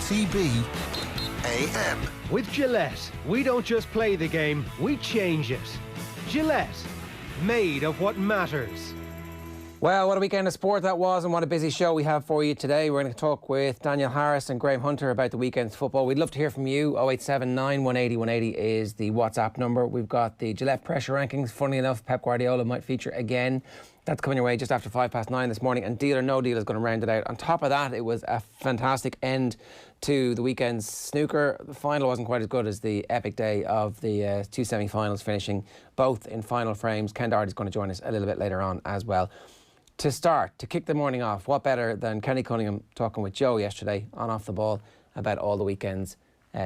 OTB AM. With Gillette, we don't just play the game, we change it. Gillette, made of what matters. Well, what a weekend of sport that was, and what a busy show we have for you today. We're going to talk with Daniel Harris and Graham Hunter about the weekend's football. We'd love to hear from you. 0879 180 180 is the WhatsApp number. We've got the Gillette Pressure Rankings. Funnily enough, Pep Guardiola might feature again. That's coming your way just after 9:05 this morning, and Deal or No Deal is going to round it out. On top of that, it was a fantastic end to the weekend's snooker. The final wasn't quite as good as the epic day of the two semi-finals, finishing both in final frames. Ken Doherty is going to join us a little bit later on as well. To start, to kick the morning off, what better than Kenny Cunningham talking with Joe yesterday on Off the Ball about all the weekend's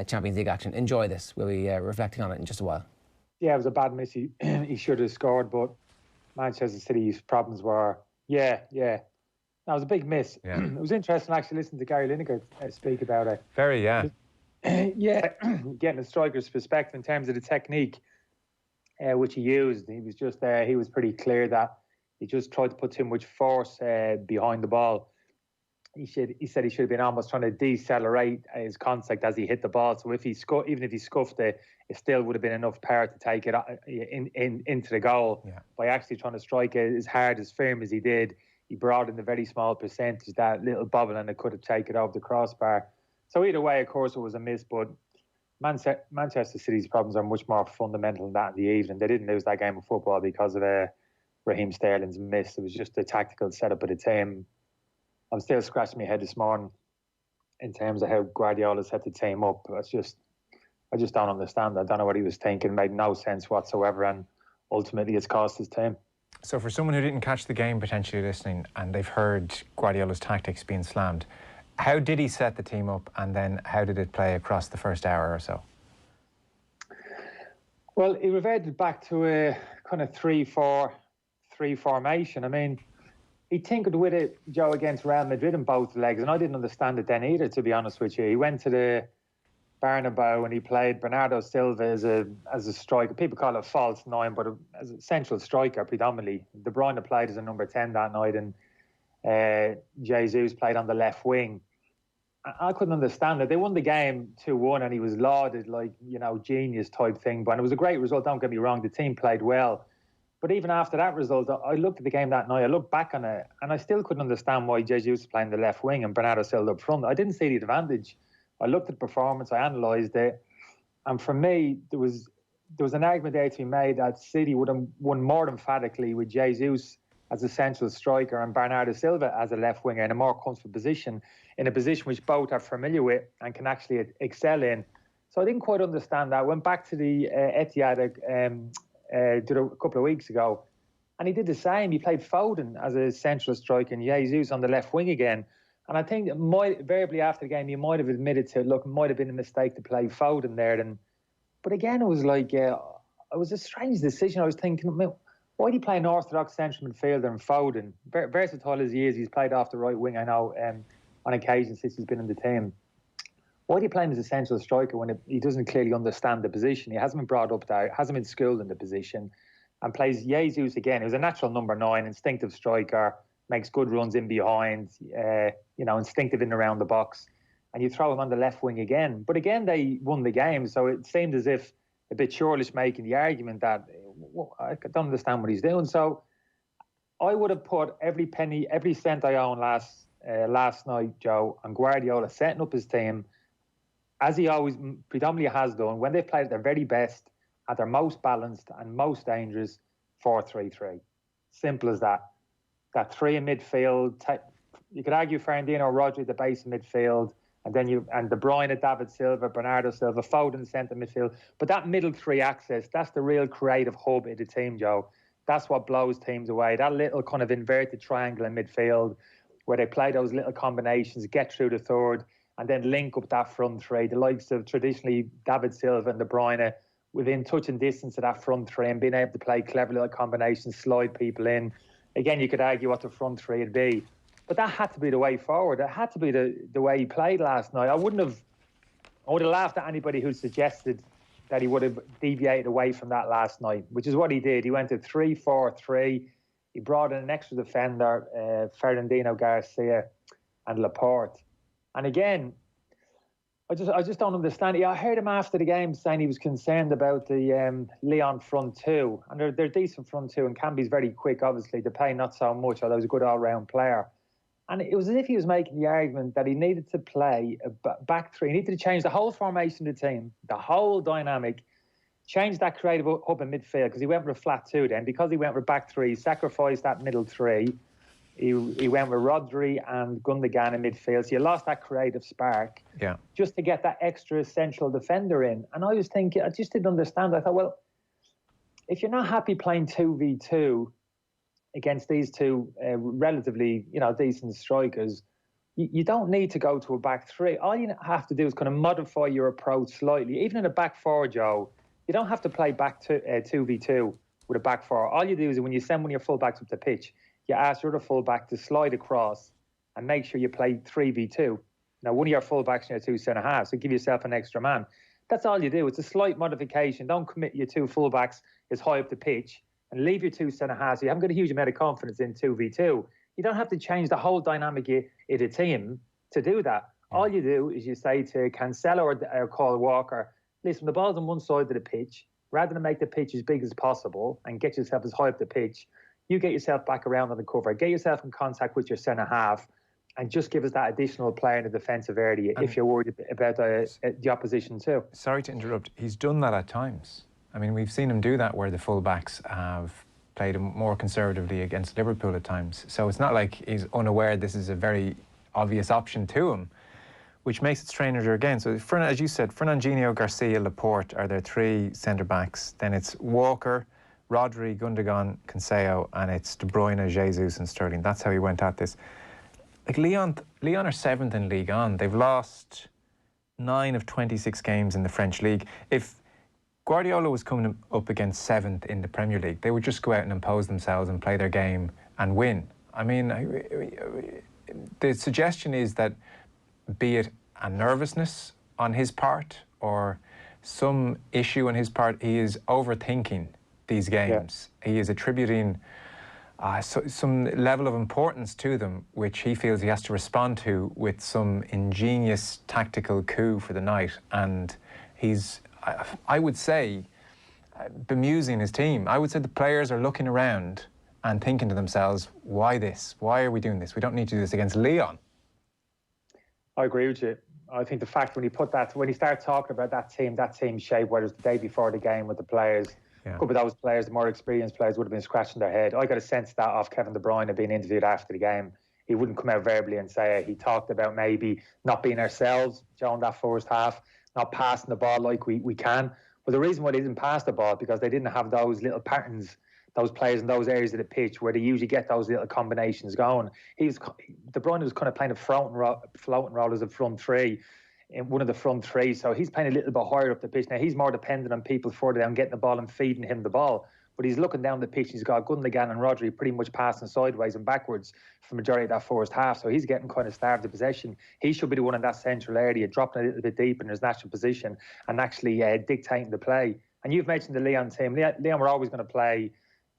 Champions League action. Enjoy this. We'll be reflecting on it in just a while. Yeah, it was a bad miss. He should have scored, but Manchester City's problems were, that was a big miss. Yeah. It was interesting actually listening to Gary Lineker speak about it. Very, yeah. Getting a striker's perspective in terms of the technique which he used. He was just he was pretty clear that he just tried to put too much force behind the ball. He said he should have been almost trying to decelerate his contact as he hit the ball. So if even if he scuffed it, it still would have been enough power to take it into the goal. Yeah. By actually trying to strike it as hard, as firm as he did, he brought in a very small percentage, that little bubble, and it could have taken it over the crossbar. So either way, of course, it was a miss. But Manchester City's problems are much more fundamental than that in the evening. They didn't lose that game of football because of Raheem Sterling's miss. It was just a tactical setup of the team. I'm still scratching my head this morning in terms of how Guardiola set the team up. I just don't understand. I don't know what he was thinking. It made no sense whatsoever, and ultimately it's cost his team. So for someone who didn't catch the game, potentially listening, and they've heard Guardiola's tactics being slammed, how did he set the team up, and then how did it play across the first hour or so? Well, he reverted back to a kind of 3-4-3 formation. I mean, he tinkered with it, Joe, against Real Madrid in both legs, and I didn't understand it then either, to be honest with you. He went to the Bernabeu and he played Bernardo Silva as a striker. People call it a false nine, but as a central striker predominantly. De Bruyne played as a number 10 that night, and Jesus played on the left wing. I couldn't understand it. They won the game 2-1 and he was lauded like, genius type thing. But it was a great result, don't get me wrong. The team played well. But even after that result, I looked at the game that night, I looked back on it, and I still couldn't understand why Jesus was playing the left wing and Bernardo Silva up front. I didn't see the advantage. I looked at the performance, I analysed it, and for me, there was an argument there to be made that City would have won more emphatically with Jesus as a central striker and Bernardo Silva as a left winger in a more comfortable position, in a position which both are familiar with and can actually excel in. So I didn't quite understand that. Went back to the Etihad did a couple of weeks ago, and he did the same. He played Foden as a central striker and Jesus on the left wing again. And I think verbally after the game, he might have admitted to, look, it might have been a mistake to play Foden there. But again, it was like, it was a strange decision. I was thinking, why do you play an orthodox central midfielder in Foden? Versatile as he is, he's played off the right wing, I know, on occasion since he's been in the team. Why do you play him as a central striker when he doesn't clearly understand the position? He hasn't been brought up there, hasn't been schooled in the position, and plays Jesus again. He was a natural number 9, instinctive striker, makes good runs in behind, instinctive in around the box, and you throw him on the left wing again. But again, they won the game, so it seemed as if a bit churlish making the argument that I don't understand what he's doing. So I would have put every penny, every cent I own last night, Joe, on Guardiola setting up his team as he always predominantly has done, when they played at their very best, at their most balanced and most dangerous, 4-3-3. Simple as that. That 3 in midfield. You could argue Fernandez or Rodri at the base of midfield, and then De Bruyne, David Silva, Bernardo Silva, Foden centre midfield. But that middle 3 axis, that's the real creative hub of the team, Joe. That's what blows teams away. That little kind of inverted triangle in midfield, where they play those little combinations, get through the third, and then link up that front 3, the likes of traditionally David Silva and De Bruyne, within touching distance of that front 3 and being able to play clever little combinations, slide people in. Again, you could argue what the front 3 would be. But that had to be the way forward. It had to be the way he played last night. I would have laughed at anybody who suggested that he would have deviated away from that last night, which is what he did. He went to 3-4-3. He brought in an extra defender, Fernandinho Garcia and Laporte. And again, I just don't understand. Yeah, I heard him after the game saying he was concerned about the Leon front two, and they're decent front two, and Camby's very quick, obviously. They play not so much, although he's a good all-round player. And it was as if he was making the argument that he needed to play a back three. He needed to change the whole formation of the team, the whole dynamic, change that creative up in midfield, because he went with a flat two then. Because he went with back three, sacrificed that middle three. He went with Rodri and Gundogan in midfield. So you lost that creative spark just to get that extra central defender in. And I was thinking, I just didn't understand. I thought, well, if you're not happy playing 2v2 against these two relatively, decent strikers, you don't need to go to a back three. All you have to do is kind of modify your approach slightly. Even in a back four, Joe, you don't have to play back to 2v2 with a back four. All you do is when you send one of your fullbacks up the pitch, you ask your other fullback to slide across and make sure you play 3v2. Now, one of your fullbacks and your two centre-halves, so give yourself an extra man. That's all you do. It's a slight modification. Don't commit your two fullbacks as high up the pitch and leave your two centre-halves. You haven't got a huge amount of confidence in 2v2. You don't have to change the whole dynamic of the team to do that. All you do is you say to Cancelo or Kyle Walker, listen, the ball's on one side of the pitch. Rather than make the pitch as big as possible and get yourself as high up the pitch, you get yourself back around on the cover, get yourself in contact with your centre-half, and just give us that additional player in the defensive area if you're worried about the opposition too. Sorry to interrupt. He's done that at times. I mean, we've seen him do that where the full-backs have played more conservatively against Liverpool at times. So it's not like he's unaware this is a very obvious option to him, which makes it stranger again. So, as you said, Fernandinho, Garcia, Laporte are their three centre-backs. Then it's Walker, Rodri, Gundogan, Cancelo, and it's De Bruyne, Jesus and Sterling. That's how he went at this. Like Lyon are 7th in Ligue 1. They've lost 9 of 26 games in the French League. If Guardiola was coming up against 7th in the Premier League, they would just go out and impose themselves and play their game and win. I mean, the suggestion is that, be it a nervousness on his part or some issue on his part, he is overthinking these games. He is attributing some level of importance to them, which he feels he has to respond to with some ingenious tactical coup for the night. And he's, I would say, bemusing his team. I would say the players are looking around and thinking to themselves, why this? Why are we doing this? We don't need to do this against Lyon. I agree with you. I think the fact when he started talking about that team shape, whether it's the day before the game with the players, a couple of those players, the more experienced players, would have been scratching their head. I got a sense that off Kevin De Bruyne being interviewed after the game. He wouldn't come out verbally and say it. He talked about maybe not being ourselves during that first half, not passing the ball like we can. But the reason why they didn't pass the ball because they didn't have those little patterns, those players in those areas of the pitch where they usually get those little combinations going. De Bruyne was kind of playing a floating role as a front three, in one of the front three. So he's playing a little bit higher up the pitch. Now, he's more dependent on people further down getting the ball and feeding him the ball. But he's looking down the pitch. He's got Gundogan and Rodri pretty much passing sideways and backwards for the majority of that first half. So he's getting kind of starved of possession. He should be the one in that central area, dropping a little bit deep in his natural position and actually dictating the play. And you've mentioned the Lyon team. Lyon were always going to play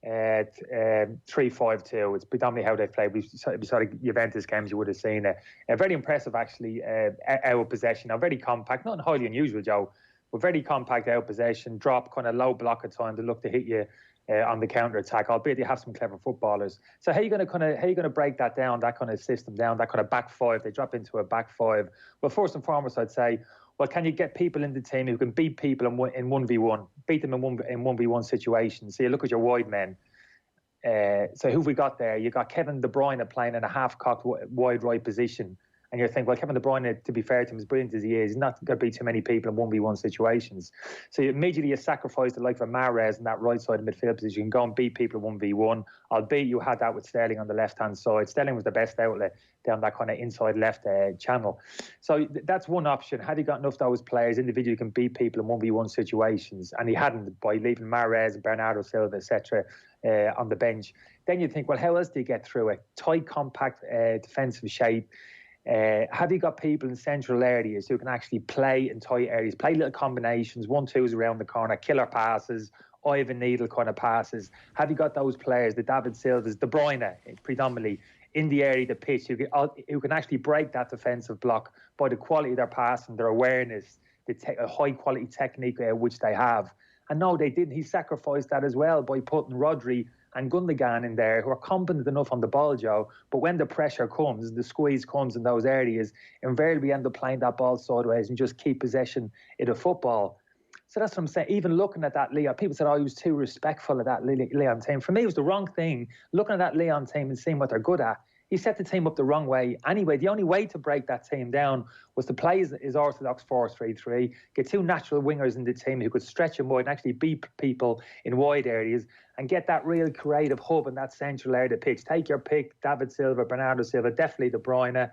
3-5-2. It's predominantly how they play. We saw the Juventus games, you would have seen it. Very impressive, actually, out possession. Now, very compact, not highly unusual, Joe, but very compact out possession, drop, kind of low block at time to look to hit you on the counter attack. Albeit they have some clever footballers. So how are you going to break that down, that kind of system down, that kind of back five? They drop into a back five. Well, first and foremost, I'd say, well, can you get people in the team who can beat people in 1v1, beat them in 1v1 situations? So you look at your wide men. So who've we got there? You got Kevin De Bruyne playing in a half-cocked wide right position. And you're thinking, well, Kevin De Bruyne, to be fair to him, as brilliant as he is, he's not going to beat too many people in 1v1 situations. So immediately you sacrifice the like of Mahrez in that right side of midfield position. You can go and beat people in 1v1. Albeit you had that with Sterling on the left-hand side. Sterling was the best outlet down that kind of inside left channel. So that's one option. Had he got enough of those players individually can beat people in 1v1 situations, and he hadn't by leaving Mahrez and Bernardo Silva, etc., on the bench, then you think, well, how else do you get through it? Tight, compact defensive shape. Have you got people in central areas who can actually play in tight areas, play little combinations, 1-2s around the corner, killer passes, Ivan Needle kind of passes? Have you got those players, the David Silvas, De Bruyne predominantly, in the area of the pitch who can actually break that defensive block by the quality of their passing, their awareness, a high-quality technique which they have. And no, they didn't. He sacrificed that as well by putting Rodri and Gundogan in there, who are competent enough on the ball, Joe. But when the pressure comes, the squeeze comes in those areas, invariably end up playing that ball sideways and just keep possession in the football. So that's what I'm saying. Even looking at that Leon, people said, he was too respectful of that Leon team. For me, it was the wrong thing. Looking at that Leon team and seeing what they're good at, he set the team up the wrong way. Anyway, the only way to break that team down was to play his orthodox 4-3-3, get two natural wingers in the team who could stretch him wide and actually beat people in wide areas and get that real creative hub in that central area of the pitch. Take your pick, David Silva, Bernardo Silva, definitely De Bruyne,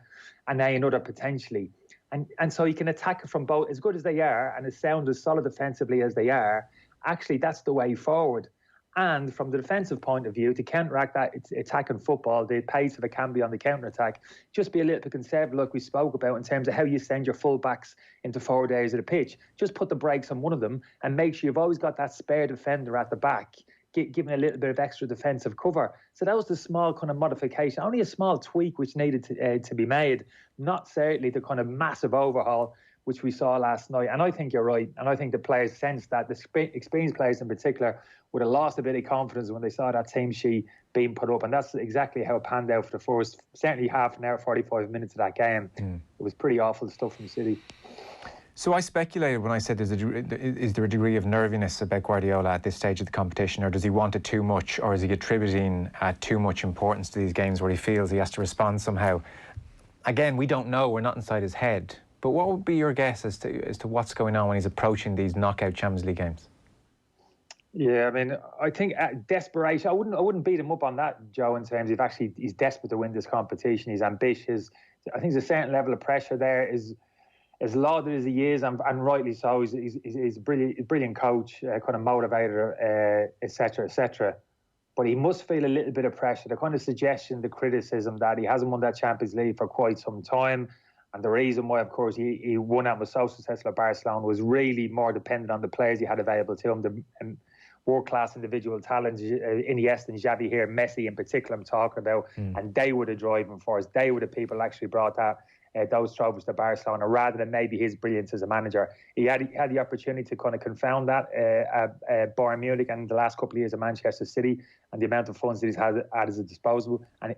and then another potentially. And so he can attack it from both, as good as they are and as sound, as solid defensively as they are. Actually, that's the way forward. And from the defensive point of view, to counteract that attacking football, the pace of it can be on the counter-attack, just be a little bit conservative like we spoke about in terms of how you send your full-backs into forward areas of the pitch. Just put the brakes on one of them and make sure you've always got that spare defender at the back, giving a little bit of extra defensive cover. So that was the small kind of modification, only a small tweak which needed to be made, not certainly the kind of massive overhaul which we saw last night. And I think you're right. And I think the players sensed that, the experienced players in particular would have lost a bit of confidence when they saw that team sheet being put up. And that's exactly how it panned out for the first, certainly half an hour, 45 minutes of that game. It was pretty awful stuff from City. So I speculated when I said, is there a degree of nerviness about Guardiola at this stage of the competition, or does he want it too much, or is he attributing too much importance to these games where he feels he has to respond somehow? Again, we don't know. We're not inside his head. But what would be your guess as to what's going on when he's approaching these knockout Champions League games? Yeah, I mean, I think desperation. I wouldn't beat him up on that, Joe. In terms of he's desperate to win this competition. He's ambitious. I think there's a certain level of pressure there. As lauded as he is, and rightly so. He's a brilliant coach, kind of motivator, etc., etc. But he must feel a little bit of pressure. The kind of suggestion, the criticism that he hasn't won that Champions League for quite some time. And the reason why, of course, he won that, was so successful at Barcelona, was really more dependent on the players he had available to him, the world-class individual talents, Iniesta and Xavi here, Messi in particular I'm talking about, and they were the driving force. They were the people who actually brought those trophies to Barcelona, rather than maybe his brilliance as a manager. He had the opportunity to kind of confound that at Bayern Munich and the last couple of years at Manchester City, and the amount of funds that he's had at his disposal, and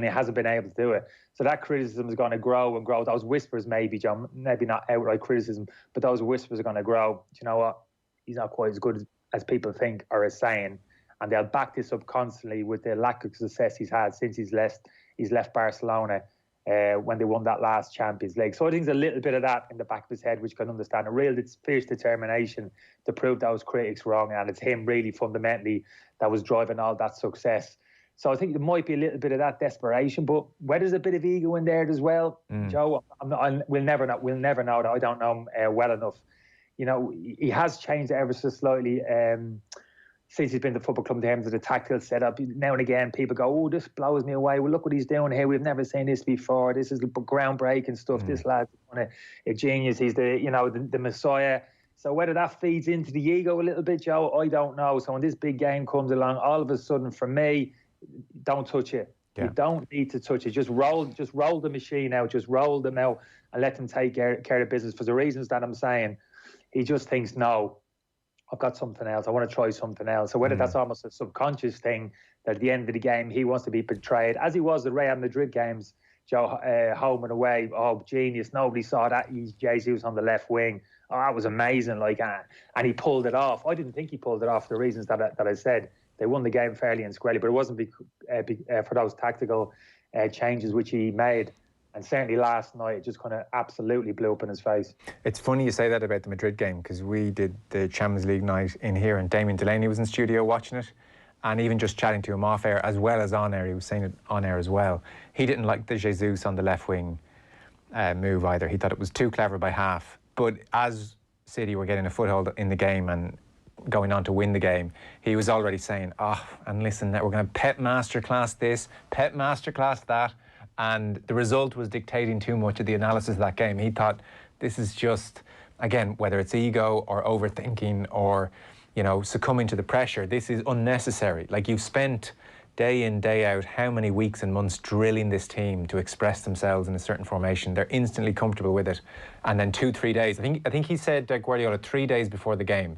he hasn't been able to do it. So that criticism is going to grow and grow. Those whispers, maybe, John, maybe not outright criticism, but those whispers are going to grow. Do you know what? He's not quite as good as people think or as saying, and they'll back this up constantly with the lack of success he's had since he's left Barcelona. When they won that last Champions League. So I think there's a little bit of that in the back of his head, which can understand a real fierce determination to prove those critics wrong. And it's him really fundamentally that was driving all that success. So I think there might be a little bit of that desperation, but where there's a bit of ego in there as well, Joe, we'll never know that. I don't know him well enough. You know, he has changed ever so slightly. Since he's been to the football club in terms of the tactical setup. Now and again, people go, oh, this blows me away. Well, look what he's doing here. We've never seen this before. This is groundbreaking stuff. This lad's a genius. He's the messiah. So whether that feeds into the ego a little bit, Joe, I don't know. So when this big game comes along, all of a sudden, for me, don't touch it. Yeah. You don't need to touch it. Just roll the machine out. Just roll them out and let them take care of business. For the reasons that I'm saying, he just thinks, no, I've got something else. I want to try something else. So whether that's almost a subconscious thing, that at the end of the game, he wants to be portrayed, as he was the Real Madrid games, Joe, home and away. Oh, genius. Nobody saw that. He's Jesus on the left wing. Oh, that was amazing. And he pulled it off. I didn't think he pulled it off for the reasons that I said. They won the game fairly and squarely, but it wasn't for those tactical changes which he made. And certainly last night, it just kind of absolutely blew up in his face. It's funny you say that about the Madrid game, because we did the Champions League night in here, and Damien Delaney was in studio watching it, and even just chatting to him off air as well as on air, he was saying it on air as well. He didn't like the Jesus on the left wing move either. He thought it was too clever by half. But as City were getting a foothold in the game and going on to win the game, he was already saying, and listen, we're going to Pep masterclass this, Pep masterclass that. And the result was dictating too much of the analysis of that game. He thought this is just, again, whether it's ego or overthinking or, succumbing to the pressure, this is unnecessary. Like, you've spent day in, day out, how many weeks and months drilling this team to express themselves in a certain formation. They're instantly comfortable with it. And then 2-3 days, I think he said, Guardiola, 3 days before the game,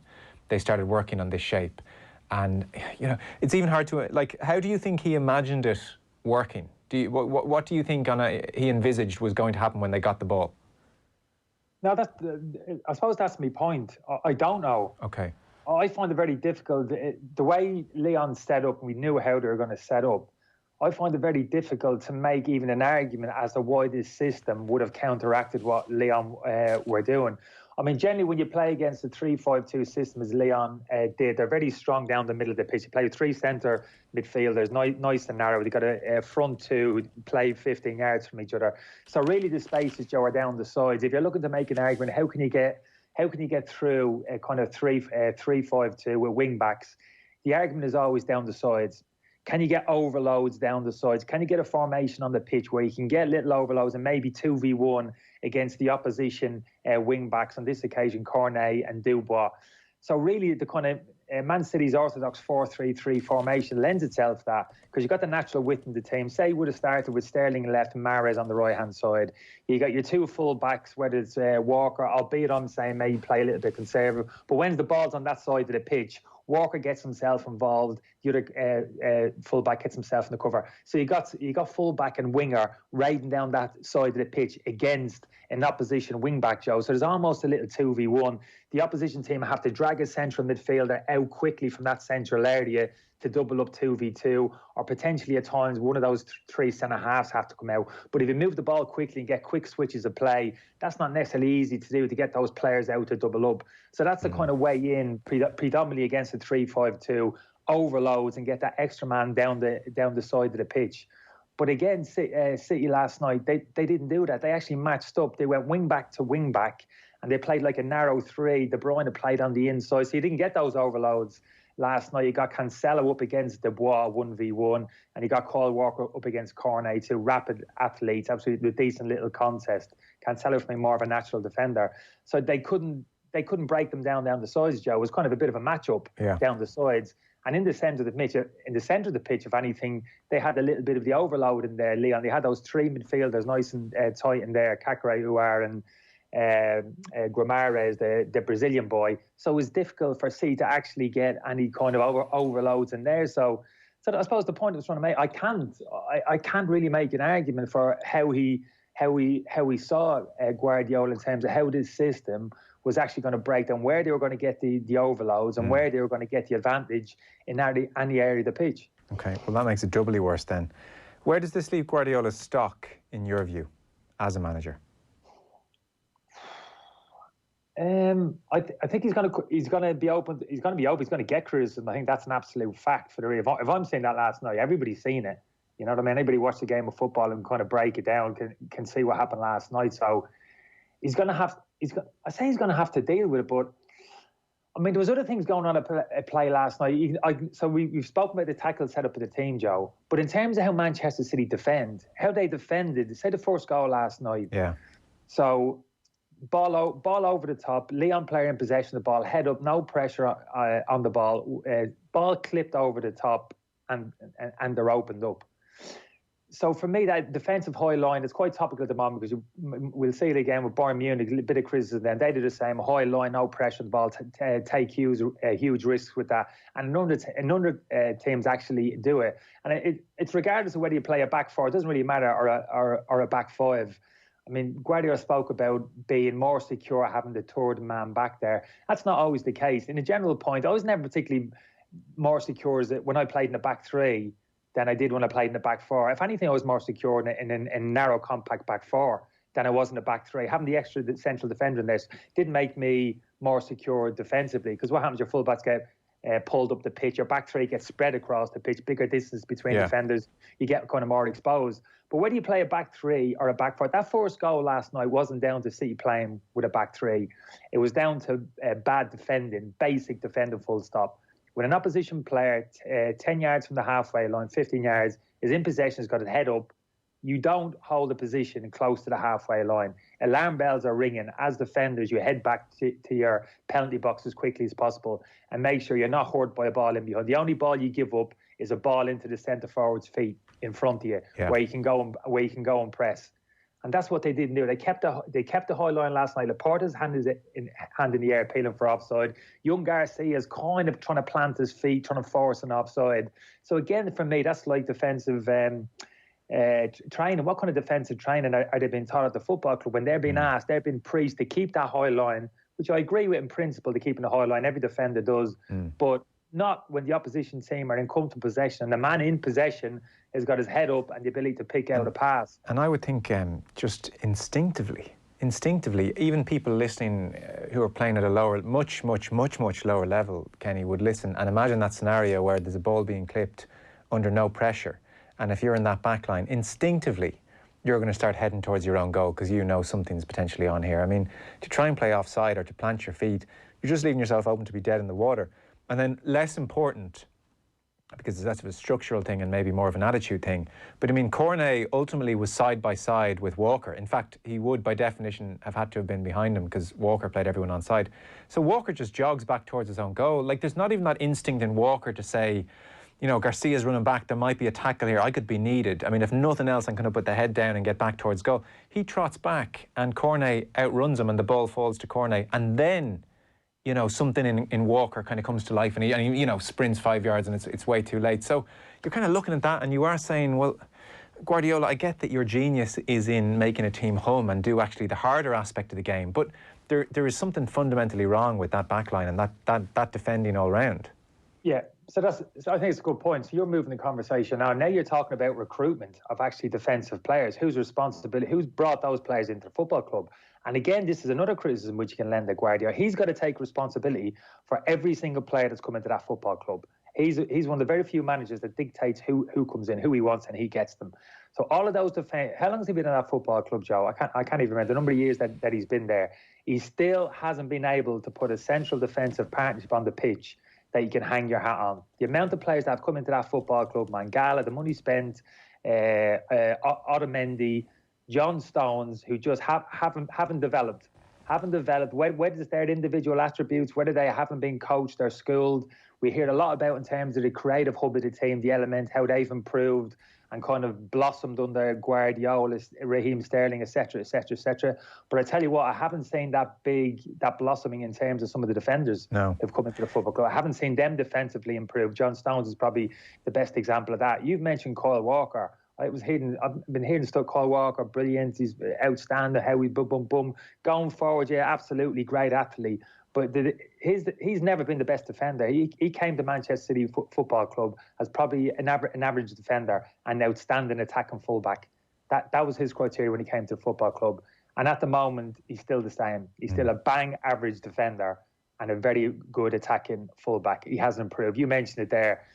they started working on this shape. And, you know, it's even hard to, like, how do you think he imagined it working? What do you think he envisaged was going to happen when they got the ball? No, I suppose that's my point. I don't know. Okay. I find it very difficult. The way Leon set up, and we knew how they were going to set up, I find it very difficult to make even an argument as to why this system would have counteracted what Leon were doing. I mean, generally, when you play against the 3-5-2 system, as Leon did, they're very strong down the middle of the pitch. You play with 3 centre midfielders, nice and narrow. They've got a front 2 who play 15 yards from each other. So really, the spaces, Joe, are down the sides. If you're looking to make an argument, how can you get through a kind of 3-5-2 with wing backs? The argument is always down the sides. Can you get overloads down the sides? Can you get a formation on the pitch where you can get little overloads and maybe 2v1 against the opposition wing backs, on this occasion Cornet and Dubois? So really the kind of Man City's orthodox 4-3-3 formation lends itself to that, because you've got the natural width in the team. Say you would have started with Sterling left and Mahrez on the right-hand side. You got your 2 full-backs, whether it's Walker, albeit I'm saying maybe play a little bit conservative, but when the ball's on that side of the pitch, Walker gets himself involved, the other full-back gets himself in the cover. So you got full-back and winger riding down that side of the pitch against an opposition wing-back, Joe. So there's almost a little 2v1. The opposition team have to drag a central midfielder out quickly from that central area to double up 2v2, or potentially at times one of those 3 centre-halves have to come out. But if you move the ball quickly and get quick switches of play, that's not necessarily easy to do, to get those players out to double up. So that's the kind of way in, predominantly against the 3-5-2, overloads and get that extra man down the side of the pitch. But again, City last night, they didn't do that. They actually matched up. They went wing-back to wing-back, and they played like a narrow 3. De Bruyne played on the inside, so you didn't get those overloads. Last night, you got Cancelo up against Dubois 1v1, and you got Kyle Walker up against Cornet, 2 rapid athletes, absolutely decent little contest. Cancelo for me more of a natural defender, so they couldn't break them down the sides. Joe, it was kind of a bit of a matchup down the sides, and in the centre of the pitch, if anything, they had a little bit of the overload in there. Leon, they had those 3 midfielders nice and tight in there, Kakare, Uar, and Guimaraes, the Brazilian boy. So it was difficult for C to actually get any kind of overloads in there. So I suppose the point I was trying to make, I can't really make an argument for how he saw Guardiola in terms of how this system was actually going to break down, where they were going to get the overloads and where they were going to get the advantage in any area of the pitch. Okay, well that makes it doubly worse then. Where does this leave Guardiola's stock, in your view, as a manager? I think he's going to be open. He's going to get criticism. I think that's an absolute fact for the real. If I'm saying that last night, everybody's seen it. You know what I mean? Anybody watch the game of football and kind of break it down can see what happened last night. So he's going to have. I say he's going to have to deal with it, but I mean, there was other things going on at play last night. So we've spoken about the tackle setup of the team, Joe. But in terms of how Manchester City how they defended, say the first goal last night. Yeah. So ball over the top, Leon player in possession of the ball, head up, no pressure on the ball, ball clipped over the top, and they're opened up. So for me, that defensive high line is quite topical at the moment, because we'll see it again with Bayern Munich, a bit of criticism then. They do the same, high line, no pressure on the ball, take huge risks with that. And none of teams actually do it. And it's regardless of whether you play a back 4, it doesn't really matter, or a back 5. I mean, Guardiola spoke about being more secure, having the third man back there. That's not always the case. In a general point, I was never particularly more secure when I played in the back 3 than I did when I played in the back 4. If anything, I was more secure in a narrow, compact back 4 than I was in the back 3. Having the extra central defender in there didn't make me more secure defensively, because what happens, your full-backs get pulled up the pitch, your back 3 gets spread across the pitch, bigger distance between defenders, you get kind of more exposed. But whether you play a back 3 or a back 4, that first goal last night wasn't down to City playing with a back 3. It was down to bad defending, basic defending, full stop. When an opposition player 10 yards from the halfway line, 15 yards, is in possession, has got his head up, you don't hold a position close to the halfway line. Alarm bells are ringing. As defenders, you head back to your penalty box as quickly as possible and make sure you're not hurt by a ball in behind. The only ball you give up is a ball into the centre forward's feet in front of you, where you can go and press. And that's what they didn't do. They kept the high line last night. Laporta's hand in the air, appealing for offside. Young Garcia's kind of trying to plant his feet, trying to force an offside. So again, for me, that's like defensive training. What kind of defensive training are they being taught at the football club when they're being asked, they're being preached to keep that high line, which I agree with in principle, to keeping the high line. Every defender does, but not when the opposition team are in comfortable possession and the man in possession has got his head up and the ability to pick out a pass. And I would think just instinctively, even people listening who are playing at a lower, much lower level, Kenny, would listen and imagine that scenario where there's a ball being clipped under no pressure. And if you're in that back line, instinctively, you're going to start heading towards your own goal because you know something's potentially on here. I mean, to try and play offside or to plant your feet, you're just leaving yourself open to be dead in the water. And then less important, because that's a structural thing and maybe more of an attitude thing, but I mean, Cornet ultimately was side by side with Walker. In fact, he would, by definition, have had to have been behind him because Walker played everyone on side. So Walker just jogs back towards his own goal. Like, there's not even that instinct in Walker to say, you know, Garcia's running back, there might be a tackle here, I could be needed. I mean, if nothing else, I'm going to put the head down and get back towards goal. He trots back and Cornet outruns him and the ball falls to Cornet. And then, you know, something in Walker kind of comes to life and he you know, sprints 5 yards and it's way too late. So you're kind of looking at that and you are saying, well, Guardiola, I get that your genius is in making a team hum and do actually the harder aspect of the game, but there is something fundamentally wrong with that back line and that defending all round. Yeah, so I think it's a good point. So you're moving the conversation now. Now you're talking about recruitment of actually defensive players. Whose responsibility? Who's brought those players into the football club? And again, this is another criticism which you can lend to Guardiola. He's got to take responsibility for every single player that's come into that football club. He's one of the very few managers that dictates who comes in, who he wants, and he gets them. So all of those how long has he been in that football club, Joe? I can't even remember the number of years that he's been there. He still hasn't been able to put a central defensive partnership on the pitch that you can hang your hat on. The amount of players that have come into that football club, Mangala, the money spent, Otamendi, John Stones, who just haven't developed. Whether it's their individual attributes, whether they haven't been coached or schooled. We hear a lot about in terms of the creative hub of the team, the element, how they've improved and kind of blossomed under Guardiola, Raheem Sterling, etc., etc., etc. But I tell you what, I haven't seen that blossoming in terms of some of the defenders who've come into the football club. I haven't seen them defensively improve. John Stones is probably the best example of that. You've mentioned Kyle Walker. I've been hearing stuff. Kyle Walker, brilliant. He's outstanding. How he boom. Going forward, yeah, absolutely great athlete. But he's never been the best defender. He came to Manchester City Football Club as probably an average defender and outstanding attacking fullback. That was his criteria when he came to the football club. And at the moment, he's still the same. He's still a bang average defender and a very good attacking fullback. He hasn't improved. You mentioned it there.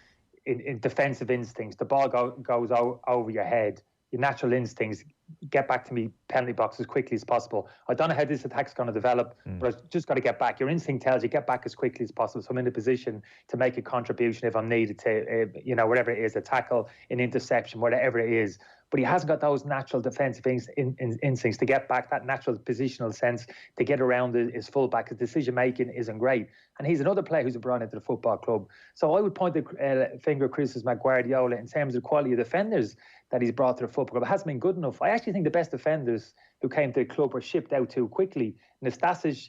In defensive instincts, the ball goes over your head. Your natural instincts, get back to me penalty box as quickly as possible. I don't know how this attack's going to develop, but I've just got to get back. Your instinct tells you get back as quickly as possible, so I'm in a position to make a contribution if I'm needed to, whatever it is, a tackle, an interception, whatever it is. But he hasn't got those natural defensive instincts to get back, that natural positional sense to get around his fullback. His decision-making isn't great. And he's another player who's brought into the football club. So I would point the finger of criticism at Guardiola in terms of the quality of defenders that he's brought to the football club. It hasn't been good enough. I actually think the best defenders who came to the club were shipped out too quickly. Nastasic,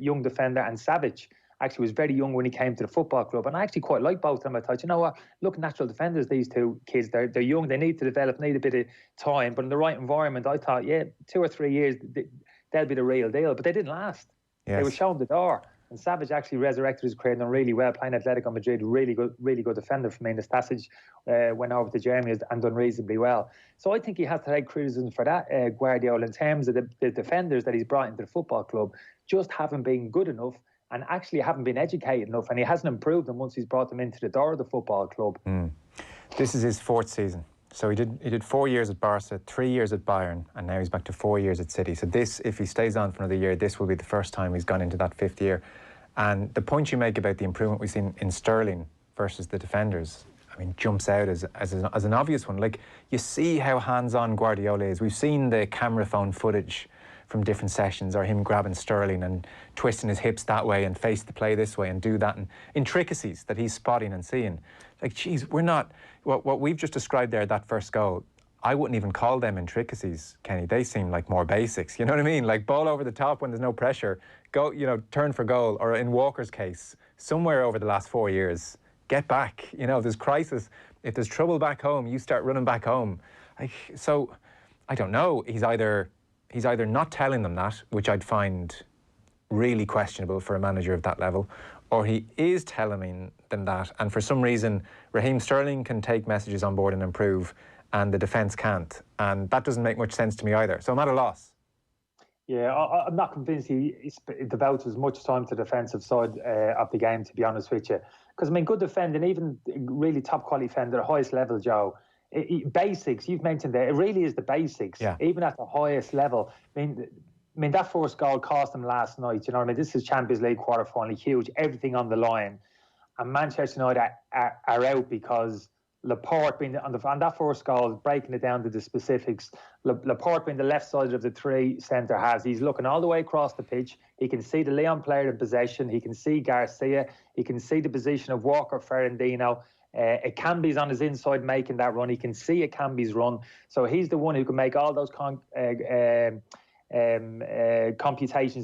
young defender, and Savic actually was very young when he came to the football club. And I actually quite like both of them. I thought, you know what, look, natural defenders, these two kids, they're young, they need to develop, need a bit of time. But in the right environment, I thought, 2 or 3 years, they'll be the real deal. But they didn't last. Yes. They were shown the door. And Savic actually resurrected his career and done really well, playing Atletico Madrid, really good defender for me. And Nastasic went over to Germany and done reasonably well. So I think he has to take criticism for that, Guardiola, in terms of the defenders that he's brought into the football club just haven't been good enough and actually haven't been educated enough, and he hasn't improved them once he's brought them into the door of the football club. This is his 4th season. So he did 4 years at Barca, 3 years at Bayern, and now he's back to 4 years at City. So this, if he stays on for another year, this will be the first time he's gone into that 5th year. And the point you make about the improvement we've seen in Sterling versus the defenders, jumps out as an obvious one. Like, you see how hands-on Guardiola is. We've seen the camera phone footage from different sessions, or him grabbing Sterling and twisting his hips that way and face the play this way and do that, and intricacies that he's spotting and seeing. Like, geez, we're not... What we've just described there, that first goal, I wouldn't even call them intricacies, Kenny. They seem like more basics, you know what I mean? Like, ball over the top when there's no pressure, go, turn for goal, or in Walker's case, somewhere over the last 4 years, get back. If there's crisis, if there's trouble back home, you start running back home. So, I don't know. He's either not telling them that, which I'd find really questionable for a manager of that level, or he is telling them that, and for some reason Raheem Sterling can take messages on board and improve, and the defence can't, and that doesn't make much sense to me either. So I'm at a loss. Yeah, I'm not convinced he devotes as much time to the defensive side of the game, to be honest with you. Because, good defending, even really top quality defender at the highest level, Joe, basics, you've mentioned there, it really is the basics, even at the highest level. I mean, that first goal cost them last night, you know what I mean? This is Champions League quarter-final, huge, everything on the line. And Manchester United are out because Laporte being on that first goal, breaking it down to the specifics, Laporte being the left side of the three centre halves, he's looking all the way across the pitch. He can see the Leon player in possession. He can see Garcia. He can see the position of Walker, Fernandez. Akambi's on his inside making that run. He can see Akambi's run. So he's the one who can make all those computations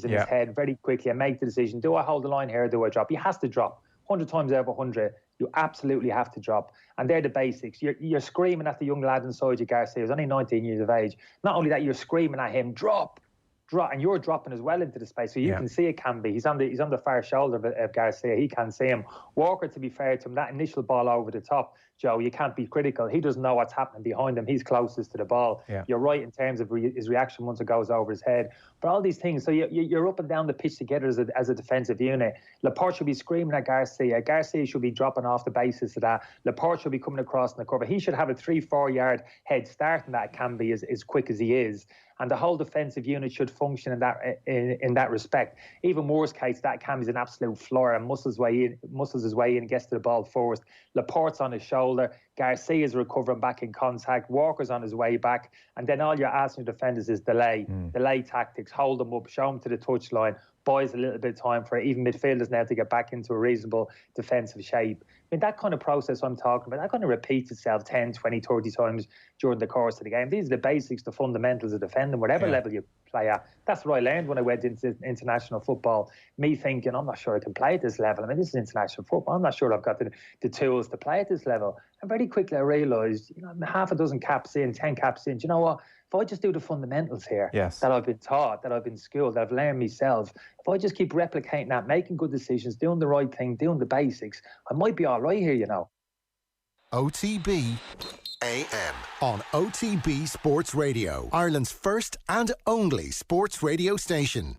in his head very quickly and make the decision. Do I hold the line here or do I drop? He has to drop. 100 times out of 100, you absolutely have to drop. And they're the basics. You're screaming at the young lad inside you, Garcia, who's only 19 years of age. Not only that, you're screaming at him, drop, and you're dropping as well into the space. So you can see Akambi. He's on the far shoulder of Garcia. He can't see him. Walker, to be fair to him, that initial ball over the top, Joe, you can't be critical. He doesn't know what's happening behind him. He's closest to the ball. Yeah. You're right in terms of his reaction once it goes over his head. But all these things, so you're up and down the pitch together as a defensive unit. Laporte should be screaming at Garcia. Garcia should be dropping off the basis of that. Laporte should be coming across in the cover. He should have a 3-4 yard head start, and that can be as quick as he is. And the whole defensive unit should function in that respect. Even worst case, that Camby's an absolute floor and muscles his way in, gets to the ball first. Laporte's on his shoulder. Garcia's recovering back in contact. Walker's on his way back. And then all you're asking your defenders is delay. Delay tactics. Hold them up. Show them to the touchline. Buys a little bit of time for even midfielders now to get back into a reasonable defensive shape. I mean, that kind of process I'm talking about, that kind of repeats itself 10, 20, 30 times during the course of the game. These are the basics, the fundamentals of defending, whatever level you play at. That's what I learned when I went into international football. Me thinking, I'm not sure I can play at this level. I mean, this is international football. I'm not sure I've got the tools to play at this level. And very quickly I realised, half a dozen caps in, 10 caps in, do you know what? If I just do the fundamentals here that I've been taught, that I've been schooled, that I've learned myself, if I just keep replicating that, making good decisions, doing the right thing, doing the basics, I might be all right here, OTB AM on OTB Sports Radio, Ireland's first and only sports radio station.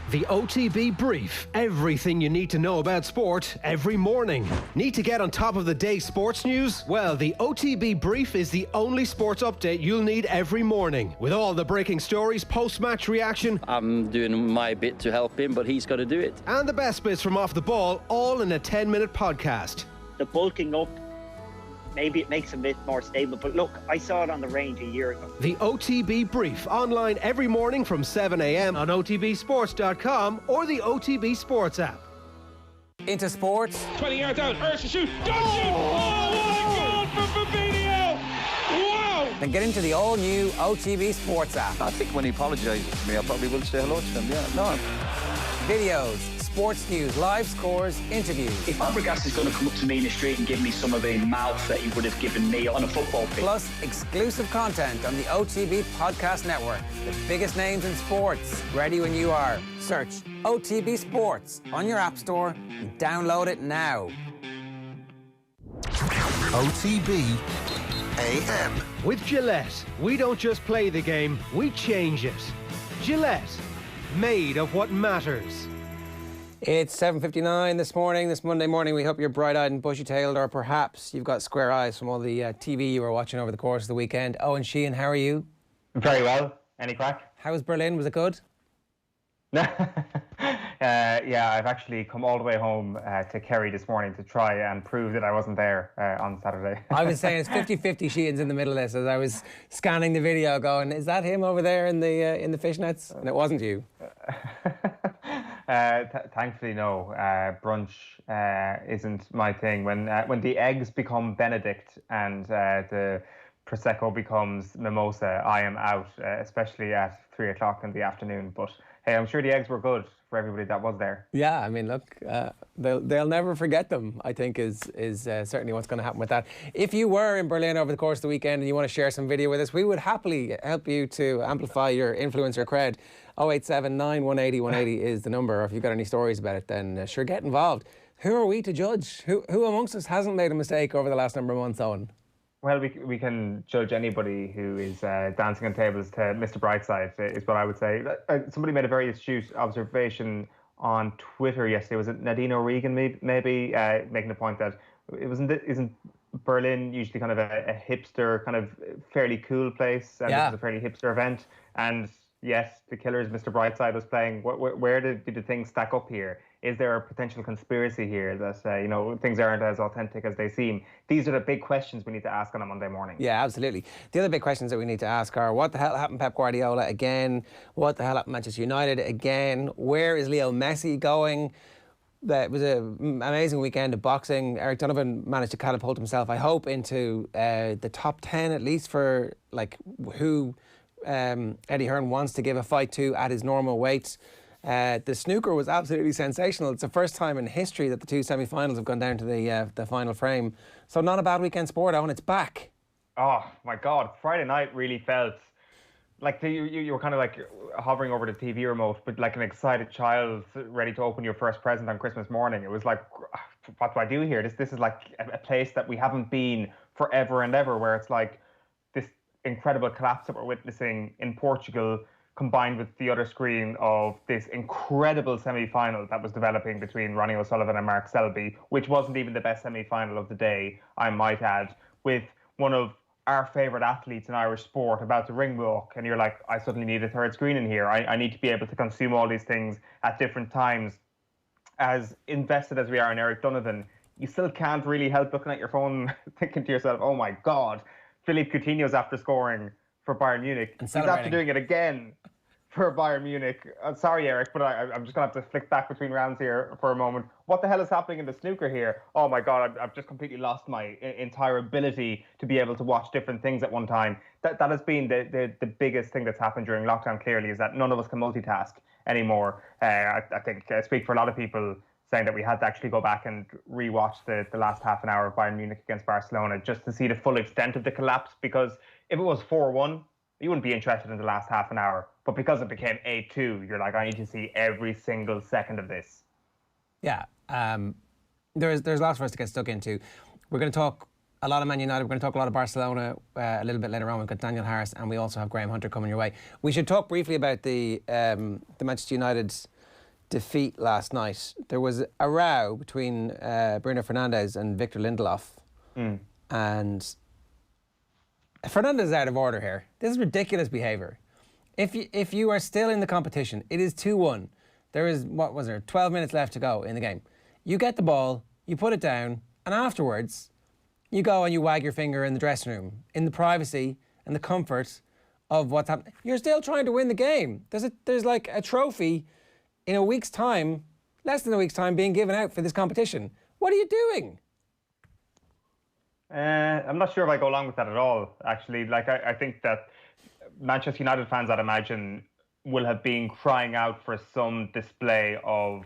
The OTB Brief. Everything you need to know about sport every morning. Need to get on top of the day's sports news? Well, the OTB Brief is the only sports update you'll need every morning. With all the breaking stories, post-match reaction. I'm doing my bit to help him, but he's got to do it. And the best bits from off the ball, all in a 10-minute podcast. The bulking up, maybe it makes him a bit more stable. But look, I saw it on the range a year ago. The OTB Brief, online every morning from 7 a.m. on OTBsports.com or the OTB Sports app. Into sports. 20 yards out, Ursa shoot, Dodson! Oh, what a goal for Fabinho! Wow! Then get into the all-new OTB Sports app. I think when he apologises to me, I probably will say hello to him, No. Videos, sports news, live scores, interviews. If Fabregas is going to come up to me in the street and give me some of the mouth that he would have given me on a football pitch. Plus exclusive content on the OTB Podcast Network. The biggest names in sports. Ready when you are. Search OTB Sports on your app store and download it now. OTB AM. With Gillette, we don't just play the game, we change it. Gillette, made of what matters. It's 7:59 this morning, this Monday morning. We hope you're bright-eyed and bushy-tailed, or perhaps you've got square eyes from all the TV you were watching over the course of the weekend. Owen Sheehan, how are you? Very well. Any crack? How was Berlin? Was it good? Yeah, I've actually come all the way home to Kerry this morning to try and prove that I wasn't there on Saturday. I was saying it's 50-50 Sheehan's in the middle of this as I was scanning the video going, is that him over there in the fishnets? And it wasn't you. Thankfully, no. Brunch isn't my thing. When the eggs become Benedict and the Prosecco becomes mimosa, I am out, especially at 3 o'clock in the afternoon. But hey, I'm sure the eggs were good for everybody that was there. Yeah, I mean, look, they'll never forget them, I think, is certainly what's going to happen with that. If you were in Berlin over the course of the weekend and you want to share some video with us, we would happily help you to amplify your influencer cred. 0879 180 180 is the number. If you've got any stories about it, then sure, get involved. Who are we to judge? Who amongst us hasn't made a mistake over the last number of months, Owen? Well, we can judge anybody who is dancing on tables to Mr. Brightside, is what I would say. Somebody made a very astute observation on Twitter yesterday. Was it Nadine O'Regan maybe making the point that isn't Berlin usually kind of a hipster, kind of fairly cool place, and this is a fairly hipster event? And yes, the Killers, Mr. Brightside was playing. Where did the things stack up here? Is there a potential conspiracy here that things aren't as authentic as they seem? These are the big questions we need to ask on a Monday morning. Yeah, absolutely. The other big questions that we need to ask are: what the hell happened to Pep Guardiola again? What the hell happened to Manchester United again? Where is Leo Messi going? It was an amazing weekend of boxing. Eric Donovan managed to catapult himself, I hope, into the top 10 at least for who Eddie Hearn wants to give a fight to at his normal weight. The snooker was absolutely sensational. It's the first time in history that the two semi-finals have gone down to the final frame. So not a bad weekend sport, Owen. It's back. Oh my God! Friday night really felt like you were kind of like hovering over the TV remote, but like an excited child ready to open your first present on Christmas morning. It was like, what do I do here? This is like a place that we haven't been forever and ever, where it's like this incredible collapse that we're witnessing in Portugal, combined with the other screen of this incredible semi-final that was developing between Ronnie O'Sullivan and Mark Selby, which wasn't even the best semi-final of the day, I might add, with one of our favourite athletes in Irish sport about to ring walk, and you're like, I suddenly need a third screen in here. I need to be able to consume all these things at different times. As invested as we are in Eric Donovan, you still can't really help looking at your phone thinking to yourself, oh my God, Philippe Coutinho's after scoring for Bayern Munich. He's after doing it again for Bayern Munich. Sorry, Eric, but I'm just going to have to flick back between rounds here for a moment. What the hell is happening in the snooker here? Oh my God, I've just completely lost my entire ability to be able to watch different things at one time. That has been the biggest thing that's happened during lockdown, clearly, is that none of us can multitask anymore. I think I speak for a lot of people saying that we had to actually go back and rewatch the last half an hour of Bayern Munich against Barcelona just to see the full extent of the collapse, because if it was 4-1, you wouldn't be interested in the last half an hour. But because it became 8-2, you're like, I need to see every single second of this. Yeah, there's lots for us to get stuck into. We're going to talk a lot of Man United. We're going to talk a lot of Barcelona a little bit later on. We've got Daniel Harris, and we also have Graham Hunter coming your way. We should talk briefly about the Manchester United's defeat last night. There was a row between Bruno Fernandez and Victor Lindelof. And Fernandez is out of order here. This is ridiculous behaviour. If you are still in the competition, it is 2-1. There is, 12 minutes left to go in the game. You get the ball, you put it down, and afterwards, you go and you wag your finger in the dressing room, in the privacy and the comfort of what's happening. You're still trying to win the game. There's like a trophy in a week's time, less than a week's time, being given out for this competition. What are you doing? I'm not sure if I go along with that at all, actually. Like, I think that Manchester United fans, I'd imagine, will have been crying out for some display of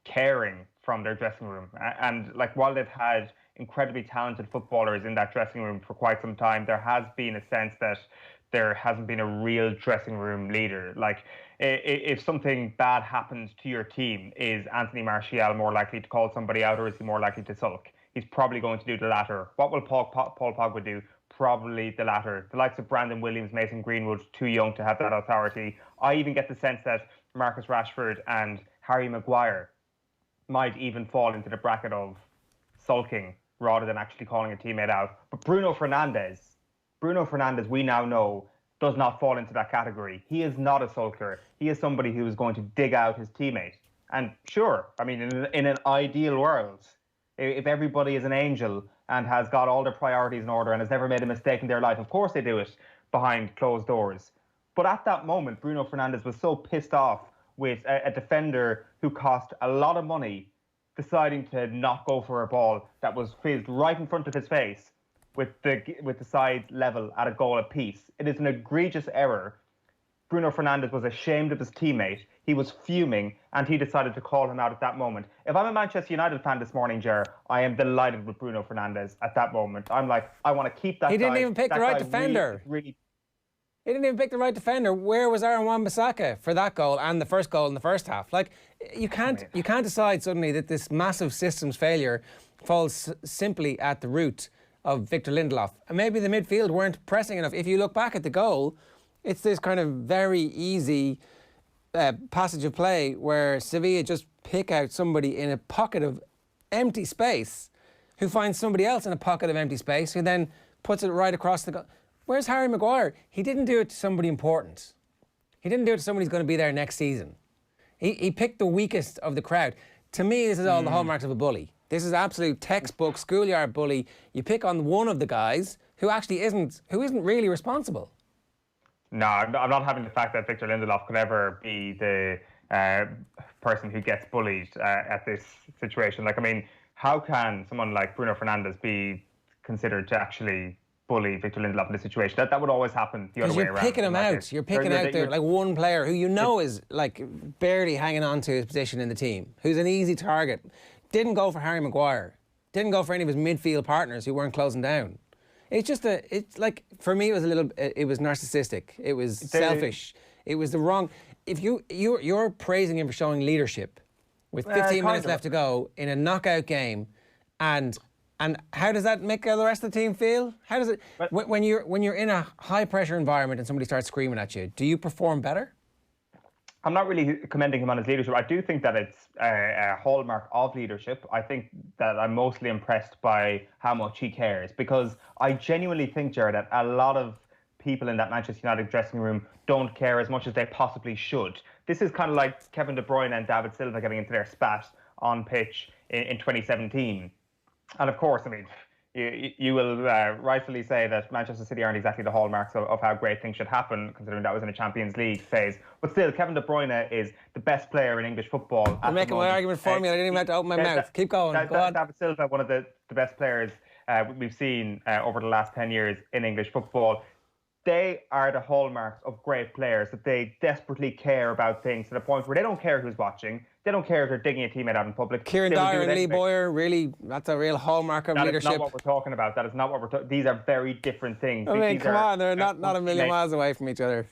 caring from their dressing room. And like, while they've had incredibly talented footballers in that dressing room for quite some time, there has been a sense that there hasn't been a real dressing room leader. Like, if something bad happens to your team, is Anthony Martial more likely to call somebody out, or is he more likely to sulk? He's probably going to do the latter. What will Paul Pogba do? Probably the latter. The likes of Brandon Williams, Mason Greenwood, too young to have that authority. I even get the sense that Marcus Rashford and Harry Maguire might even fall into the bracket of sulking rather than actually calling a teammate out. But Bruno Fernandez, we now know, does not fall into that category. He is not a sulker. He is somebody who is going to dig out his teammate. And sure, I mean, in an ideal world, if everybody is an angel and has got all their priorities in order and has never made a mistake in their life, of course they do it behind closed doors. But at that moment, Bruno Fernandez was so pissed off with a defender who cost a lot of money deciding to not go for a ball that was fizzed right in front of his face with the sides level at a goal apiece. It is an egregious error. Bruno Fernandez was ashamed of his teammate. He was fuming, and he decided to call him out at that moment. If I'm a Manchester United fan this morning, Ger, I am delighted with Bruno Fernandez at that moment. I'm like, I want to keep that guy. He didn't even pick the right defender. Really. He didn't even pick the right defender. Where was Aaron Wan-Bissaka for that goal and the first goal in the first half? Like, you can't decide suddenly that this massive systems failure falls simply at the root of Victor Lindelof. And maybe the midfield weren't pressing enough. If you look back at the goal, it's this kind of very easy passage of play where Sevilla just pick out somebody in a pocket of empty space who finds somebody else in a pocket of empty space who then puts it right across the goal. Where's Harry Maguire? He didn't do it to somebody important. He didn't do it to somebody who's going to be there next season. He picked the weakest of the crowd. To me, this is all the hallmarks of a bully. This is absolute textbook schoolyard bully. You pick on one of the guys who actually isn't really responsible. No, I'm not having the fact that Victor Lindelof could ever be the person who gets bullied at this situation. Like, I mean, how can someone like Bruno Fernandez be considered to actually bully Victor Lindelof in this situation? That would always happen the other way around. You're picking him out. You're picking out there like one player who you know is like barely hanging on to his position in the team, who's an easy target. Didn't go for Harry Maguire. Didn't go for any of his midfield partners who weren't closing down. It's just it's like, for me, it was narcissistic. It was selfish. It was the wrong. If you're praising him for showing leadership with 15 minutes left to go in a knockout game, and how does that make the rest of the team feel? How does it when you're in a high pressure environment and somebody starts screaming at you? Do you perform better? I'm not really commending him on his leadership. I do think that it's a hallmark of leadership. I think that I'm mostly impressed by how much he cares, because I genuinely think, Jared, that a lot of people in that Manchester United dressing room don't care as much as they possibly should. This is kind of like Kevin De Bruyne and David Silva getting into their spat on pitch in 2017. And of course, I mean, you will rightfully say that Manchester City aren't exactly the hallmarks of how great things should happen, considering that was in a Champions League phase. But still, Kevin De Bruyne is the best player in English football. You're making my argument for me. I didn't even have to open my mouth. Keep going. Go on. David Silva, one of the best players we've seen over the last 10 years in English football. They are the hallmarks of great players, that they desperately care about things to the point where they don't care who's watching. They don't care if they're digging a teammate out in public. Kieran Dyer and Lee Boyer, really, that's a real hallmark of leadership. That is not what we're talking about. That is not what we're talking. These are very different things. I mean, come on, they're not a million miles away from each other.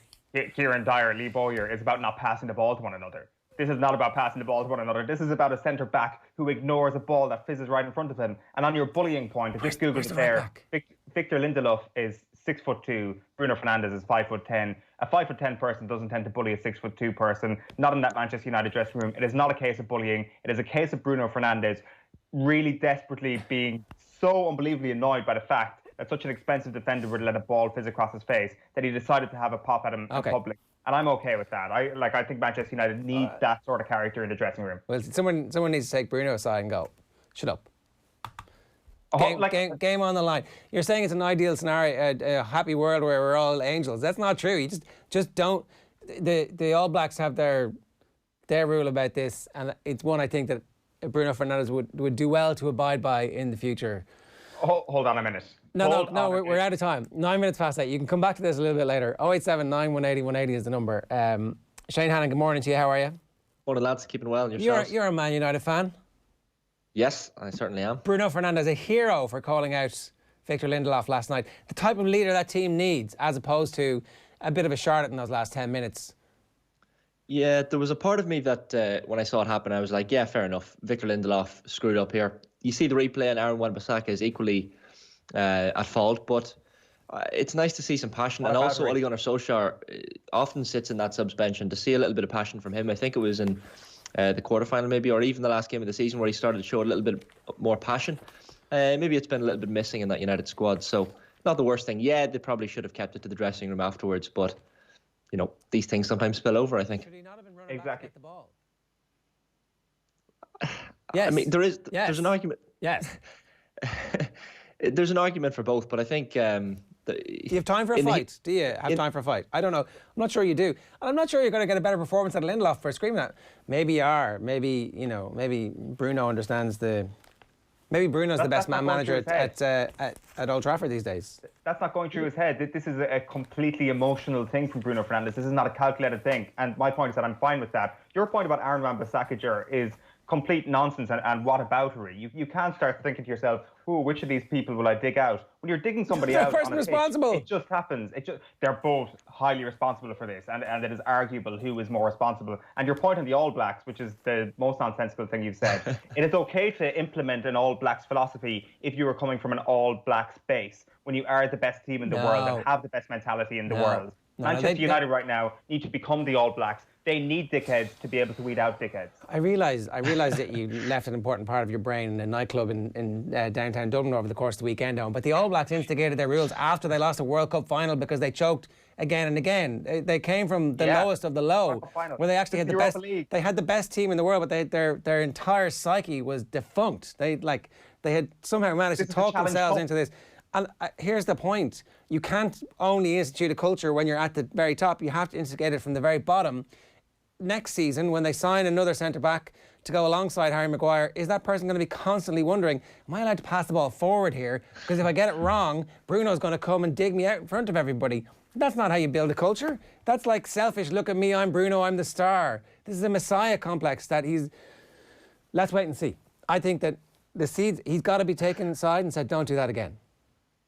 Kieran Dyer, Lee Boyer, is about not passing the ball to one another. This is not about passing the ball to one another. This is about a centre-back who ignores a ball that fizzes right in front of him. And on your bullying point, if just Google it there, Victor Lindelof is 6'2", Bruno Fernandez is 5'10". A 5'10" person doesn't tend to bully a 6'2" person, not in that Manchester United dressing room. It is not a case of bullying. It is a case of Bruno Fernandez really desperately being so unbelievably annoyed by the fact that such an expensive defender would let a ball fizz across his face that he decided to have a pop at him in public. And I'm okay with that. I think Manchester United needs that sort of character in the dressing room. Well, someone needs to take Bruno aside and go, shut up. Game on the line. You're saying it's an ideal scenario, a happy world where we're all angels. That's not true. You just don't. The All Blacks have their rule about this, and it's one I think that Bruno Fernandez would do well to abide by in the future. Hold on a minute. No, we're out of time. 9 minutes past 8. You can come back to this a little bit later. 087 180 180 is the number. Shane Hannon, good morning to you. How are you? Morning, lads. Keeping well. And yourselves? You're a Man United fan. Yes, I certainly am. Bruno Fernandez, a hero for calling out Victor Lindelof last night. The type of leader that team needs, as opposed to a bit of a charlotte in those last 10 minutes. Yeah, there was a part of me that when I saw it happen, I was like, yeah, fair enough. Victor Lindelof screwed up here. You see the replay, and Aaron Wan-Bissaka is equally at fault, but it's nice to see some passion. And also, Ole Gunnar Solskjaer often sits in that subs bench, and to see a little bit of passion from him, I think it was in the quarterfinal maybe, or even the last game of the season, where he started to show a little bit more passion. Maybe it's been a little bit missing in that United squad. So not the worst thing. Yeah, they probably should have kept it to the dressing room afterwards, but, you know, these things sometimes spill over, I think. Should he not have been running back to get the ball? Yes. I mean, there's an argument. Yes. There's an argument for both, but I think... do you have time for a fight? Do you have time for a fight? I don't know. I'm not sure you do. And I'm not sure you're going to get a better performance out of Lindelof for screaming that. Maybe you are. Maybe, you know, maybe Bruno understands the... Maybe Bruno's the best man manager at Old Trafford these days. That's not going through his head. This is a completely emotional thing from Bruno Fernandes. This is not a calculated thing. And my point is that I'm fine with that. Your point about Aaron Wan-Bissaka is complete nonsense and whataboutery. You can't start thinking to yourself, "Ooh, which of these people will I dig out?" When you're digging somebody out, person responsible. It just happens. They're both highly responsible for this, and it is arguable who is more responsible. And your point on the All Blacks, which is the most nonsensical thing you've said, it is okay to implement an All Blacks philosophy if you are coming from an All Blacks base, when you are the best team in the world and have the best mentality in the world. Manchester United right now need to become the All Blacks. They need dickheads to be able to weed out dickheads. I realise that you left an important part of your brain in a nightclub in downtown Dublin over the course of the weekend, but the All Blacks instigated their rules after they lost a World Cup final because they choked again and again. They came from the lowest of the low, where they actually had the best. They had the best team in the world, but their entire psyche was defunct. They had somehow managed to talk themselves into this. And here's the point: you can't only institute a culture when you're at the very top. You have to instigate it from the very bottom. Next season, when they sign another centre-back to go alongside Harry Maguire, is that person going to be constantly wondering, am I allowed to pass the ball forward here? Because if I get it wrong, Bruno's going to come and dig me out in front of everybody. That's not how you build a culture. That's like selfish, look at me, I'm Bruno, I'm the star. This is a messiah complex that he's... Let's wait and see. I think that the seeds, he's got to be taken aside and said, don't do that again.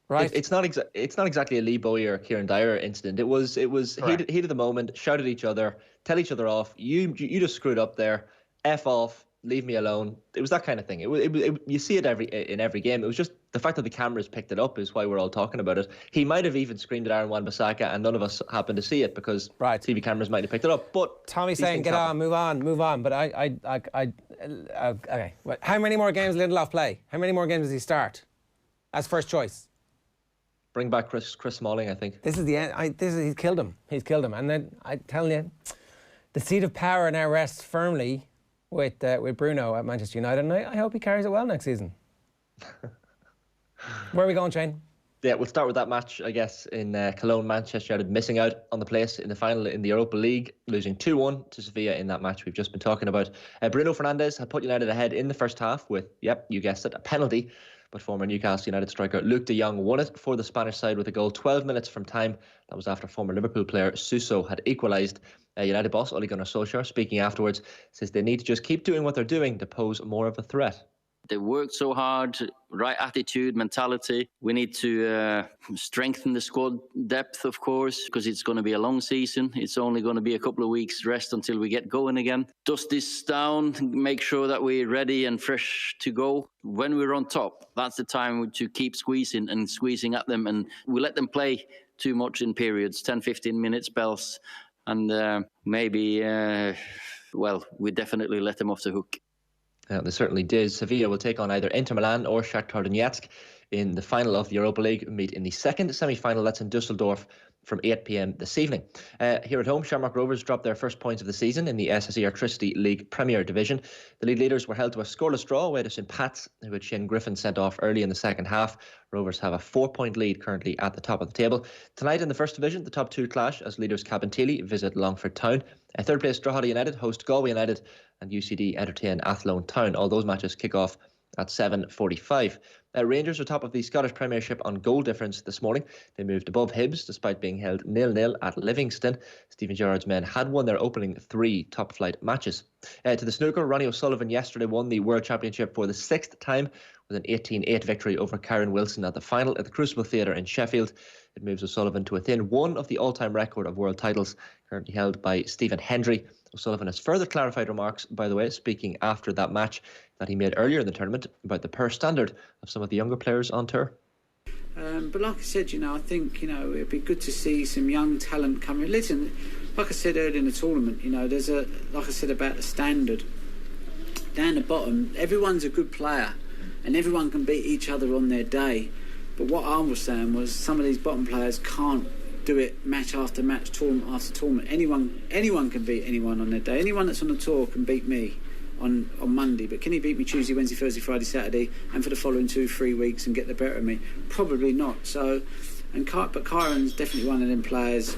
Right? It's not exactly a Lee Bowyer or Kieran Dyer incident. It was heat of the moment, shout at each other, tell each other off. You just screwed up there. F off, leave me alone. It was that kind of thing. You see it in every game. It was just the fact that the cameras picked it up is why we're all talking about it. He might have even screamed at Aaron Wan-Bissaka and none of us happened to see it because TV cameras might have picked it up. But Tommy's saying get on, move on. But okay. How many more games did Lindelof play? How many more games does he start as first choice? Bring back Chris Smalling, I think. This is the end. He's killed him. He's killed him. And then I tell you, the seat of power now rests firmly with Bruno at Manchester United, and I hope he carries it well next season. Where are we going, Shane? Yeah, we'll start with that match, I guess, in Cologne. Manchester United missing out on the place in the final in the Europa League, losing 2-1 to Sevilla in that match we've just been talking about. Bruno Fernandez had put United ahead in the first half with, yep, you guessed it, a penalty. But former Newcastle United striker Luke de Jong won it for the Spanish side with a goal 12 minutes from time. That was after former Liverpool player Suso had equalised. United boss Ole Gunnar Solskjaer, speaking afterwards, says they need to just keep doing what they're doing to pose more of a threat. They worked so hard, right attitude, mentality. We need to strengthen the squad depth, of course, because it's going to be a long season. It's only going to be a couple of weeks rest until we get going again. Dust this down, make sure that we're ready and fresh to go. When we're on top, that's the time to keep squeezing at them. And we let them play too much in periods, 10, 15 minute spells. And maybe, we definitely let them off the hook. They certainly did. Sevilla will take on either Inter Milan or Shakhtar Donetsk in the final of the Europa League. We meet in the second semi-final. That's in Dusseldorf from 8 p.m. this evening. Here at home, Shamrock Rovers dropped their first points of the season in the SSE Electricity League Premier Division. The league leaders were held to a scoreless draw away to St Pat's, who had Shane Griffin sent off early in the second half. Rovers have a 4-point lead currently at the top of the table. Tonight in the first division, the top two clash as leaders Cabinteely visit Longford Town. Third place Drogheda United host Galway United, and UCD entertain Athlone Town. All those matches kick off at 7:45. Rangers are top of the Scottish Premiership on goal difference this morning. They moved above Hibs despite being held 0-0 at Livingston. Stephen Gerrard's men had won their opening 3 top-flight matches. To the snooker, Ronnie O'Sullivan yesterday won the World Championship for the 6th time with an 18-8 victory over Karen Wilson at the final at the Crucible Theatre in Sheffield. It moves O'Sullivan to within one of the all-time record of world titles, currently held by Stephen Hendry. O'Sullivan has further clarified remarks, by the way, speaking after that match that he made earlier in the tournament about the poor standard of some of the younger players on tour. But like I said, I think, it'd be good to see some young talent coming. Listen, like I said earlier in the tournament, there's like I said about the standard. Down the bottom, everyone's a good player and everyone can beat each other on their day. But what I was saying was some of these bottom players can't do it match after match, tournament after tournament. Anyone can beat anyone on their day. Anyone that's on the tour can beat me on Monday, but can he beat me Tuesday, Wednesday, Thursday, Friday, Saturday, and for the following 2-3 weeks and get the better of me? Probably not. So, but Kyron's definitely one of them players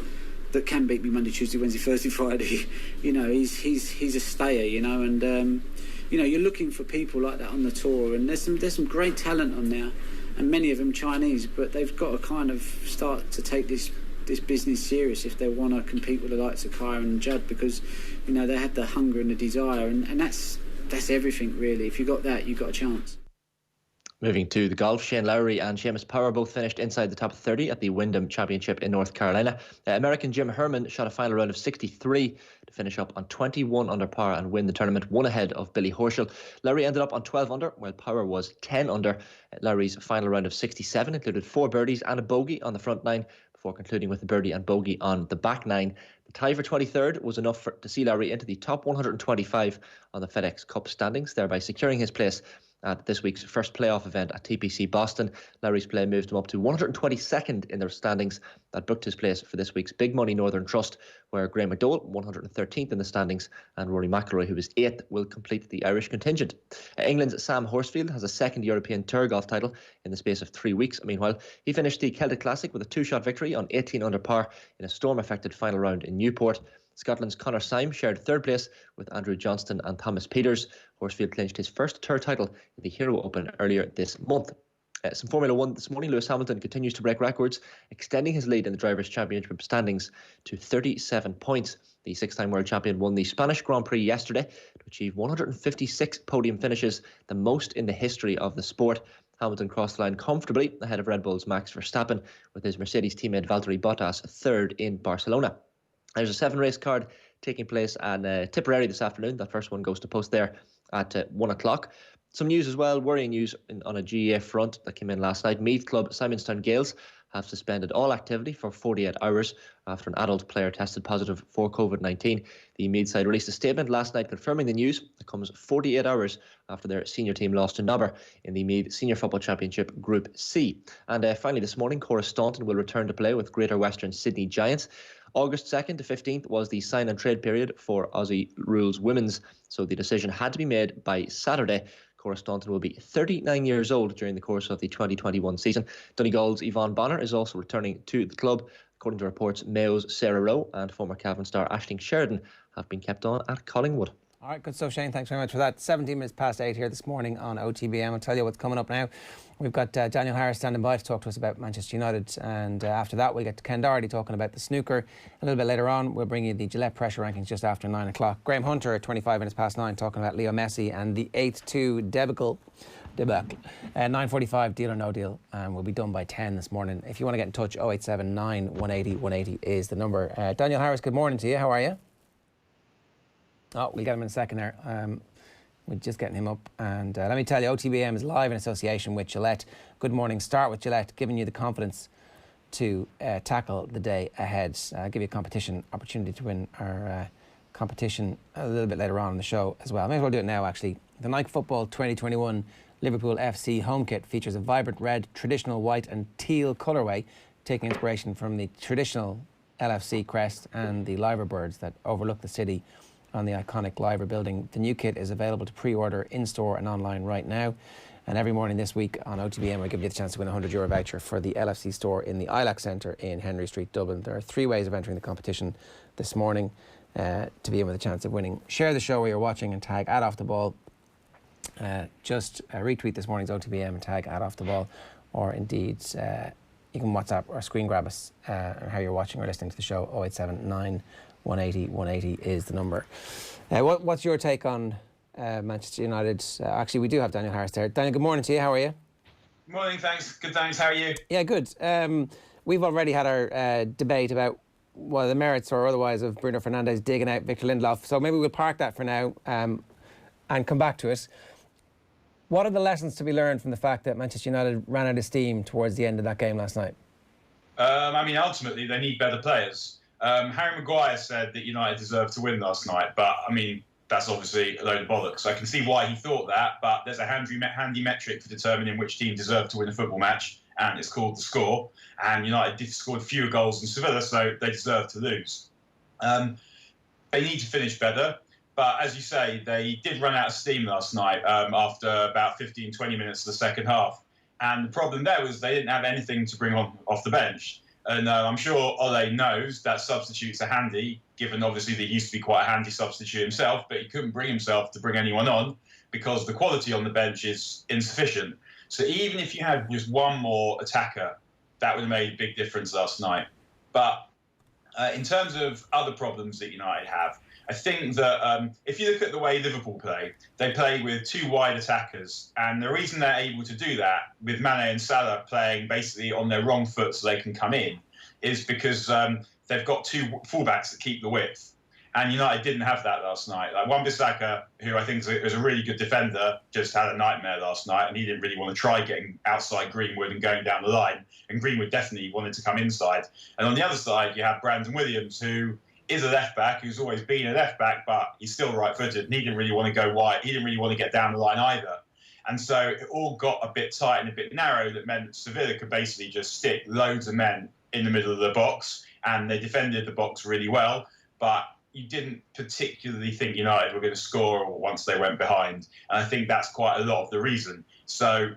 that can beat me Monday, Tuesday, Wednesday, Thursday, Friday. You know, he's a stayer. You know, and you know, you're looking for people like that on the tour, and there's some great talent on there, and many of them Chinese, but they've got to kind of start to take this business serious if they want to compete with the likes of Kyron and Judd, because you know they have the hunger and the desire, and that's everything really. If you got that, you got a chance. Moving to the golf, Shane Lowry and Seamus Power both finished inside the top 30 at the Wyndham Championship in North Carolina. American Jim Herman shot a final round of 63 to finish up on 21 under par and win the tournament, one ahead of Billy Horschel. Lowry ended up on 12 under, while Power was 10 under. Lowry's final round of 67 included 4 birdies and a bogey on the front 9, before concluding with a birdie and bogey on the back 9. The tie for 23rd was enough to see Lowry into the top 125 on the FedEx Cup standings, thereby securing his place at this week's first playoff event at TPC Boston. Lowry's play moved him up to 122nd in their standings. That booked his place for this week's Big Money Northern Trust, where Graham McDowell, 113th in the standings, and Rory McIlroy, who is 8th, will complete the Irish contingent. England's Sam Horsfield has a second European Tour golf title in the space of 3 weeks. Meanwhile, he finished the Celtic Classic with a 2-shot victory on 18 under par in a storm-affected final round in Newport. Scotland's Conor Syme shared third place with Andrew Johnston and Thomas Peters. Horsfield clinched his first Tour title in the Hero Open earlier this month. Some Formula 1 this morning. Lewis Hamilton continues to break records, extending his lead in the Drivers' Championship standings to 37 points. The 6-time world champion won the Spanish Grand Prix yesterday to achieve 156 podium finishes, the most in the history of the sport. Hamilton crossed the line comfortably ahead of Red Bull's Max Verstappen, with his Mercedes teammate Valtteri Bottas third in Barcelona. There's a 7-race card taking place at Tipperary this afternoon. That first one goes to post there at 1 o'clock. Some news as well, worrying news on a GAA front that came in last night. Meath club Simonstown Gales have suspended all activity for 48 hours after an adult player tested positive for COVID-19. The Meath side released a statement last night confirming the news. It comes 48 hours after their senior team lost to Nobber in the Meath Senior Football Championship Group C. And finally this morning, Cora Staunton will return to play with Greater Western Sydney Giants. August 2nd to 15th was the sign and trade period for Aussie Rules Women's, so the decision had to be made by Saturday. Cora Staunton will be 39 years old during the course of the 2021 season. Donegal's Yvonne Bonner is also returning to the club. According to reports, Mayo's Sarah Rowe and former Cavan star Aisling Sheridan have been kept on at Collingwood. All right, good stuff, Shane. Thanks very much for that. 17 minutes past 8 here this morning on OTBAM. I'll tell you what's coming up now. We've got Daniel Harris standing by to talk to us about Manchester United, and after that we'll get to Ken Doherty talking about the snooker. A little bit later on we'll bring you the Gillette Pressure Rankings just after 9 o'clock. Graham Hunter at 25 minutes past 9 talking about Leo Messi and the 8-2 debacle. 9:45 Deal or No Deal, and we'll be done by 10 this morning. If you want to get in touch, 0879 180 180 is the number. Daniel Harris, good morning to you. How are you? Oh, we'll get him in a second there. We're just getting him up. And let me tell you, OTBAM is live in association with Gillette. Good morning. Start with Gillette, giving you the confidence to tackle the day ahead. I'll give you a competition opportunity to win our competition a little bit later on in the show as well. May as well do it now, actually. The Nike Football 2021 Liverpool FC home kit features a vibrant red, traditional white and teal colourway, taking inspiration from the traditional LFC crest and the liver birds that overlook the city on the iconic Liver building. The new kit is available to pre-order in-store and online right now. And every morning this week on OTBM, we'll give you the chance to win a €100 voucher for the LFC store in the ILAC Centre in Henry Street, Dublin. There are 3 ways of entering the competition this morning to be in with a chance of winning. Share the show where you're watching and tag @OffTheBall. Just retweet this morning's OTBM and tag @OffTheBall, or indeed you can WhatsApp or screen grab us on how you're watching or listening to the show. 0879 180 180 is the number. What's your take on Manchester United? Actually, we do have Daniel Harris there. Daniel, good morning to you. How are you? Morning, thanks. Good, thanks. How are you? Yeah, good. We've already had our debate about the merits or otherwise of Bruno Fernandez digging out Victor Lindelof. So maybe we'll park that for now and come back to it. What are the lessons to be learned from the fact that Manchester United ran out of steam towards the end of that game last night? Ultimately, they need better players. Harry Maguire said that United deserved to win last night, but, that's obviously a load of bollocks. I can see why he thought that, but there's a handy metric for determining which team deserved to win a football match, and it's called the score. And United scored fewer goals than Sevilla, so they deserve to lose. They need to finish better. But as you say, they did run out of steam last night after about 15, 20 minutes of the second half. And the problem there was they didn't have anything to bring on off the bench. And I'm sure Ole knows that substitutes are handy, given obviously that he used to be quite a handy substitute himself, but he couldn't bring himself to bring anyone on because the quality on the bench is insufficient. So even if you had just one more attacker, that would have made a big difference last night. But in terms of other problems that United have, I think that if you look at the way Liverpool play, they play with two wide attackers. And the reason they're able to do that, with Mane and Salah playing basically on their wrong foot so they can come in, is because they've got two fullbacks that keep the width. And United didn't have that last night. Like Wan-Bissaka, who I think is a really good defender, just had a nightmare last night, and he didn't really want to try getting outside Greenwood and going down the line. And Greenwood definitely wanted to come inside. And on the other side, you have Brandon Williams, who is a left-back, who's always been a left-back, but he's still right-footed, and he didn't really want to go wide. He didn't really want to get down the line either. And so it all got a bit tight and a bit narrow. That meant that Sevilla could basically just stick loads of men in the middle of the box, and they defended the box really well. But you didn't particularly think United were going to score once they went behind. And I think that's quite a lot of the reason. So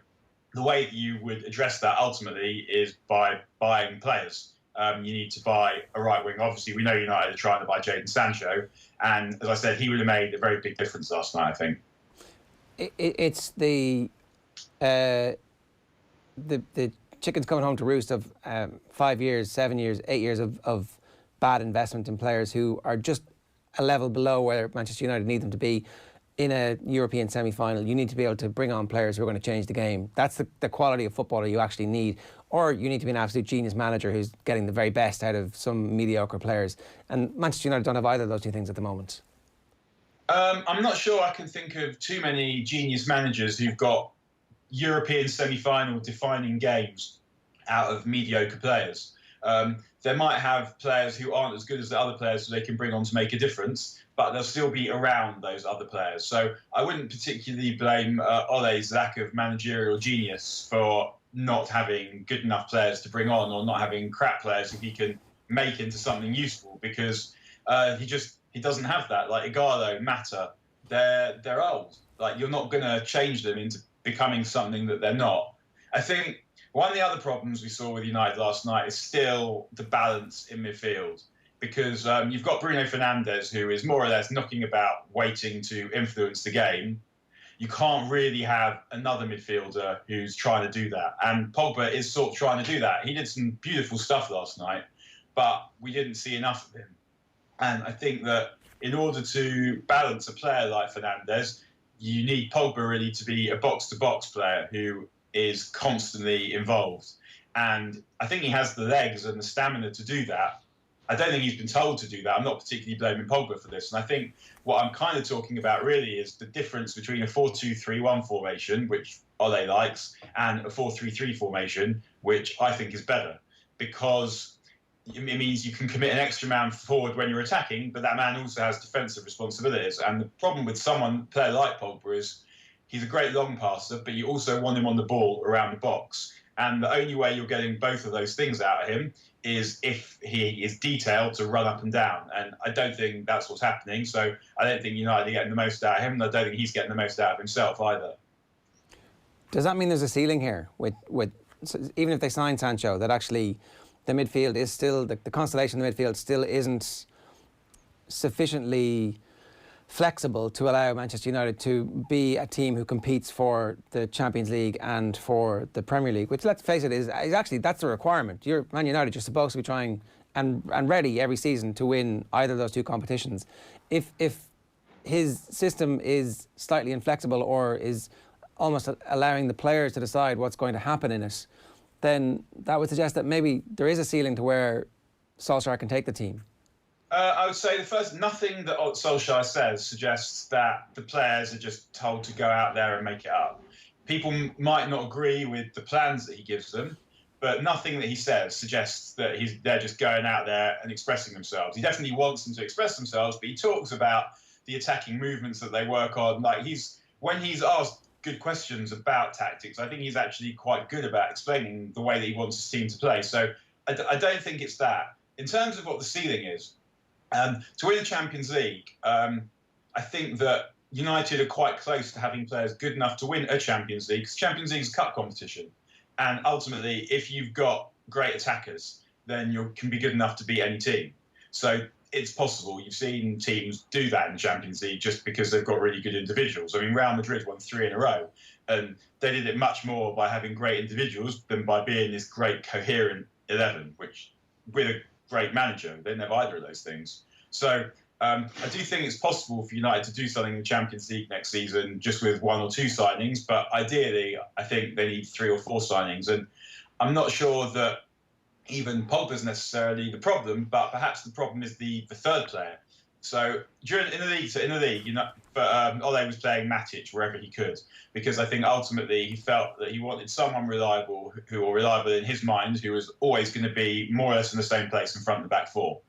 the way that you would address that ultimately is by buying players. You need to buy a right wing. Obviously, we know United are trying to buy Jadon Sancho. And as I said, he would have made a very big difference last night, I think. It's the chickens coming home to roost of 5 years, 7 years, 8 years of bad investment in players who are just a level below where Manchester United need them to be in a European semi-final. You need to be able to bring on players who are going to change the game. That's the quality of footballer you actually need. Or you need to be an absolute genius manager who's getting the very best out of some mediocre players. And Manchester United don't have either of those two things at the moment. I'm not sure I can think of too many genius managers who've got European semi-final defining games out of mediocre players. They might have players who aren't as good as the other players who they can bring on to make a difference, but they'll still be around those other players. So I wouldn't particularly blame Ole's lack of managerial genius for not having good enough players to bring on, or not having crap players who he can make into something useful, because he doesn't have that. Like Igalo, Mata, they're old. Like, you're not going to change them into becoming something that they're not. I think one of the other problems we saw with United last night is still the balance in midfield, because you've got Bruno Fernandez, who is more or less knocking about, waiting to influence the game. You can't really have another midfielder who's trying to do that. And Pogba is sort of trying to do that. He did some beautiful stuff last night, but we didn't see enough of him. And I think that in order to balance a player like Fernandez, you need Pogba really to be a box-to-box player who is constantly involved. And I think he has the legs and the stamina to do that. I don't think he's been told to do that. I'm not particularly blaming Pogba for this. And I think what I'm kind of talking about really is the difference between a 4-2-3-1 formation, which Ole likes, and a 4-3-3 formation, which I think is better, because it means you can commit an extra man forward when you're attacking, but that man also has defensive responsibilities. And the problem with a player like Pogba is he's a great long passer, but you also want him on the ball around the box. And the only way you're getting both of those things out of him is if he is detailed to run up and down. And I don't think that's what's happening. So I don't think United are getting the most out of him, and I don't think he's getting the most out of himself either. Does that mean there's a ceiling here with even if they sign Sancho, that actually the midfield is still, the constellation of the midfield still isn't sufficiently flexible to allow Manchester United to be a team who competes for the Champions League and for the Premier League, which, let's face it, is actually, that's a requirement. You're Man United, you're supposed to be trying and ready every season to win either of those two competitions. If his system is slightly inflexible, or is almost allowing the players to decide what's going to happen in it, then that would suggest that maybe there is a ceiling to where Solskjaer can take the team. I would say nothing that Solskjaer says suggests that the players are just told to go out there and make it up. People might not agree with the plans that he gives them, but nothing that he says suggests that they're just going out there and expressing themselves. He definitely wants them to express themselves, but he talks about the attacking movements that they work on. Like, when he's asked good questions about tactics. I think he's actually quite good about explaining the way that he wants his team to play. So I don't think it's that. In terms of what the ceiling is, to win the Champions League, I think that United are quite close to having players good enough to win a Champions League, because Champions League is a cup competition. And ultimately, if you've got great attackers, then you can be good enough to beat any team. So it's possible. You've seen teams do that in the Champions League just because they've got really good individuals. I mean, Real Madrid won 3 in a row, and they did it much more by having great individuals than by being this great coherent 11, which with a great manager, they didn't have either of those things. So I do think it's possible for United to do something in the Champions League next season just with 1 or 2 signings, but ideally I think they need 3 or 4 signings. And I'm not sure that even Pogba's necessarily the problem, but perhaps the problem is the third player. So in the league, Ole was playing Matic wherever he could, because I think ultimately he felt that he wanted someone reliable, reliable in his mind, who was always going to be more or less in the same place in front of the back four.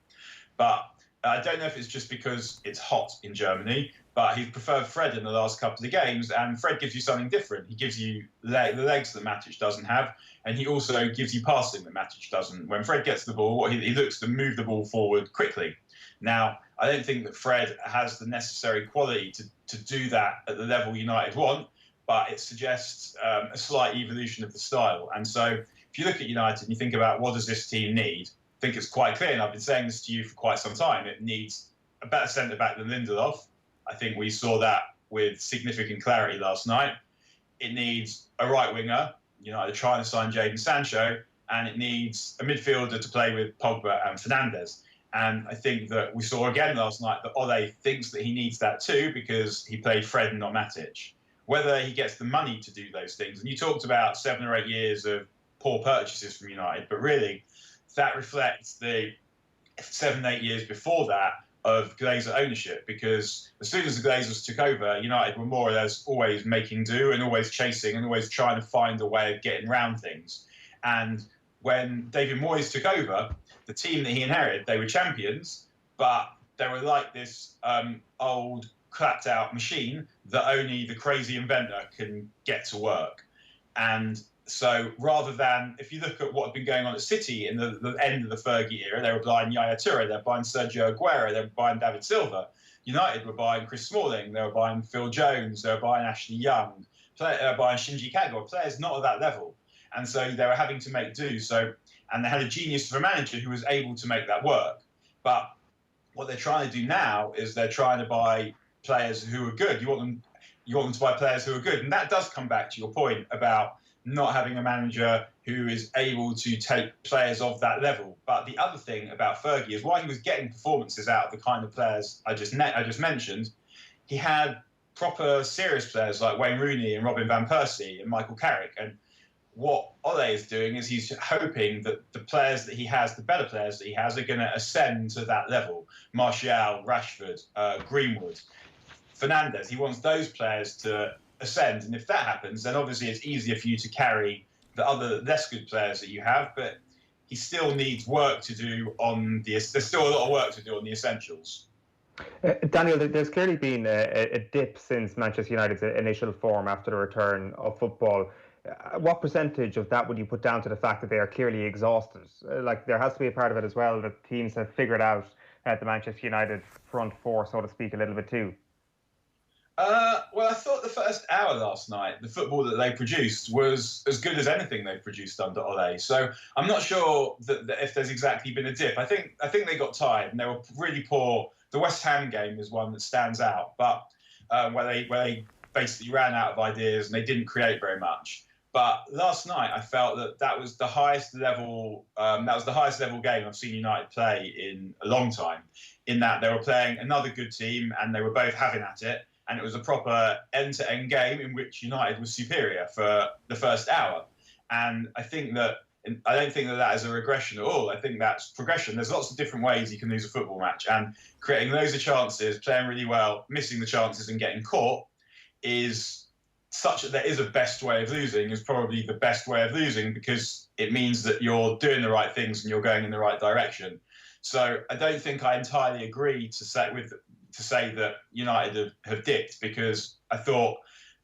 But I don't know if it's just because it's hot in Germany, but he preferred Fred in the last couple of games, and Fred gives you something different. He gives you the legs that Matic doesn't have, and he also gives you passing that Matic doesn't. When Fred gets the ball, he looks to move the ball forward quickly. Now, I don't think that Fred has the necessary quality to do that at the level United want, but it suggests a slight evolution of the style. And so if you look at United and you think about what does this team need, I think it's quite clear, and I've been saying this to you for quite some time, it needs a better centre-back than Lindelof. I think we saw that with significant clarity last night. It needs a right winger. United are trying to sign Jadon Sancho, and it needs a midfielder to play with Pogba and Fernandez. And I think that we saw again last night that Ole thinks that he needs that too, because he played Fred and not Matic. Whether he gets the money to do those things, and you talked about 7 or 8 years of poor purchases from United, but really that reflects the 7, 8 years before that of Glazer ownership, because as soon as the Glazers took over, United were more or less always making do and always chasing and always trying to find a way of getting around things. And when David Moyes took over, the team that he inherited, they were champions, but they were like this old, clapped-out machine that only the crazy inventor can get to work. And so rather than, if you look at what had been going on at City in the end of the Fergie era, they were buying Yaya Toure, they were buying Sergio Aguero, they were buying David Silva. United were buying Chris Smalling, they were buying Phil Jones, they were buying Ashley Young, buying Shinji Kagawa, players not at that level. And so they were having to make do. And they had a genius of a manager who was able to make that work. But what they're trying to do now is they're trying to buy players who are good. You want them to buy players who are good. And that does come back to your point about not having a manager who is able to take players of that level. But the other thing about Fergie is while he was getting performances out of the kind of players I just mentioned, he had proper serious players like Wayne Rooney and Robin van Persie and Michael Carrick. And what Ole is doing is he's hoping that the players that he has, the better players that he has, are going to ascend to that level. Martial, Rashford, Greenwood, Fernandez. He wants those players to ascend. And if that happens, then obviously it's easier for you to carry the other less good players that you have. But he still needs work to do on there's still a lot of work to do on the essentials. Daniel, there's clearly been a dip since Manchester United's initial form after the return of football. What percentage of that would you put down to the fact that they are clearly exhausted? Like, there has to be a part of it as well that teams have figured out the Manchester United front four, so to speak, a little bit too. Well, I thought the first hour last night, the football that they produced was as good as anything they've produced under Ole. So I'm not sure that if there's exactly been a dip. I think they got tired and they were really poor. The West Ham game is one that stands out, but where they basically ran out of ideas and they didn't create very much. But last night, I felt that was the highest level. That was the highest level game I've seen United play in a long time. In that they were playing another good team and they were both having at it, and it was a proper end-to-end game in which United was superior for the first hour. And I don't think that is a regression at all. I think that's progression. There's lots of different ways you can lose a football match, and creating loads of chances, playing really well, missing the chances, and getting caught is such that there is a best way of losing, is probably the best way of losing, because it means that you're doing the right things and you're going in the right direction. So I don't think I entirely agree to say that United have dipped, because I thought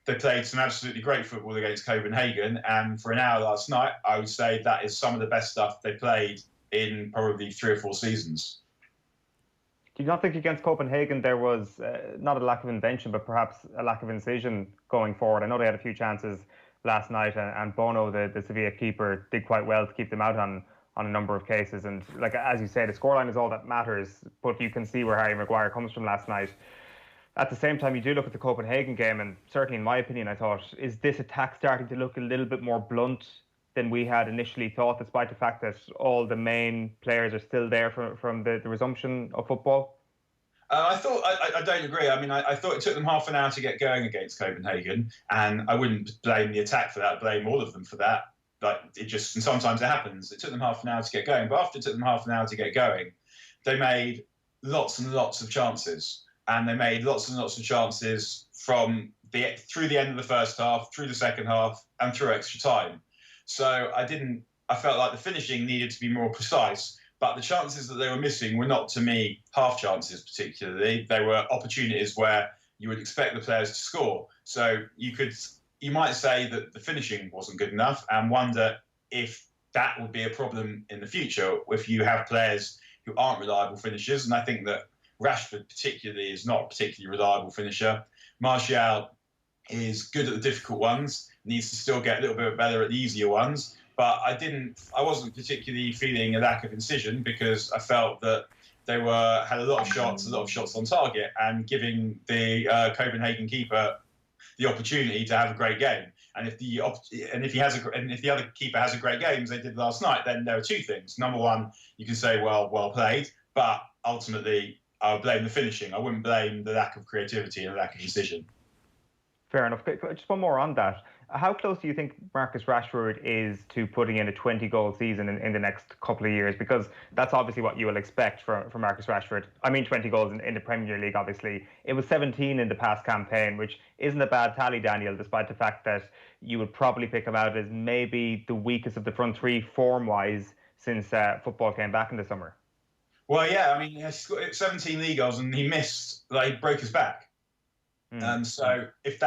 they played some absolutely great football against Copenhagen, and for an hour last night, I would say that is some of the best stuff they played in probably 3 or 4 seasons. Do you not think against Copenhagen there was not a lack of invention, but perhaps a lack of incision going forward? I know they had a few chances last night, and Bono, the Sevilla keeper, did quite well to keep them out on a number of cases. And like as you say, the scoreline is all that matters, but you can see where Harry Maguire comes from last night. At the same time, you do look at the Copenhagen game, and certainly in my opinion, I thought, is this attack starting to look a little bit more blunt than we had initially thought, despite the fact that all the main players are still there from the resumption of football? I don't agree. I mean, I thought it took them half an hour to get going against Copenhagen, and I wouldn't blame the attack for that, blame all of them for that. But it just, and sometimes it happens. It took them half an hour to get going, but after it took them half an hour to get going, they made lots and lots of chances. And they made lots and lots of chances through the end of the first half, through the second half, and through extra time. So I felt like the finishing needed to be more precise, but the chances that they were missing were not, to me, half chances particularly. They were opportunities where you would expect the players to score. So you might say that the finishing wasn't good enough and wonder if that would be a problem in the future if you have players who aren't reliable finishers. And I think that Rashford particularly is not a particularly reliable finisher. Martial is good at the difficult ones, needs to still get a little bit better at the easier ones. But I wasn't particularly feeling a lack of incision because I felt that they had a lot of shots on target, and giving the Copenhagen keeper the opportunity to have a great game. And if the other keeper has a great game, as they did last night, then there are two things. Number one, you can say, well played, but ultimately I would blame the finishing. I wouldn't blame the lack of creativity and the lack of decision. Fair enough. Just one more on that. How close do you think Marcus Rashford is to putting in a 20-goal season in the next couple of years? Because that's obviously what you will expect from Marcus Rashford. I mean, 20 goals in the Premier League, obviously. It was 17 in the past campaign, which isn't a bad tally, Daniel, despite the fact that you would probably pick him out as maybe the weakest of the front three form-wise since football came back in the summer. Well, yeah, I mean, he's got 17 league goals and he broke his back. So if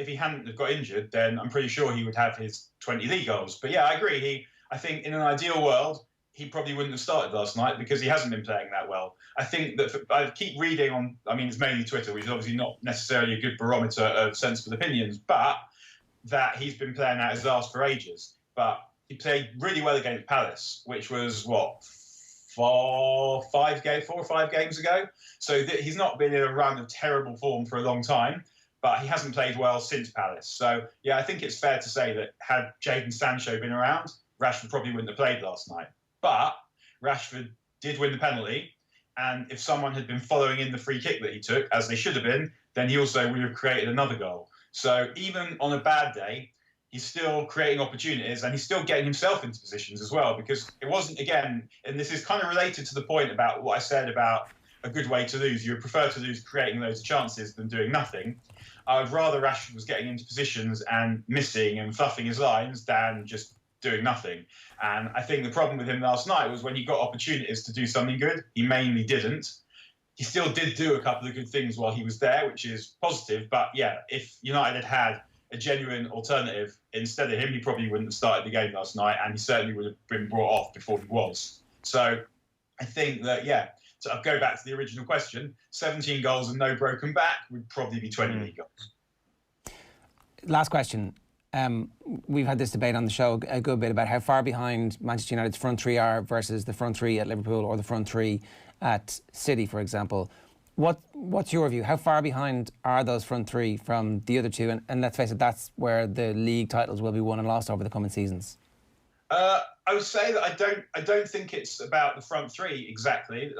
he hadn't got injured, then I'm pretty sure he would have his 20 league goals. But yeah, I agree. I think in an ideal world, he probably wouldn't have started last night because he hasn't been playing that well. I think that I keep reading it's mainly Twitter, which is obviously not necessarily a good barometer of sensible opinions, but that he's been playing out his arse for ages. But he played really well against Palace, which was 4 or 5 games ago. So he's not been in a run of terrible form for a long time, but he hasn't played well since Palace. So, yeah, I think it's fair to say that had Jadon Sancho been around, Rashford probably wouldn't have played last night. But Rashford did win the penalty, and if someone had been following in the free kick that he took, as they should have been, then he also would have created another goal. So even on a bad day, he's still creating opportunities and he's still getting himself into positions as well, because it wasn't, again, and this is kind of related to the point about what I said about a good way to lose. You would prefer to lose creating loads of chances than doing nothing. I would rather Rashford was getting into positions and missing and fluffing his lines than just doing nothing. And I think the problem with him last night was when he got opportunities to do something good, he mainly didn't. He still did do a couple of good things while he was there, which is positive. But yeah, if United had a genuine alternative instead of him, he probably wouldn't have started the game last night, and he certainly would have been brought off before he was. So I think that, yeah, so I'll go back to the original question. 17 goals and no broken back would probably be 20 league goals. Last question. We've had this debate on the show a good bit about how far behind Manchester United's front three are versus the front three at Liverpool or the front three at City, for example. What's your view? How far behind are those front three from the other two? And let's face it, that's where the league titles will be won and lost over the coming seasons. I would say that I don't think it's about the front three exactly,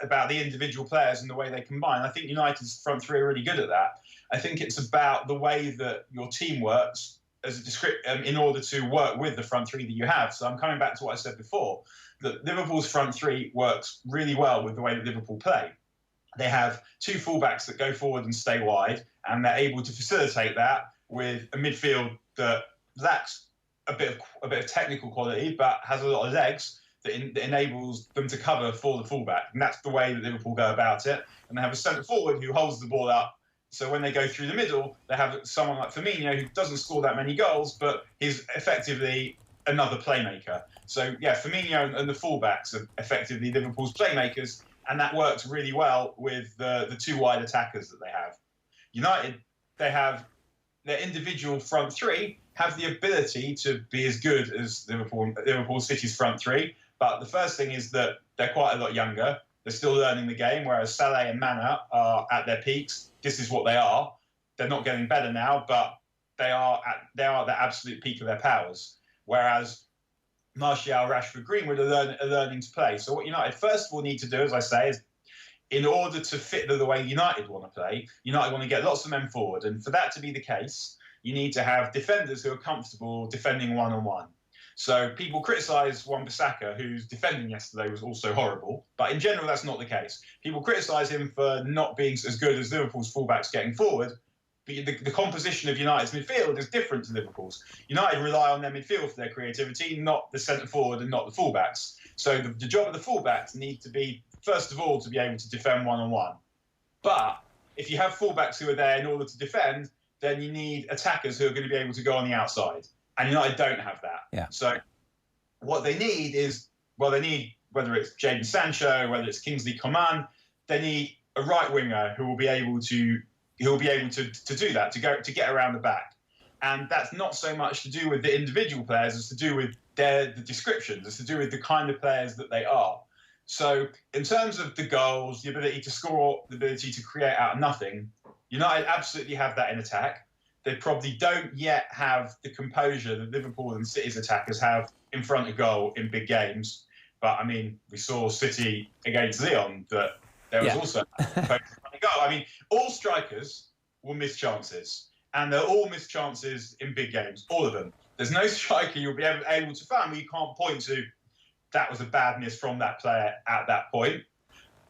about the individual players and the way they combine. I think United's front three are really good at that. I think it's about the way that your team works in order to work with the front three that you have. So I'm coming back to what I said before, that Liverpool's front three works really well with the way that Liverpool play. They have two fullbacks that go forward and stay wide, and they're able to facilitate that with a midfield that lacks a bit of technical quality, but has a lot of legs that enables them to cover for the fullback. And that's the way that Liverpool go about it. And they have a centre forward who holds the ball up So when they go through the middle, they have someone like Firmino who doesn't score that many goals, but he's effectively another playmaker. So yeah, Firmino and the fullbacks are effectively Liverpool's playmakers, and that works really well with the two wide attackers that they have. United, they have their individual front three have the ability to be as good as Liverpool City's front three. But the first thing is that they're quite a lot younger. They're still learning the game, whereas Salah and Mane are at their peaks. This is what they are. They're not getting better now, but they are at the absolute peak of their powers. Whereas Martial, Rashford, Greenwood are learning to play. So what United first of all need to do, as I say, is in order to fit the way United want to play, United want to get lots of men forward. And for that to be the case, you need to have defenders who are comfortable defending one-on-one. So people criticise Wan-Bissaka, whose defending yesterday was also horrible. But in general, that's not the case. People criticise him for not being as good as Liverpool's fullbacks getting forward. But the composition of United's midfield is different to Liverpool's. United rely on their midfield for their creativity, not the centre-forward and not the fullbacks. So the job of the fullbacks needs to be, first of all, to be able to defend one-on-one. But if you have fullbacks who are there in order to defend, then you need attackers who are going to be able to go on the outside. And United don't have that. Yeah. So what they need is, whether it's Jadon Sancho, whether it's Kingsley Coman, they need a right winger who will be able to do that, to get around the back. And that's not so much to do with the individual players, it's to do with the descriptions, it's to do with the kind of players that they are. So in terms of the goals, the ability to score, the ability to create out of nothing, United absolutely have that in attack. They probably don't yet have the composure that Liverpool and City's attackers have in front of goal in big games. But, I mean, we saw City against Lyon that there was also a goal. I mean, all strikers will miss chances. And they'll all miss chances in big games, all of them. There's no striker you'll be able to find where you can't point to that was a bad miss from that player at that point.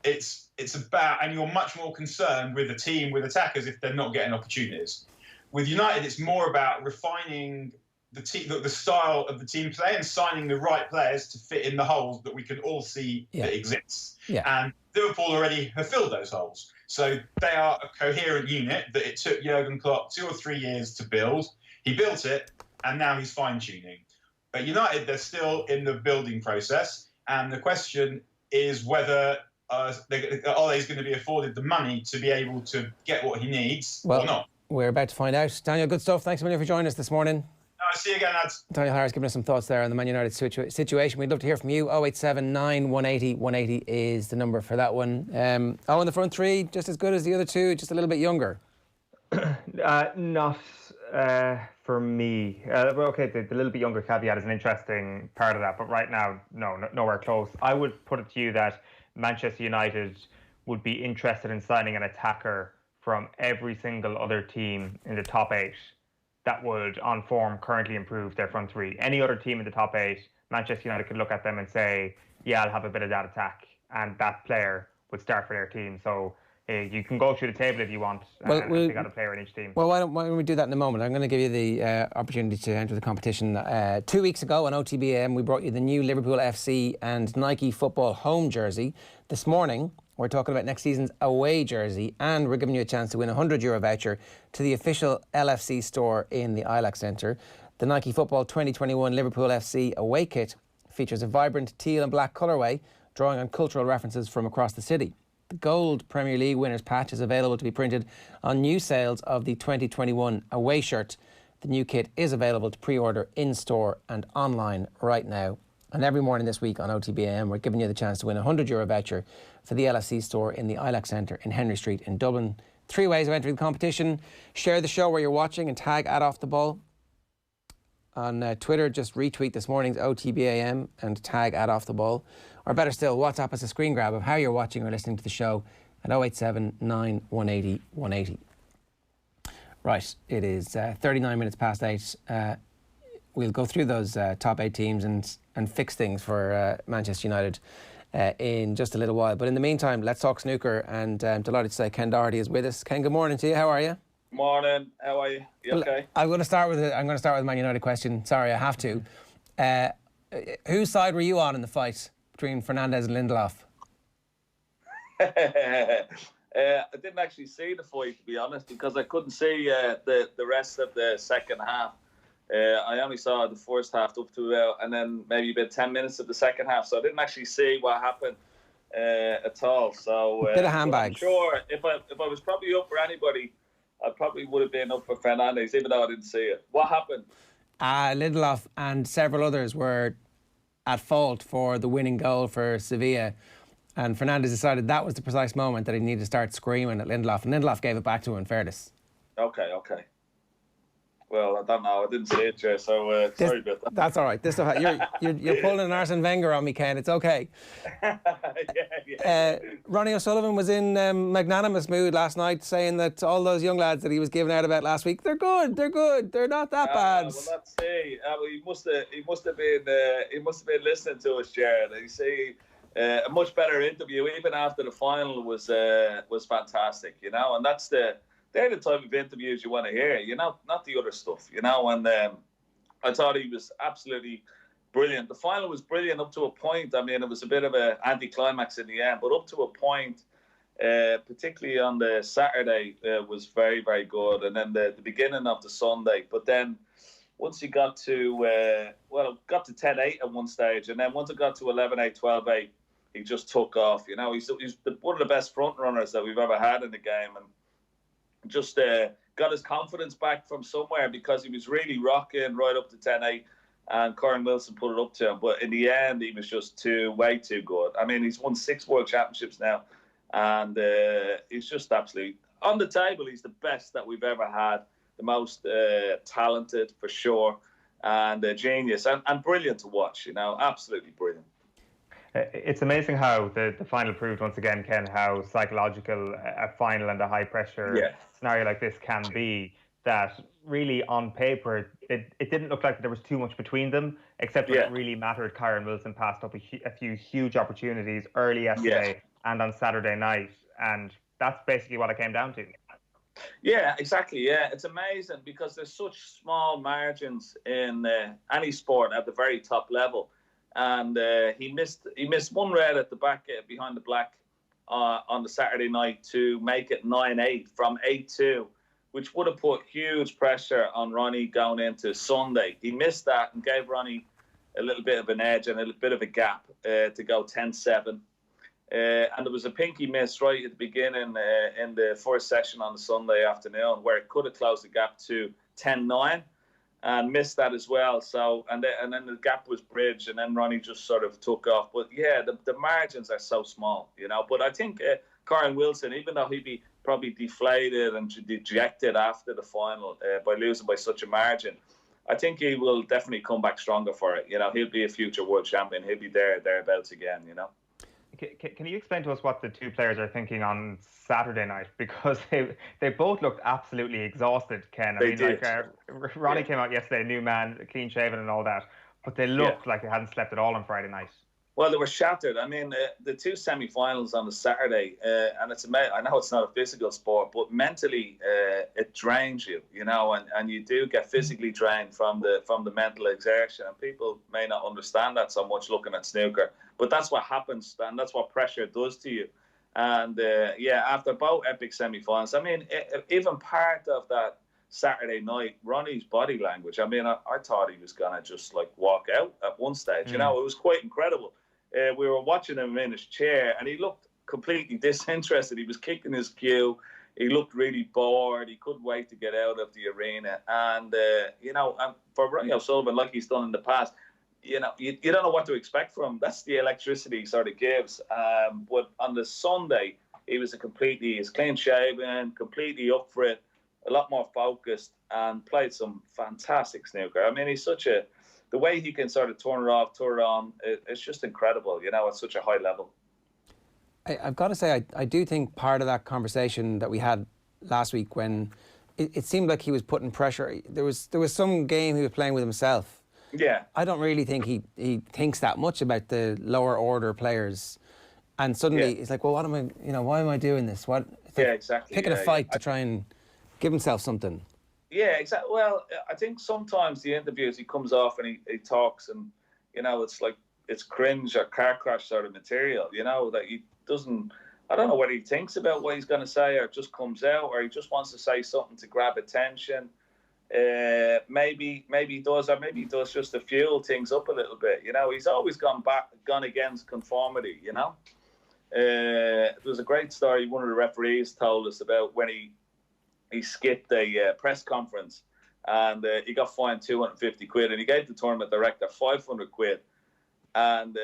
It's about, and you're much more concerned with a team with attackers if they're not getting opportunities. With United, it's more about refining the style of the team play and signing the right players to fit in the holes that we can all see that exists. Yeah. And Liverpool already have filled those holes. So they are a coherent unit that it took Jurgen Klopp 2 or 3 years to build. He built it, and now he's fine-tuning. But United, they're still in the building process, and the question is whether Ole's going to be afforded the money to be able to get what he needs or not. We're about to find out. Daniel, good stuff. Thanks a million for joining us this morning. See you again, lads. Daniel Harris giving us some thoughts there on the Man United situation. We'd love to hear from you. 0879 180 180 is the number for that one. In the front three, just as good as the other two, just a little bit younger. Not for me. Okay, the little bit younger caveat is an interesting part of that, but right now, nowhere close. I would put it to you that Manchester United would be interested in signing an attacker from every single other team in the top 8 that would, on form, currently improve their front three. Any other team in the top 8, Manchester United could look at them and say, yeah, I'll have a bit of that attack, and that player would start for their team. So you can go through the table if you want, and they got a player in each team. Well, why don't we do that in a moment? I'm going to give you the opportunity to enter the competition. 2 weeks ago on OTB AM, we brought you the new Liverpool FC and Nike football home jersey. This morning, we're talking about next season's away jersey, and we're giving you a chance to win a €100 voucher to the official LFC store in the ILAC Centre. The Nike Football 2021 Liverpool FC away kit features a vibrant teal and black colourway, drawing on cultural references from across the city. The gold Premier League winners patch is available to be printed on new sales of the 2021 away shirt. The new kit is available to pre-order in-store and online right now. And every morning this week on OTB AM, we're giving you the chance to win a €100 voucher for the LFC store in the ILAC Centre in Henry Street in Dublin. 3 ways of entering the competition. Share the show where you're watching and tag @OffTheBall. On Twitter, just retweet this morning's OTB AM and tag @OffTheBall. Or better still, WhatsApp us a screen grab of how you're watching or listening to the show at 0879 180 180. Right, it is 39 minutes past 8. We'll go through those top 8 teams and fix things for Manchester United in just a little while. But in the meantime, let's talk snooker, and I'm delighted to say Ken Doherty is with us. Ken, good morning to you. How are you? Morning. How are you? You okay? I'm going to start with a Man United question. Sorry, I have to. Whose side were you on in the fight between Fernandez and Lindelof? I didn't actually see the fight, to be honest, because I couldn't see the rest of the second half. I only saw the first half up to and then maybe about 10 minutes of the second half, so I didn't actually see what happened at all. So bit of handbags. I'm sure if I was probably up for anybody, I probably would have been up for Fernandez, even though I didn't see it. What happened? Lindelof and several others were at fault for the winning goal for Sevilla, and Fernandez decided that was the precise moment that he needed to start screaming at Lindelof, and Lindelof gave it back to him, in fairness. Okay. Well, I don't know. I didn't see it, Jay, so sorry about that. That's all right. You're pulling an Arsene Wenger on me, Ken. It's okay. Ronnie O'Sullivan was in magnanimous mood last night, saying that all those young lads that he was giving out about last week, they're good. They're not that bad. Well, let's see. He must have been listening to us, Jared. You see, a much better interview, even after the final, was fantastic. And that's they're the type of interviews you want to hear, not the other stuff, And I thought he was absolutely brilliant. The final was brilliant up to a point. I mean, it was a bit of an anticlimax in the end, but up to a point, particularly on the Saturday, was very, very good. And then the beginning of the Sunday. But then once he got to, got to 10-8 at one stage, and then once it got to 11-8, 12-8, he just took off. He's one of the best front runners that we've ever had in the game, and just got his confidence back from somewhere, because he was really rocking right up to 10-8, and Karen Wilson put it up to him. But in the end, he was just way too good. I mean, he's won 6 World Championships now, and he's just absolutely on the table. He's the best that we've ever had, the most talented for sure, and a genius, and brilliant to watch. Absolutely brilliant. It's amazing how the final proved once again, Ken, how psychological a final and a high pressure scenario like this can be. That really on paper, it didn't look like there was too much between them, except when it really mattered. Kyron Wilson passed up a few huge opportunities early yesterday and on Saturday night, and that's basically what it came down to. Yeah, exactly. Yeah, it's amazing because there's such small margins in any sport at the very top level. And he missed one red at the back behind the black on the Saturday night to make it 9-8 from 8-2, which would have put huge pressure on Ronnie going into Sunday. He missed that and gave Ronnie a little bit of an edge and a little bit of a gap to go 10-7. And there was a pinky miss right at the beginning in the first session on the Sunday afternoon, where it could have closed the gap to 10-9. And missed that as well. So and then the gap was bridged, and then Ronnie just sort of took off. But yeah, the margins are so small, But I think Karen Wilson, even though he'd be probably deflated and dejected after the final by losing by such a margin, I think he will definitely come back stronger for it. He'll be a future world champion. He'll be thereabouts again. Can you explain to us what the two players are thinking on Saturday night? Because they both looked absolutely exhausted, Ken. Ronnie came out yesterday, new man, clean shaven and all that, but they looked like they hadn't slept at all on Friday night. Well, they were shattered. I mean, the two semi-finals on the Saturday, and I know it's not a physical sport, but mentally it drains you, and you do get physically drained from the mental exertion, and people may not understand that so much looking at snooker, but that's what happens, and that's what pressure does to you. And after both epic semi-finals, I mean, even part of that Saturday night, Ronnie's body language, I mean, I thought he was going to just walk out at one stage. It was quite incredible. We were watching him in his chair, and he looked completely disinterested. He was kicking his cue. He looked really bored. He couldn't wait to get out of the arena. And, and for Ronnie O'Sullivan, like he's done in the past, you don't know what to expect from him. That's the electricity he sort of gives. But on the Sunday, he's clean-shaven, completely up for it, a lot more focused, and played some fantastic snooker. I mean, he's the way he can sort of turn it off, turn it on, it's just incredible, at such a high level. I've got to say, I do think part of that conversation that we had last week, when it seemed like he was putting pressure, there was some game he was playing with himself. Yeah. I don't really think he thinks that much about the lower order players. And suddenly he's like, well, what am I, why am I doing this? Exactly. Picking a fight to try and give himself something. Yeah, exactly. Well, I think sometimes the interviews, he comes off and he talks, and it's like it's cringe or car crash sort of material. That he doesn't. I don't know what he thinks about what he's going to say, or it just comes out, or he just wants to say something to grab attention. Maybe he does, or maybe he does just to fuel things up a little bit. You know, he's always gone against conformity. You know, there was a great story one of the referees told us about when he skipped a press conference, and he got fined 250 quid, and he gave the tournament director 500 quid, and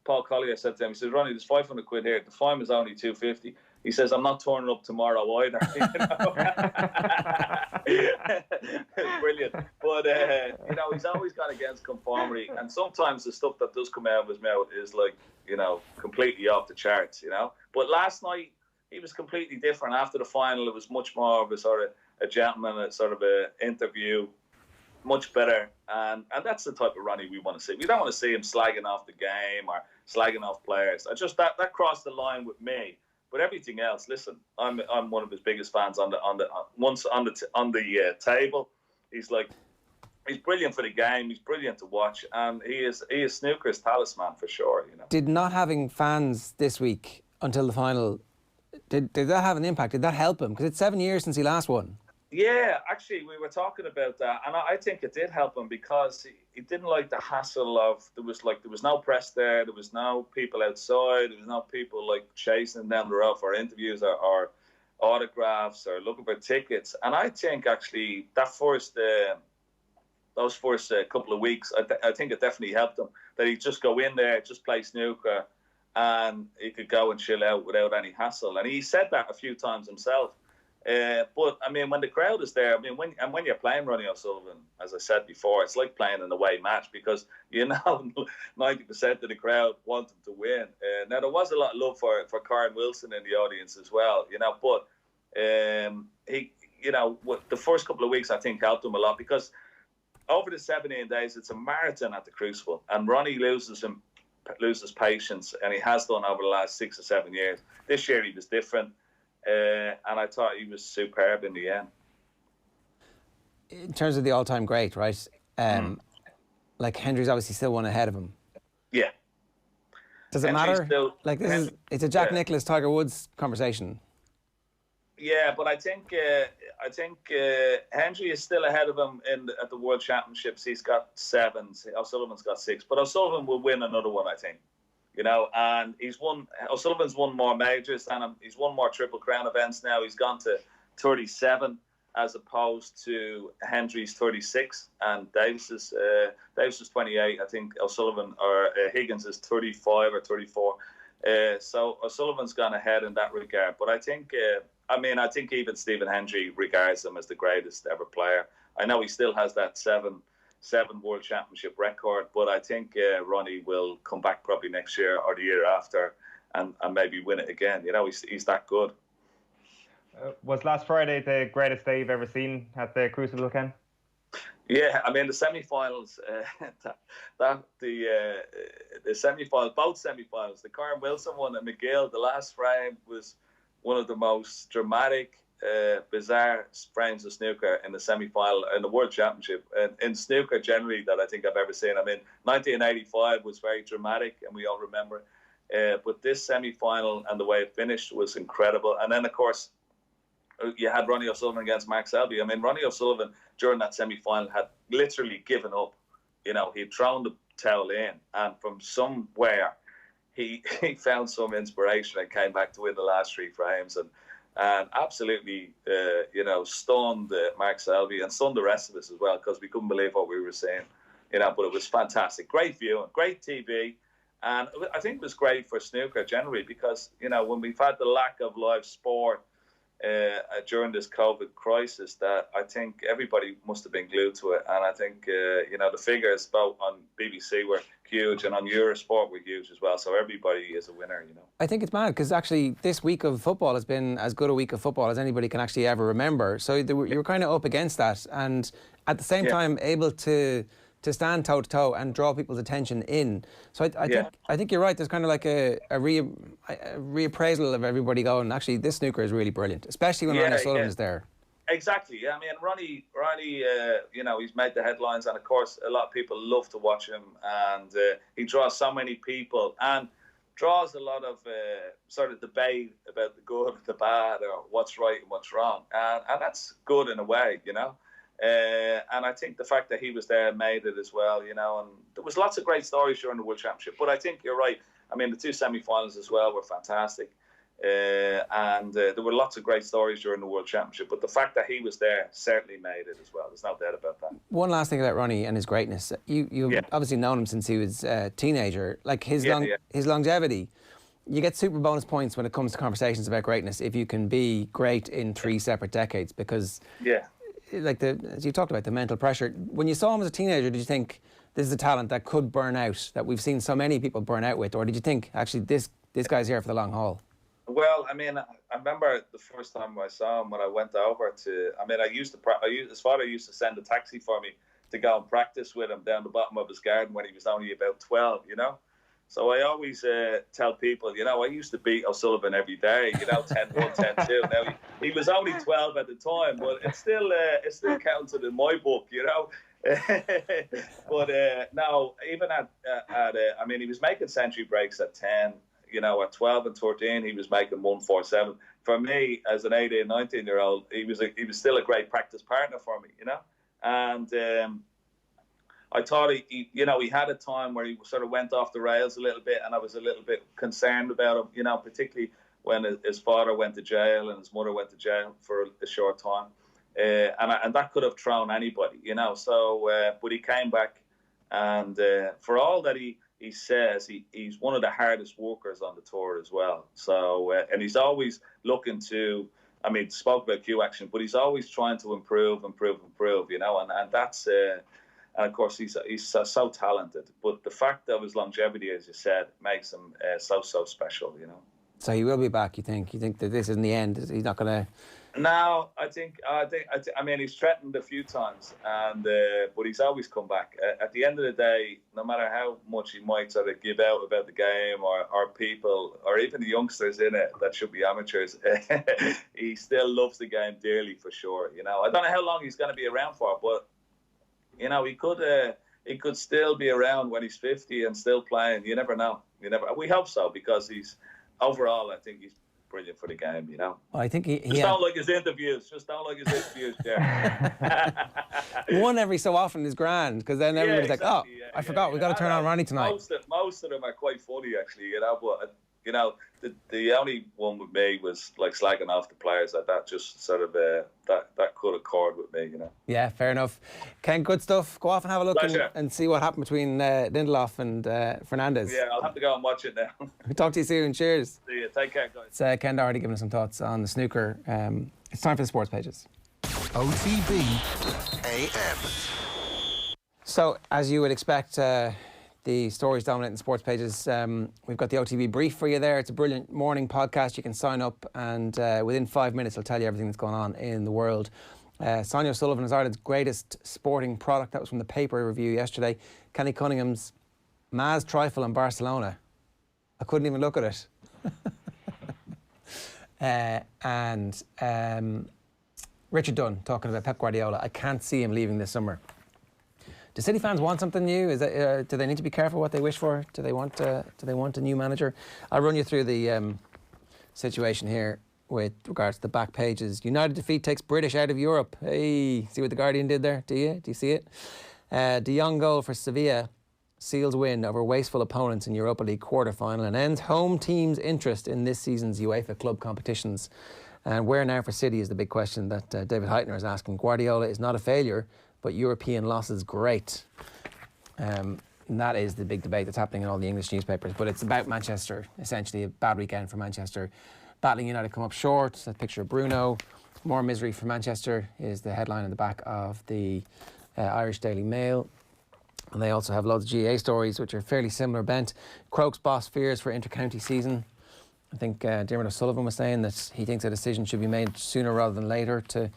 Paul Collier said to him, he says, Ronnie, there's 500 quid here. The fine is only 250. He says, I'm not turning up tomorrow either. Brilliant. But, you know, he's always gone against conformity. And sometimes the stuff that does come out of his mouth is like, you know, completely off the charts, you know. But last night, he was completely different. After the final, it was much more of a sort of a gentleman, a sort of an interview, much better. And that's the type of Ronnie we want to see. We don't want to see him slagging off the game or slagging off players. That crossed the line with me. But everything else, listen, I'm one of his biggest fans on the table. He's brilliant for the game. He's brilliant to watch, and he is snooker's talisman for sure. You know. Did not having fans this week until the final, did that have an impact? Did that help him? Because it's 7 years since he last won. Yeah, actually, we were talking about that, and I think it did help him because he didn't like the hassle of there was no press there, there was no people outside, there was no people like chasing him down the road for interviews or autographs or looking for tickets. And I think actually that those first couple of weeks, I think it definitely helped him that he'd just go in there, just play snooker, and he could go and chill out without any hassle. And he said that a few times himself. But I mean, when the crowd is there, I mean, when you're playing Ronnie O'Sullivan, as I said before, it's like playing an away match because you know 90% of the crowd want him to win. Now there was a lot of love for Karen Wilson in the audience as well, you know. But he, you know, the first couple of weeks I think helped him a lot because over the 17 days it's a marathon at the Crucible, and Ronnie loses patience, and he has done over the last 6 or 7 years. This year he was different. And I thought he was superb in the end. In terms of the all-time great, right? Like Hendry's obviously still one ahead of him. Yeah. Does it matter? It's a Jack Nicklaus, Tiger Woods conversation. Yeah, but I think Hendry is still ahead of him at the World Championships. He's got 7. O'Sullivan's got 6, but O'Sullivan will win another one, I think. You know, and O'Sullivan's won more majors than him. He's won more Triple Crown events now. He's gone to 37 as opposed to Hendry's 36 and Davis is 28. I think O'Sullivan or Higgins is 35 or 34. So O'Sullivan's gone ahead in that regard. But I think, I think even Stephen Hendry regards him as the greatest ever player. I know he still has that 7 World Championship record, but I think Ronnie will come back probably next year or the year after and maybe win it again. You know, he's that good. Was last Friday the greatest day you've ever seen at the Crucible, Ken? Yeah, I mean the semi-finals, the semi-finals, both semi-finals, the Karen Wilson one and McGill, the last frame was one of the most dramatic, bizarre frames of snooker in the semi-final in the World Championship and in snooker generally that I think I've ever seen. I mean, 1985 was very dramatic and we all remember it. But this semi-final and the way it finished was incredible. And then, of course, you had Ronnie O'Sullivan against Mark Selby. I mean, Ronnie O'Sullivan during that semi-final had literally given up. You know, he'd thrown the towel in, and from somewhere he found some inspiration and came back to win the last 3 frames and absolutely, stunned Mark Selby and stunned the rest of us as well because we couldn't believe what we were seeing. You know, but it was fantastic. Great viewing, great TV. And I think it was great for snooker generally because, you know, when we've had the lack of live sport during this COVID crisis, that I think everybody must have been glued to it. And I think, the figures both on BBC were huge and on Eurosport were huge as well. So everybody is a winner, you know. I think it's mad because actually this week of football has been as good a week of football as anybody can actually ever remember. So you were kind of up against that and at the same time able to stand toe-to-toe and draw people's attention in. So I think you're right. There's kind of like a reappraisal of everybody going, actually, this snooker is really brilliant, especially when Ronnie O'Sullivan is there. Exactly. I mean, Ronnie, he's made the headlines, and of course, a lot of people love to watch him, and he draws so many people. And draws a lot of sort of debate about the good and the bad, or what's right and what's wrong, and that's good in a way, you know. And I think the fact that he was there made it as well, you know. And there was lots of great stories during the World Championship. But I think you're right. I mean, the 2 semi-finals as well were fantastic. And there were lots of great stories during the World Championship. But the fact that he was there certainly made it as well. There's no doubt about that. One last thing about Ronnie and his greatness. You've obviously known him since he was a teenager. Like his longevity. You get super bonus points when it comes to conversations about greatness if you can be great in 3 separate decades, because like as you talked about, the mental pressure. When you saw him as a teenager, did you think this is a talent that could burn out, that we've seen so many people burn out with, or did you think actually this guy's here for the long haul? Well, I mean, I remember the first time I saw him when I went over to. I mean, his father used to send a taxi for me to go and practice with him down the bottom of his garden when he was only about 12. You know. So I always tell people, you know, I used to beat O'Sullivan every day, you know, 10-1, 10-2. Now, he was only 12 at the time, but it still counted in my book, you know. But now, even I mean, he was making century breaks at 10, you know, at 12 and 13, he was making 147. For me, as an 18, 19-year-old, he was still a great practice partner for me, you know. And I thought he had a time where he sort of went off the rails a little bit, and I was a little bit concerned about him, you know, particularly when his father went to jail and his mother went to jail for a short time. And that could have thrown anybody, you know. So, but he came back, and for all that he says, he's one of the hardest workers on the tour as well. So, and he's always looking to, I mean, spoke about Q action, but he's always trying to improve, you know, and that's... And of course, he's so talented. But the fact of his longevity, as you said, makes him so special, you know. So he will be back, you think? You think that this isn't the end? He's not going to... No, I mean, he's threatened a few times, and but he's always come back. At the end of the day, no matter how much he might sort of give out about the game or people, or even the youngsters in it that should be amateurs, he still loves the game dearly, for sure, you know. I don't know how long he's going to be around for, but... You know, he could still be around when he's 50 and still playing. You never know. We hope so, because overall, I think he's brilliant for the game, you know. Well, I think don't like his interviews. Just don't like his interviews, there. One every so often is grand, because then everybody's like, oh, I forgot, we've got to turn on Ronnie tonight. Most of them are quite funny, actually, you know, but... You know, the only one with me was like slagging off the players like that. Just sort of that could accord with me, you know. Yeah, fair enough. Ken, good stuff. Go off and have a look and see what happened between Lindelof and Fernandez. Yeah, I'll have to go and watch it now. Talk to you soon. Cheers. See you. Take care, guys. It's Ken Doherty giving us some thoughts on the snooker. It's time for the sports pages. OTB AM. So, as you would expect, the stories dominating the sports pages. We've got the OTB brief for you there. It's a brilliant morning podcast. You can sign up, and within 5 minutes it'll tell you everything that's going on in the world. Ronnie O'Sullivan is Ireland's greatest sporting product. That was from the paper review yesterday. Kenny Cunningham's Maz trifle in Barcelona. I couldn't even look at it. And Richard Dunn talking about Pep Guardiola. I can't see him leaving this summer. Do City fans want something new? Is that, do they need to be careful what they wish for? Do they want a new manager? I'll run you through the situation here with regards to the back pages. United defeat takes British out of Europe. Hey, see what the Guardian did there? Do you see it? De Jong goal for Sevilla seals win over wasteful opponents in Europa League quarter-final and ends home team's interest in this season's UEFA club competitions. And where now for City is the big question that David Heitner is asking. Guardiola is not a failure, but European losses great. And that is the big debate that's happening in all the English newspapers. But it's about Manchester, essentially a bad weekend for Manchester. Battling United come up short. That picture of Bruno. More misery for Manchester is the headline in the back of the Irish Daily Mail. And they also have loads of GA stories, which are fairly similar bent. Croke's boss fears for inter-county season. I think Dermot O'Sullivan was saying that he thinks a decision should be made sooner rather than later to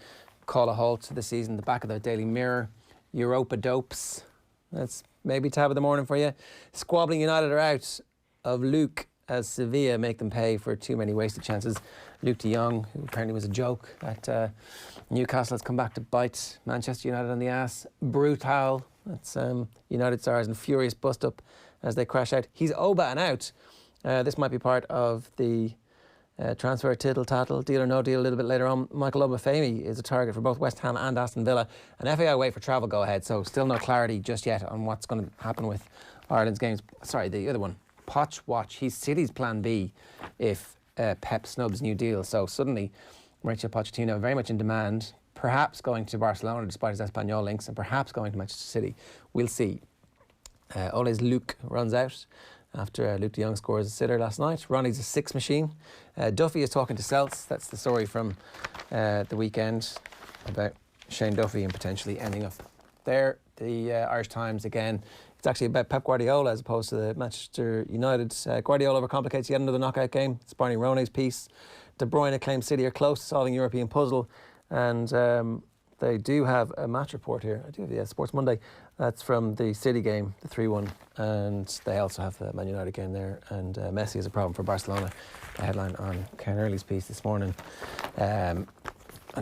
call a halt to the season. The back of the Daily Mirror. Europa dopes. That's maybe tab of the morning for you. Squabbling United are out of Luke as Sevilla make them pay for too many wasted chances. Luke de Jong, who apparently was a joke at Newcastle, has come back to bite Manchester United on the ass. Brutal. That's United stars in furious bust-up as they crash out. He's Oba and out. This might be part of the transfer tittle-tattle, deal or no deal a little bit later on. Michael Obafemi is a target for both West Ham and Aston Villa. An FAI wait for travel go ahead, so still no clarity just yet on what's going to happen with Ireland's games. Sorry, the other one, Poch Watch. He's City's plan B if Pep snubs new deal. So suddenly Mauricio Pochettino very much in demand, perhaps going to Barcelona despite his Espanyol links, and perhaps going to Manchester City. We'll see. Ole's Luke runs out after Luke de Jong scores a sitter last night. Ronnie's a six machine. Duffy is talking to Celts. That's the story from the weekend about Shane Duffy and potentially ending up there. The Irish Times again. It's actually about Pep Guardiola as opposed to the Manchester United. Guardiola overcomplicates yet another knockout game. It's Barney Ronay's piece. De Bruyne claims City are close to solving European puzzle. And they do have a match report here. I do have Sports Monday. That's from the City game, the 3-1. And they also have the Man United game there. And Messi is a problem for Barcelona. A headline on Ken Early's piece this morning. And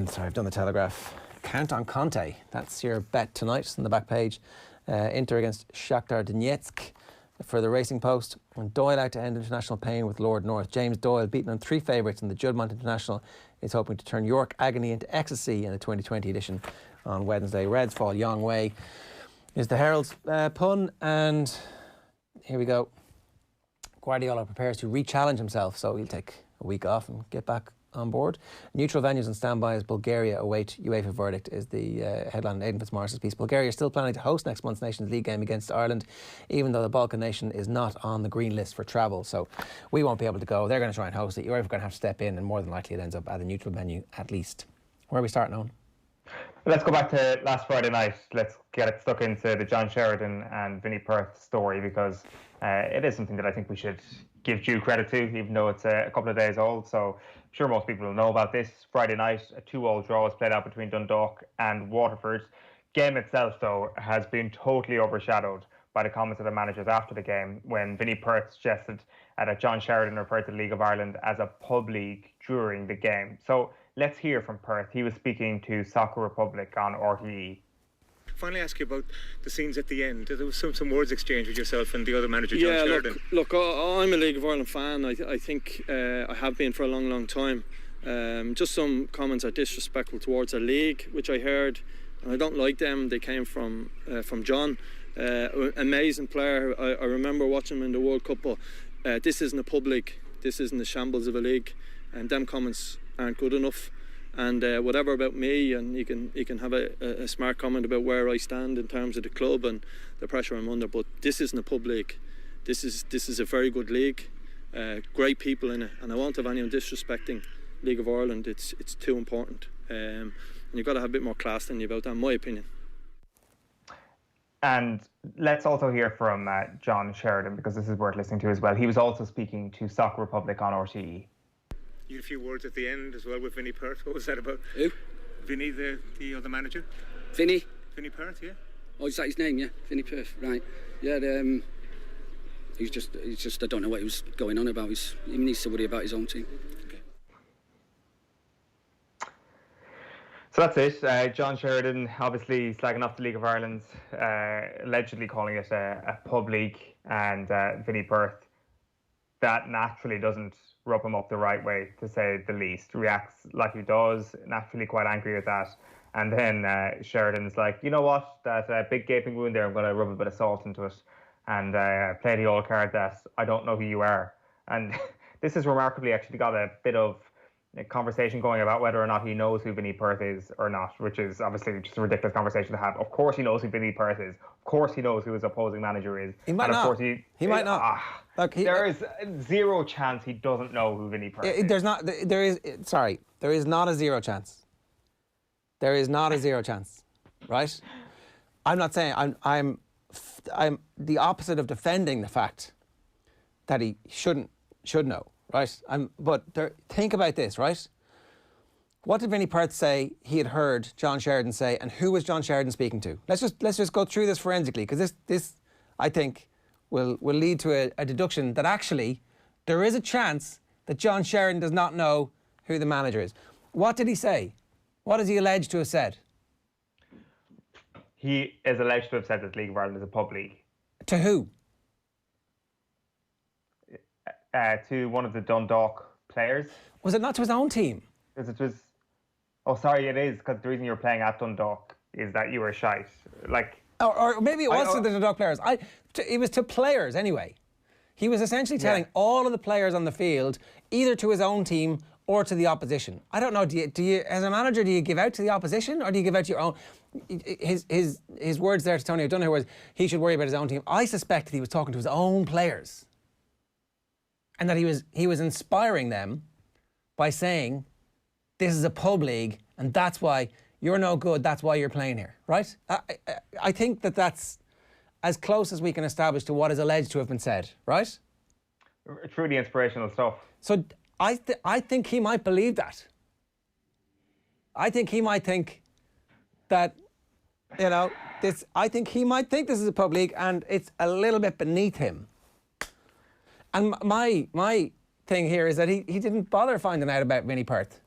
sorry, I've done the Telegraph. Count on Conte. That's your bet tonight on the back page. Inter against Shakhtar Donetsk for the Racing Post. And Doyle out to end international pain with Lord North. James Doyle beaten on 3 favourites in the Juddmonte International is hoping to turn York agony into ecstasy in the 2020 edition on Wednesday. Reds fall Yang Wei is the Herald's pun, and here we go. Guardiola prepares to re-challenge himself, so he'll take a week off and get back on board. Neutral venues on standby as Bulgaria await UEFA verdict is the headline in Aidan Fitzmaurice's piece. Bulgaria is still planning to host next month's Nations League game against Ireland, even though the Balkan nation is not on the green list for travel. So we won't be able to go. They're going to try and host it. UEFA are going to have to step in, and more than likely it ends up at a neutral venue at least. Where are we starting on? Let's go back to last Friday night. Let's get it stuck into the John Sheridan and Vinnie Perth story, because it is something that I think we should give due credit to, even though it's a couple of days old. So I'm sure most people will know about this. Friday night, a 2-2 draw was played out between Dundalk and Waterford. Game itself, though, has been totally overshadowed by the comments of the managers after the game, when Vinnie Perth suggested that John Sheridan referred to the League of Ireland as a pub league during the game. So let's hear from Perth. He was speaking to Soccer Republic on RTE. Finally ask you about the scenes at the end. There was some words exchanged with yourself and the other manager, John Sheridan. Look, I'm a League of Ireland fan. I think I have been for a long time. Just some comments are disrespectful towards our league, which I heard, and I don't like them. They came from John. Amazing player. I remember watching him in the World Cup, but this isn't a pub league. This isn't the shambles of a league, and them comments aren't good enough. And whatever about me, and you can have a smart comment about where I stand in terms of the club and the pressure I'm under, but this isn't a pub league. This is a very good league, great people in it, and I won't have anyone disrespecting League of Ireland. It's too important, and you've got to have a bit more class than you about that, in my opinion. And let's also hear from John Sheridan, because this is worth listening to as well. He was also speaking to Soccer Republic on RTE. You had a few words at the end as well with Vinnie Perth. What was that about? Who? Vinnie, the other manager. Vinnie? Vinnie Perth, yeah. Oh, is that his name? Yeah, Vinnie Perth. Right. Yeah. He's just. I don't know what he was going on about. He needs to worry about his own team. Okay. So that's it. John Sheridan obviously slagging off the League of Ireland, allegedly calling it a pub league, and Vinnie Perth, that naturally doesn't rub him up the right way, to say the least. Reacts like he does, naturally quite angry at that. And then Sheridan's like, you know what, that big gaping wound there, I'm going to rub a bit of salt into it and play the old card that I don't know who you are. And this has remarkably actually got a bit of a conversation going about whether or not he knows who Vinnie Perth is or not, which is obviously just a ridiculous conversation to have. Of course he knows who Vinnie Perth is. Of course he knows who his opposing manager is. He might not. He might not. Look, there is zero chance he doesn't know who Vinnie Perth is. There is not a zero chance. There is not a zero chance, right? I'm not saying I'm the opposite of defending the fact that he should know, right? Think about this, right? What did Vinnie Perth say he had heard John Sheridan say, and who was John Sheridan speaking to? Let's just go through this forensically, because this I think will lead to a deduction that actually there is a chance that John Sheridan does not know who the manager is. What did he say? What is he alleged to have said? He is alleged to have said that the League of Ireland is a pub league. To who? to one of the Dundalk players. Was it not to his own team? Because it was. Oh, sorry, it is, because the reason you were playing at Dundalk is that you were shite. Like, or maybe it was to the Dundalk players. It was to players anyway. He was essentially telling all of the players on the field, either to his own team or to the opposition. I don't know. Do you, as a manager, do you give out to the opposition or do you give out to your own? His words there to Tony O'Donoghue was he should worry about his own team. I suspect that he was talking to his own players, and that he was inspiring them by saying, "This is a pub league, and that's why you're no good. That's why you're playing here." Right? I think that that's as close as we can establish to what is alleged to have been said. Right? Truly inspirational stuff. So I think he might believe that. I think he might think that, you know, this. I think he might think this is a pub league and it's a little bit beneath him. And my thing here is that he didn't bother finding out about Vinnie Perth.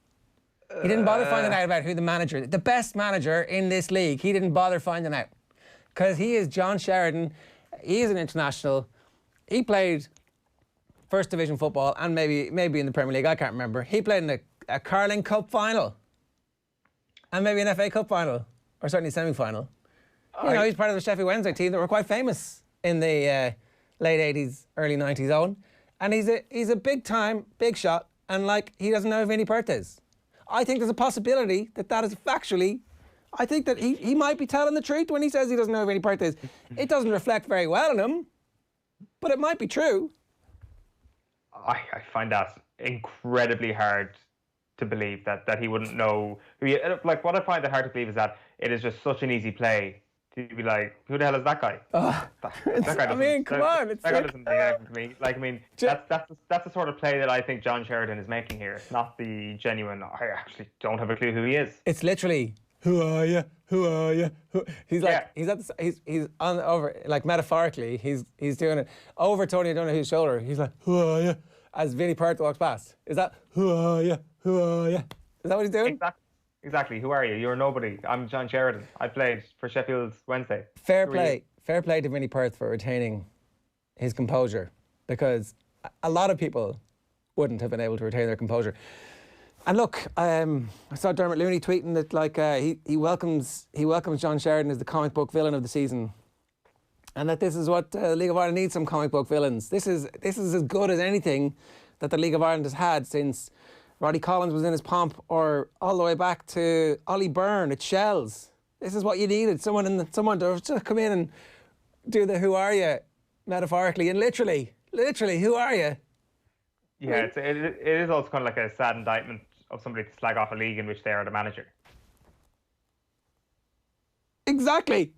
He didn't bother finding out about who the manager, the best manager in this league. He didn't bother finding out because he is John Sheridan. He is an international. He played First Division football and maybe in the Premier League. I can't remember. He played in a Carling Cup final and maybe an FA Cup final or certainly semi-final. You know, he's part of the Sheffield Wednesday team that were quite famous in the late 80s, early 90s on. And he's a big time, big shot, and like he doesn't know who Vinnie Perth is. I think there's a possibility that is factually, I think that he might be telling the truth when he says he doesn't know who Vinnie Perth is. It doesn't reflect very well on him, but it might be true. I find that incredibly hard to believe that he wouldn't know. Like, what I find it hard to believe is that it is just such an easy play to be like, who the hell is that guy? That guy doesn't, I mean, come on. That guy doesn't mean anything to me. Like, I mean, that's the sort of play that I think John Sheridan is making here. It's not the genuine, I actually don't have a clue who he is. It's literally, who are you? Who are you? He's like, he's on over, like metaphorically, he's doing it over Tony O'Donoghue's shoulder. He's like, who are you? As Vinnie Perth walks past. Is that, who are you? Who are you? Is that what he's doing? Exactly. Who are you? You're nobody. I'm John Sheridan. I played for Sheffield Wednesday. Fair play to Vinnie Perth for retaining his composure, because a lot of people wouldn't have been able to retain their composure. And look, I saw Dermot Looney tweeting that like he welcomes John Sheridan as the comic book villain of the season, and that this is what the League of Ireland needs, some comic book villains. This is as good as anything that the League of Ireland has had since Roddy Collins was in his pomp, or all the way back to Ollie Byrne at Shells. This is what you needed, someone to just come in and do the who are you, metaphorically and literally, who are you? Yeah, it is also kind of like a sad indictment of somebody to slag off a league in which they are the manager. Exactly.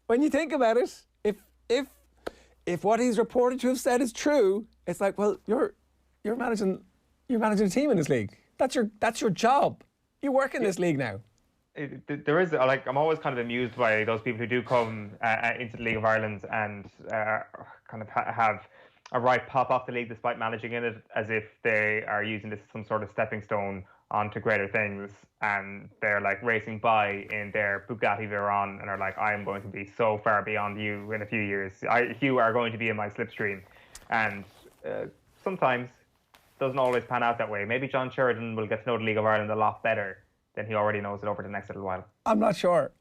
When you think about it, if what he's reported to have said is true, it's like, well, you're managing a team in this league. That's your job. You work in this league now. There is, like, I'm always kind of amused by those people who do come into the League of Ireland and kind of have a right pop off the league despite managing in it, as if they are using this as some sort of stepping stone onto greater things, and they're like racing by in their Bugatti Veyron and are like, I am going to be so far beyond you in a few years. You are going to be in my slipstream. And sometimes doesn't always pan out that way. Maybe John Sheridan will get to know the League of Ireland a lot better than he already knows it over the next little while. I'm not sure.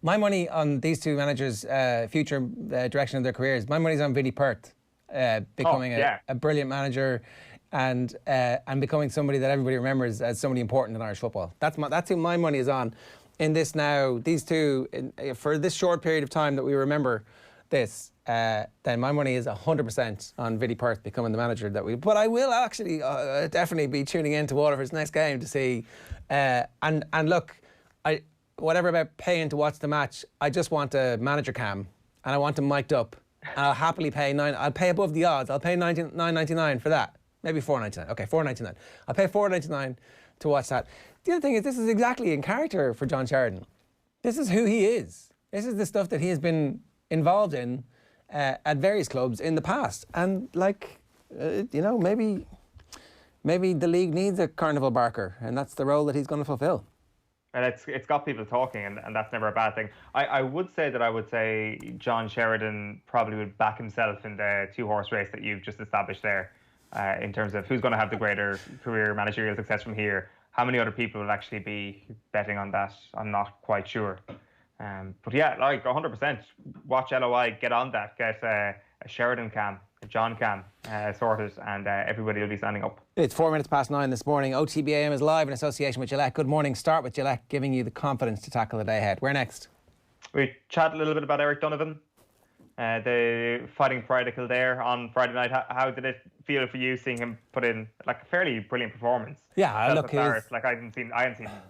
My money on these two managers' future direction of their careers, my money's on Vinnie Perth becoming a brilliant manager and becoming somebody that everybody remembers as somebody important in Irish football. That's who my money is on. In this now, these two, for this short period of time that we remember this, then my money is 100% on Vinnie Perth becoming the manager that we. But I will actually definitely be tuning in to Waterford's next game to see. And look, whatever about paying to watch the match, I just want a manager cam and I want them mic'd up. And I'll happily pay I'll pay above the odds. I'll pay $9.99 for that. Maybe $4.99. Okay, $4.99. I'll pay $4.99 to watch that. The other thing is, this is exactly in character for John Sheridan. This is who he is. This is the stuff that he has been involved in at various clubs in the past. And like, maybe the league needs a Carnival Barker, and that's the role that he's going to fulfill. And it's got people talking, and that's never a bad thing. I would say John Sheridan probably would back himself in the 2-horse race that you've just established there, in terms of who's going to have the greater career managerial success from here. How many other people will actually be betting on that? I'm not quite sure. But yeah, like 100%, watch LOI, get on that, get a Sheridan cam, a John cam sorted, and everybody will be signing up. It's 9:04 this morning. OTB AM is live in association with Gillette. Good morning. Start with Gillette, giving you the confidence to tackle the day ahead. Where next? We chat a little bit about Eric Donovan, the Fighting Friday Kildare on Friday night. How did it feel for you seeing him put in like a fairly brilliant performance? Yeah, look, Barrett, like I hadn't seen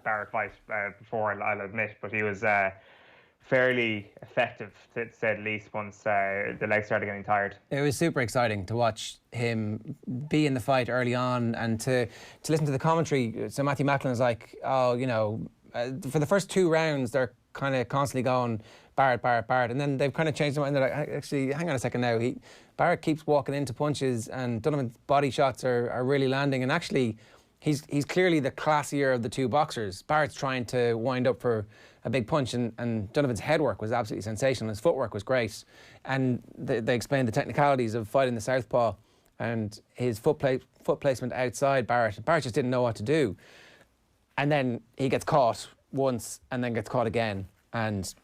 Barrett fight before, I'll admit, but he was fairly effective, to say the least, once the legs started getting tired. It was super exciting to watch him be in the fight early on, and to listen to the commentary. So Matthew Macklin is like, oh, you know, for the first 2 rounds, they're kind of constantly going Barrett, Barrett, Barrett, and then they've kind of changed their mind. They're like, actually, hang on a second now. Barrett keeps walking into punches, and Donovan's body shots are really landing, and actually, he's clearly the classier of the 2 boxers. Barrett's trying to wind up for a big punch, and Donovan's head work was absolutely sensational. His footwork was great, and they explained the technicalities of fighting the southpaw and his foot placement outside Barrett. Barrett just didn't know what to do, and then he gets caught once and then gets caught again, and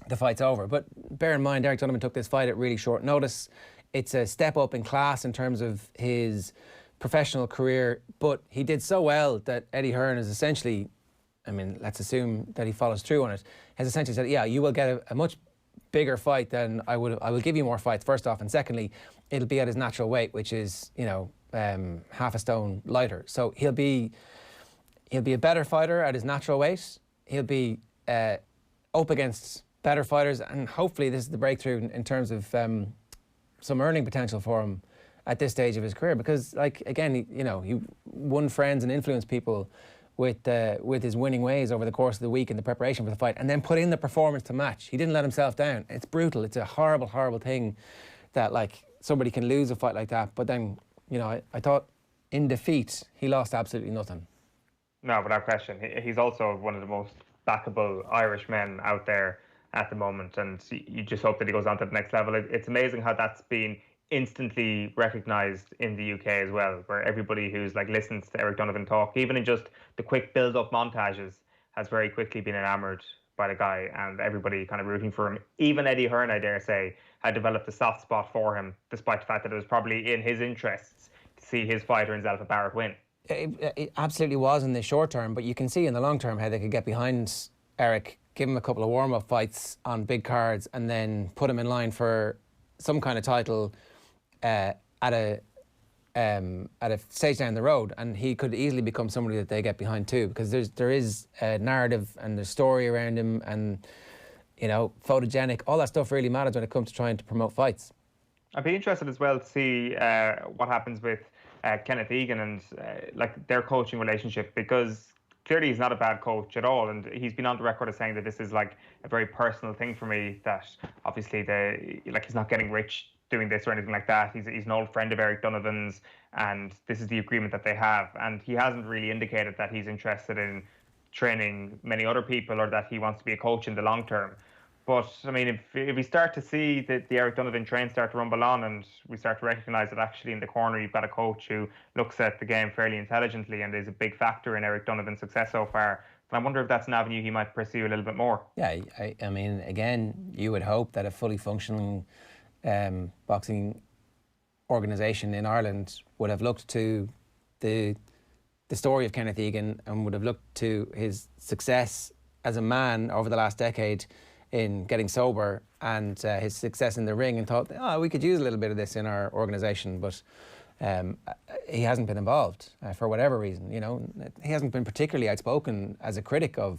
the fight's over. But bear in mind, Eric Donovan took this fight at really short notice. It's a step up in class in terms of his professional career, but he did so well that Eddie Hearn is essentially, I mean, let's assume that he follows through on it, has essentially said, yeah, you will get a much bigger fight than I will give you more fights, first off, and secondly, it'll be at his natural weight, which is, you know, half a stone lighter. So he'll be a better fighter at his natural weight. He'll be up against better fighters, and hopefully this is the breakthrough in terms of some earning potential for him at this stage of his career, because, like, again, he won friends and influenced people with his winning ways over the course of the week in the preparation for the fight, and then put in the performance to match. He didn't let himself down. It's brutal. It's a horrible, horrible thing that, like, somebody can lose a fight like that. But then, you know, I thought in defeat, he lost absolutely nothing. No, without question. He's also one of the most backable Irish men out there at the moment, and you just hope that he goes on to the next level. It's amazing how that's been instantly recognised in the UK as well, where everybody who's like listens to Eric Donovan talk, even in just the quick build-up montages, has very quickly been enamoured by the guy, and everybody kind of rooting for him. Even Eddie Hearn, I dare say, had developed a soft spot for him, despite the fact that it was probably in his interests to see his fighter in Zelfa Barrett win. It absolutely was in the short term, but you can see in the long term how they could get behind Eric, give him a couple of warm-up fights on big cards, and then put him in line for some kind of title at a stage down the road, and he could easily become somebody that they get behind too, because there is a narrative and a story around him, and, you know, photogenic, all that stuff really matters when it comes to trying to promote fights. I'd be interested as well to see what happens with Kenneth Egan and like their coaching relationship, because clearly he's not a bad coach at all, and he's been on the record as saying that this is like a very personal thing for me, that obviously he's not getting rich doing this or anything like that. He's an old friend of Eric Donovan's, and this is the agreement that they have, and he hasn't really indicated that he's interested in training many other people or that he wants to be a coach in the long term. But I mean, if we start to see the Eric Donovan train start to rumble on, and we start to recognise that actually in the corner you've got a coach who looks at the game fairly intelligently and is a big factor in Eric Donovan's success so far, then I wonder if that's an avenue he might pursue a little bit more. Yeah, I mean, again, you would hope that a fully functioning boxing organisation in Ireland would have looked to the story of Kenneth Egan and would have looked to his success as a man over the last decade in getting sober, and his success in the ring, and thought, we could use a little bit of this in our organisation. But he hasn't been involved for whatever reason. You know, he hasn't been particularly outspoken as a critic of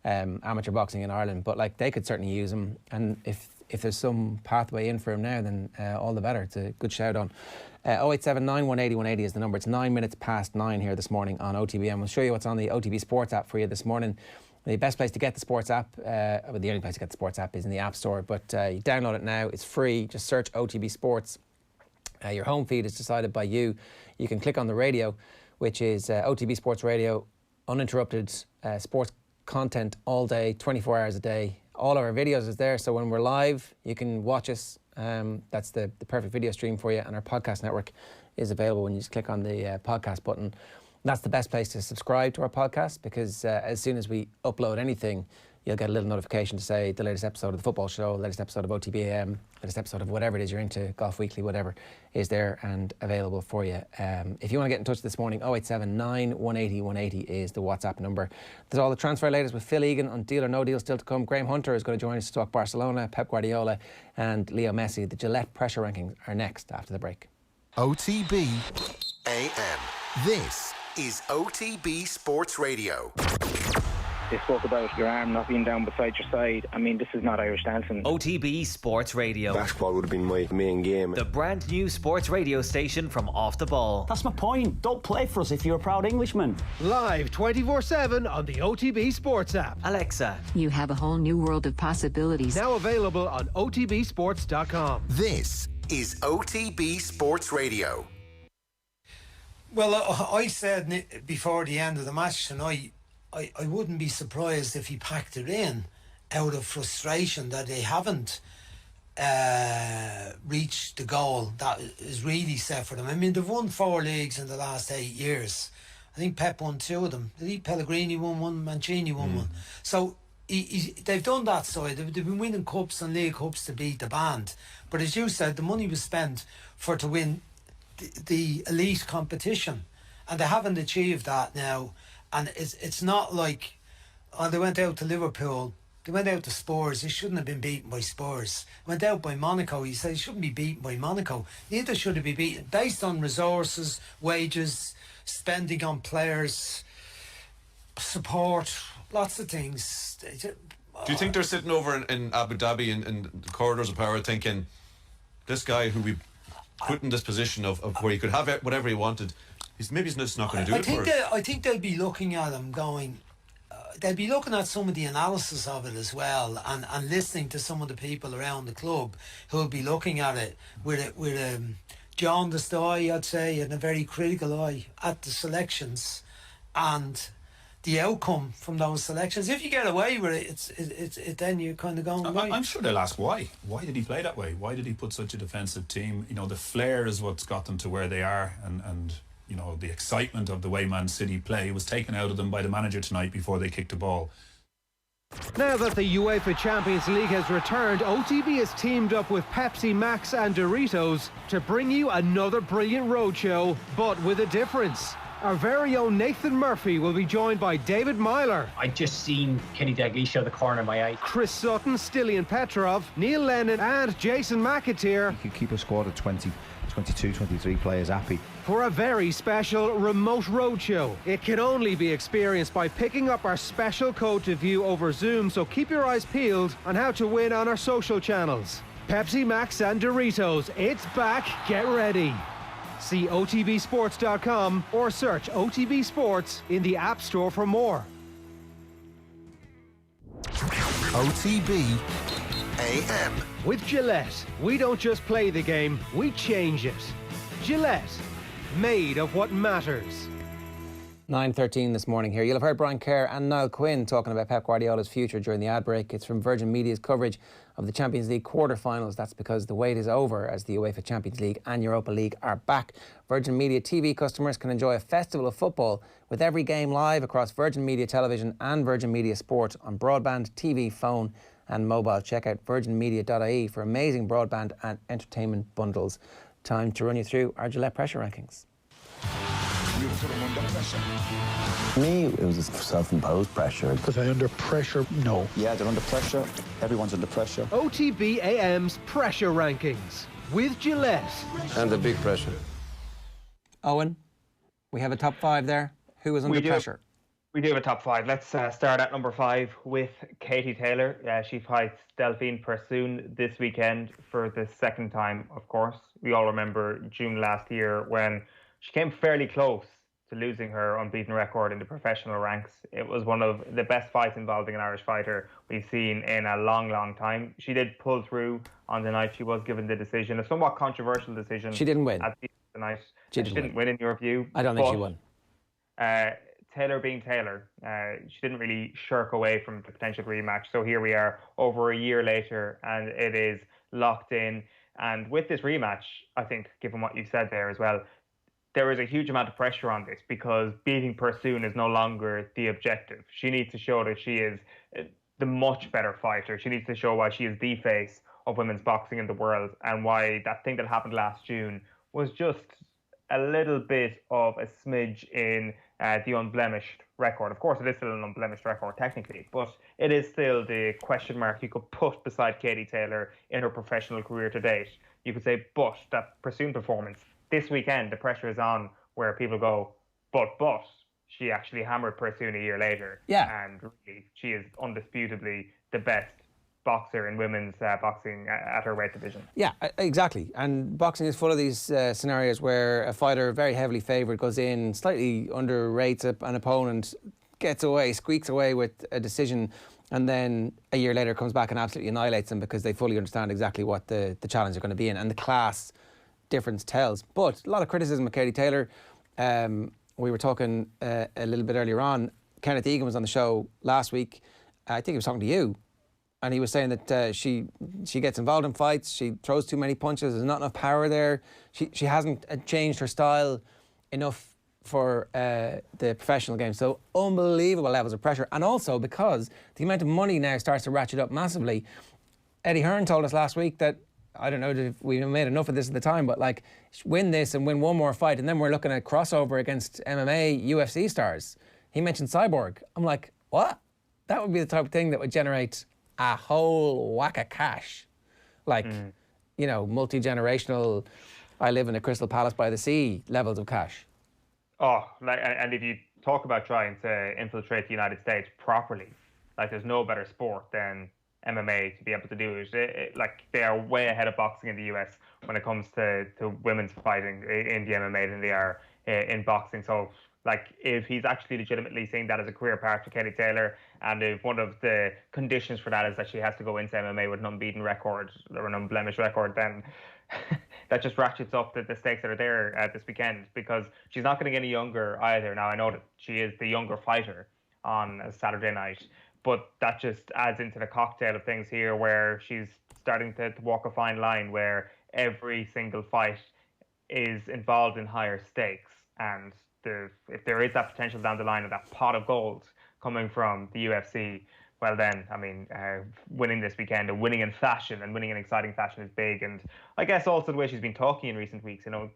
amateur boxing in Ireland, but like, they could certainly use him, and if there's some pathway in for him now, then all the better. It's a good shout on. 0879 180 180 is the number. It's 9:09 here this morning on OTBAM. We'll show you what's on the OTB Sports app for you this morning. The best place to get the sports app, the only place to get the sports app is in the App Store, but you download it now. It's free. Just search OTB Sports. Your home feed is decided by you. You can click on the radio, which is OTB Sports Radio, uninterrupted sports content all day, 24 hours a day. All of our videos is there, so when we're live, you can watch us. That's the perfect video stream for you, and our podcast network is available when you just click on the podcast button. That's the best place to subscribe to our podcast, because as soon as we upload anything, you'll get a little notification to say the latest episode of the football show, latest episode of OTB AM, latest episode of whatever it is you're into, Golf Weekly, whatever, is there and available for you. If you want to get in touch this morning, 0879 180 180 is the WhatsApp number. There's all the transfer latest with Phil Egan on Deal or No Deal still to come. Graham Hunter is going to join us to talk Barcelona, Pep Guardiola and Leo Messi. The Gillette Pressure Rankings are next after the break. OTB AM. This is OTB Sports Radio. They spoke about your arm not being down beside your side. I mean, this is not Irish dancing. OTB Sports Radio. Basketball would have been my main game. The brand new sports radio station from Off the Ball. That's my point. Don't play for us if you're a proud Englishman. Live 24/7 on the OTB Sports app. Alexa. You have a whole new world of possibilities. Now available on otbsports.com. This is OTB Sports Radio. Well, I said before the end of the match tonight, I wouldn't be surprised if he packed it in out of frustration that they haven't reached the goal that is really set for them. I mean, they've won 4 leagues in the last 8 years. I think Pep won 2 of them. Did he? Pellegrini won 1, Mancini won 1. So they've done that side. They've been winning cups and league cups to beat the band. But as you said, the money was spent to win the elite competition, and they haven't achieved that now. And it's not like, they went out to Liverpool, they went out to Spurs. They shouldn't have been beaten by Spurs. Went out by Monaco. He said they shouldn't be beaten by Monaco. Neither should it be beaten based on resources, wages, spending on players, support, lots of things. Do you think they're sitting over in Abu Dhabi in the corridors of power thinking, this guy who we put in this position of where he could have whatever he wanted, maybe he's just not going to do it for us? I think they'll be looking at him going, they'll be looking at some of the analysis of it as well, and listening to some of the people around the club who will be looking at it with a jaundiced eye, I'd say, and a very critical eye at the selections and the outcome from those selections. If you get away with it, then you're kind of going right. I'm sure they'll ask why. Why did he play that way? Why did he put such a defensive team? You know, the flair is what's got them to where they are, and you know, the excitement of the way Man City play was taken out of them by the manager tonight before they kicked the ball. Now that the UEFA Champions League has returned, OTB has teamed up with Pepsi Max and Doritos to bring you another brilliant roadshow, but with a difference. Our very own Nathan Murphy will be joined by David Myler. I just seen Kenny Dalglish out of the corner of my eye. Chris Sutton, Stilian Petrov, Neil Lennon and Jason McAteer. You can keep a squad of 20, 22, 23 players happy. For a very special remote roadshow. It can only be experienced by picking up our special code to view over Zoom, so keep your eyes peeled on how to win on our social channels. Pepsi Max and Doritos, it's back, get ready. See otbsports.com or search OTB Sports in the App Store for more. OTB AM. With Gillette, we don't just play the game, we change it. Gillette, made of what matters. 9:13 this morning here. You'll have heard Brian Kerr and Niall Quinn talking about Pep Guardiola's future during the ad break. It's from Virgin Media's coverage of the Champions League quarter-finals. That's because the wait is over as the UEFA Champions League and Europa League are back. Virgin Media TV customers can enjoy a festival of football with every game live across Virgin Media Television and Virgin Media Sport on broadband, TV, phone and mobile. Check out virginmedia.ie for amazing broadband and entertainment bundles. Time to run you through our Gillette Pressure Rankings. For me, it was a self-imposed pressure. Was I under pressure? No. Yeah, they're under pressure. Everyone's under pressure. OTB AM's Pressure Rankings with Gillette. And the big pressure. Owen, we have a top 5 there. Who was under pressure? We do have a top 5. Let's start at number 5 with Katie Taylor. She fights Delphine Persoon this weekend for the second time, of course. We all remember June last year when she came fairly close to losing her unbeaten record in the professional ranks. It was one of the best fights involving an Irish fighter we've seen in a long, long time. She did pull through on the night. She was given the decision, a somewhat controversial decision. She didn't win. At the end of the night. She didn't win in your view. I don't think she won. Taylor being Taylor, she didn't really shirk away from the potential rematch. So here we are over a year later, and it is locked in. And with this rematch, I think, given what you said there as well, there is a huge amount of pressure on this because beating Pursoon is no longer the objective. She needs to show that she is the much better fighter. She needs to show why she is the face of women's boxing in the world, and why that thing that happened last June was just a little bit of a smidge in the unblemished record. Of course, it is still an unblemished record technically, but it is still the question mark you could put beside Katie Taylor in her professional career to date. You could say, but that Pursoon performance this weekend, the pressure is on where people go, but she actually hammered Pursoon a year later. Yeah. And really, she is undisputably the best boxer in women's boxing at her weight division. Yeah, exactly. And boxing is full of these scenarios where a fighter very heavily favoured goes in, slightly underrates an opponent, gets away, squeaks away with a decision, and then a year later comes back and absolutely annihilates them because they fully understand exactly what the challenge are going to be in, and the class difference tells. But a lot of criticism of Katie Taylor. We were talking a little bit earlier on. Kenneth Egan was on the show last week. I think he was talking to you. And he was saying that she gets involved in fights, she throws too many punches, there's not enough power there. She hasn't changed her style enough for the professional game. So unbelievable levels of pressure. And also because the amount of money now starts to ratchet up massively. Eddie Hearn told us last week that, I don't know if we made enough of this at the time, but like, win this and win one more fight, and then we're looking at crossover against MMA, UFC stars. He mentioned Cyborg. I'm like, what? That would be the type of thing that would generate a whole whack of cash. Like, you know, multi-generational, I live in a Crystal Palace by the sea levels of cash. Oh, like, and if you talk about trying to infiltrate the United States properly, like, there's no better sport than MMA to be able to do it. Like, they are way ahead of boxing in the US when it comes to women's fighting in the MMA than they are in boxing. So, like, if he's actually legitimately seeing that as a career path for Katie Taylor, and if one of the conditions for that is that she has to go into MMA with an unbeaten record or an unblemished record, then that just ratchets up the stakes that are there this weekend, because she's not going to get any younger either. Now, I know that she is the younger fighter on a Saturday night, but that just adds into the cocktail of things here, where she's starting to walk a fine line where every single fight is involved in higher stakes. And if there is that potential down the line of that pot of gold coming from the UFC, well then, I mean, winning this weekend and winning in fashion and winning in exciting fashion is big. And I guess also the way she's been talking in recent weeks, you know,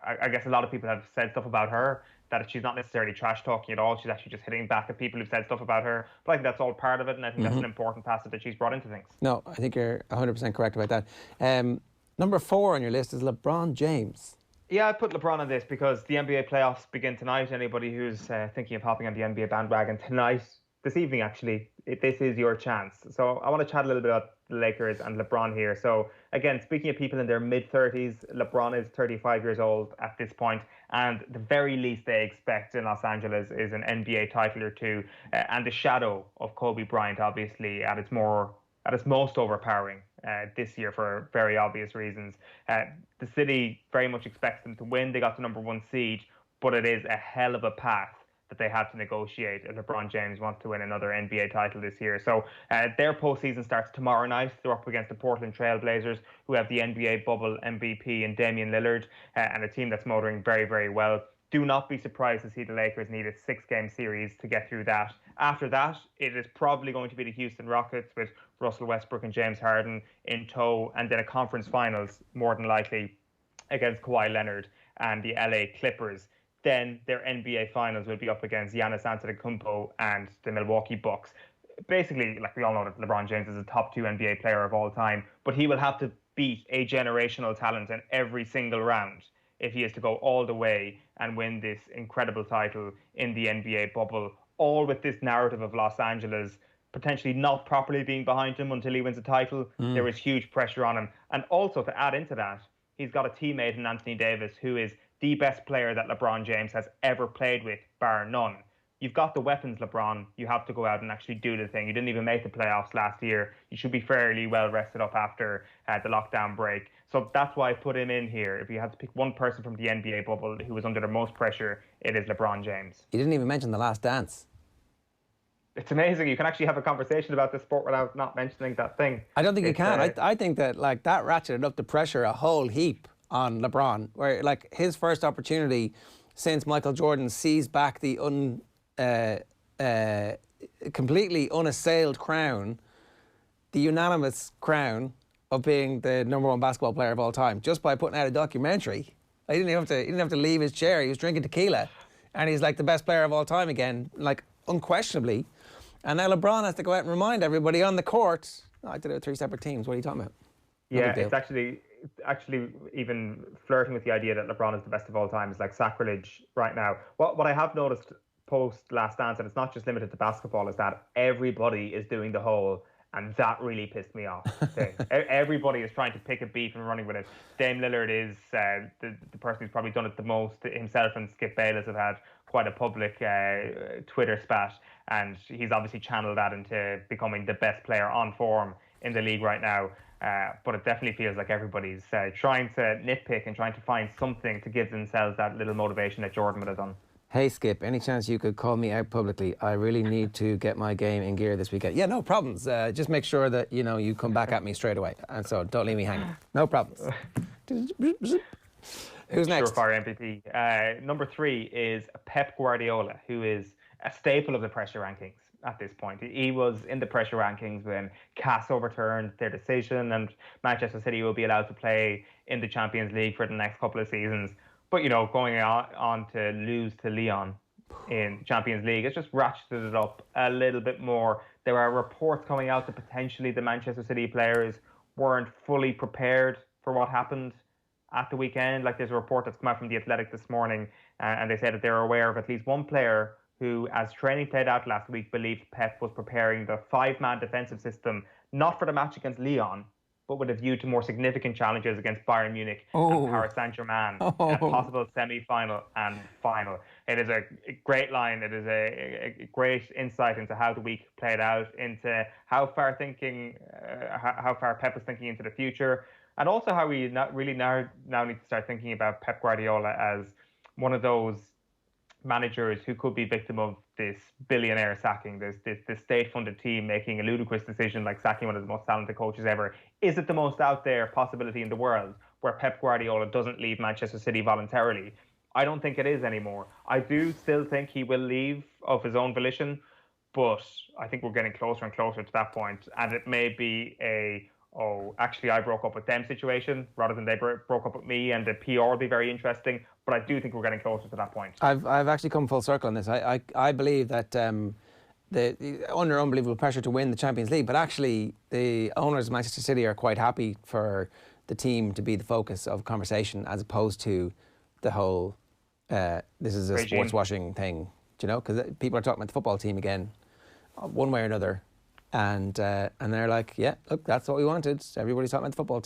I guess a lot of people have said stuff about her that she's not necessarily trash talking at all. She's actually just hitting back at people who've said stuff about her. But I think that's all part of it, and I think that's an important facet that she's brought into things. No, I think you're 100% correct about that. Number 4 on your list is LeBron James. Yeah, I put LeBron on this because the NBA playoffs begin tonight. Anybody who's thinking of hopping on the NBA bandwagon tonight, this evening actually, this is your chance. So I want to chat a little bit about the Lakers and LeBron here. So again, speaking of people in their mid-30s, LeBron is 35 years old at this point, and the very least they expect in Los Angeles is an NBA title or two, and the shadow of Kobe Bryant, obviously, at its most overpowering this year for very obvious reasons. The city very much expects them to win. They got the number 1 seed, but it is a hell of a path that they have to negotiate if LeBron James wants to win another NBA title this year. So their postseason starts tomorrow night. They're up against the Portland Trail Blazers, who have the NBA bubble MVP in Damian Lillard, and a team that's motoring very, very well. Do not be surprised to see the Lakers need a 6-game series to get through that. After that, it is probably going to be the Houston Rockets with Russell Westbrook and James Harden in tow, and then a conference finals, more than likely, against Kawhi Leonard and the LA Clippers. Then their NBA finals will be up against Giannis Antetokounmpo and the Milwaukee Bucks. Basically, like, we all know that LeBron James is a top 2 NBA player of all time, but he will have to beat a generational talent in every single round if he is to go all the way and win this incredible title in the NBA bubble, all with this narrative of Los Angeles potentially not properly being behind him until he wins a title. There is huge pressure on him. And also, to add into that, he's got a teammate in Anthony Davis who is the best player that LeBron James has ever played with, bar none. you've got the weapons, LeBron. You have to go out and actually do the thing. You didn't even make the playoffs last year. You should be fairly well rested up after the lockdown break. So that's why I put him in here. If you had to pick one person from the NBA bubble who was under the most pressure, it is LeBron James. You didn't even mention The Last Dance. It's amazing. You can actually have a conversation about this sport without not mentioning that thing. I don't think you can. I think that like that ratcheted up the pressure a whole heap on LeBron, where like his first opportunity since Michael Jordan seized back the completely unassailed crown, the unanimous crown of being the #1 basketball player of all time, just by putting out a documentary. He didn't have to leave his chair. He was drinking tequila, and he's like the best player of all time again, like unquestionably. And now LeBron has to go out and remind everybody on the court. I did it with 3 separate teams. What are you talking about? Yeah, it's actually even flirting with the idea that LeBron is the best of all time is like sacrilege right now. What I have noticed post Last Dance, and it's not just limited to basketball, is that everybody is doing the whole, and that really pissed me off. Everybody is trying to pick a beef and running with it. Dame Lillard is the person who's probably done it the most. Himself and Skip Bayless have had quite a public Twitter spat, and he's obviously channeled that into becoming the best player on form in the league right now. But it definitely feels like everybody's trying to nitpick and trying to find something to give themselves that little motivation that Jordan would have done. Hey Skip, any chance you could call me out publicly? I really need to get my game in gear this weekend. Yeah, no problems. Just make sure that you come back at me straight away, and so don't leave me hanging. No problems. Who's next? Surefire MVP. Number 3 is Pep Guardiola, who is a staple of the pressure rankings at this point. He was in the pressure rankings when CAS overturned their decision and Manchester City will be allowed to play in the Champions League for the next couple of seasons. But, going on to lose to Lyon in Champions League, it's just ratcheted it up a little bit more. There are reports coming out that potentially the Manchester City players weren't fully prepared for what happened at the weekend. Like there's a report that's come out from The Athletic this morning, and they said that they're aware of at least one player who, as training played out last week, believed Pep was preparing the 5-man defensive system, not for the match against Lyon, but with a view to more significant challenges against Bayern Munich and Paris Saint-Germain at possible semi-final and final. It is a great line. It is a great insight into how the week played out, into how far Pep was thinking into the future, and also how we really now need to start thinking about Pep Guardiola as one of those managers who could be victim of this billionaire sacking, this state-funded team making a ludicrous decision like sacking one of the most talented coaches ever. Is it the most out there possibility in the world where Pep Guardiola doesn't leave Manchester City voluntarily? I don't think it is anymore. I do still think he will leave of his own volition, but I think we're getting closer and closer to that point, and it may be actually I broke up with them situation rather than they broke up with me, and the PR will be very interesting. But I do think we're getting closer to that point. I've actually come full circle on this. I believe that under unbelievable pressure to win the Champions League, but actually the owners of Manchester City are quite happy for the team to be the focus of conversation as opposed to the whole this is a sports washing thing, because people are talking about the football team again, one way or another. And they're like, yeah, look, that's what we wanted. Everybody's talking about the football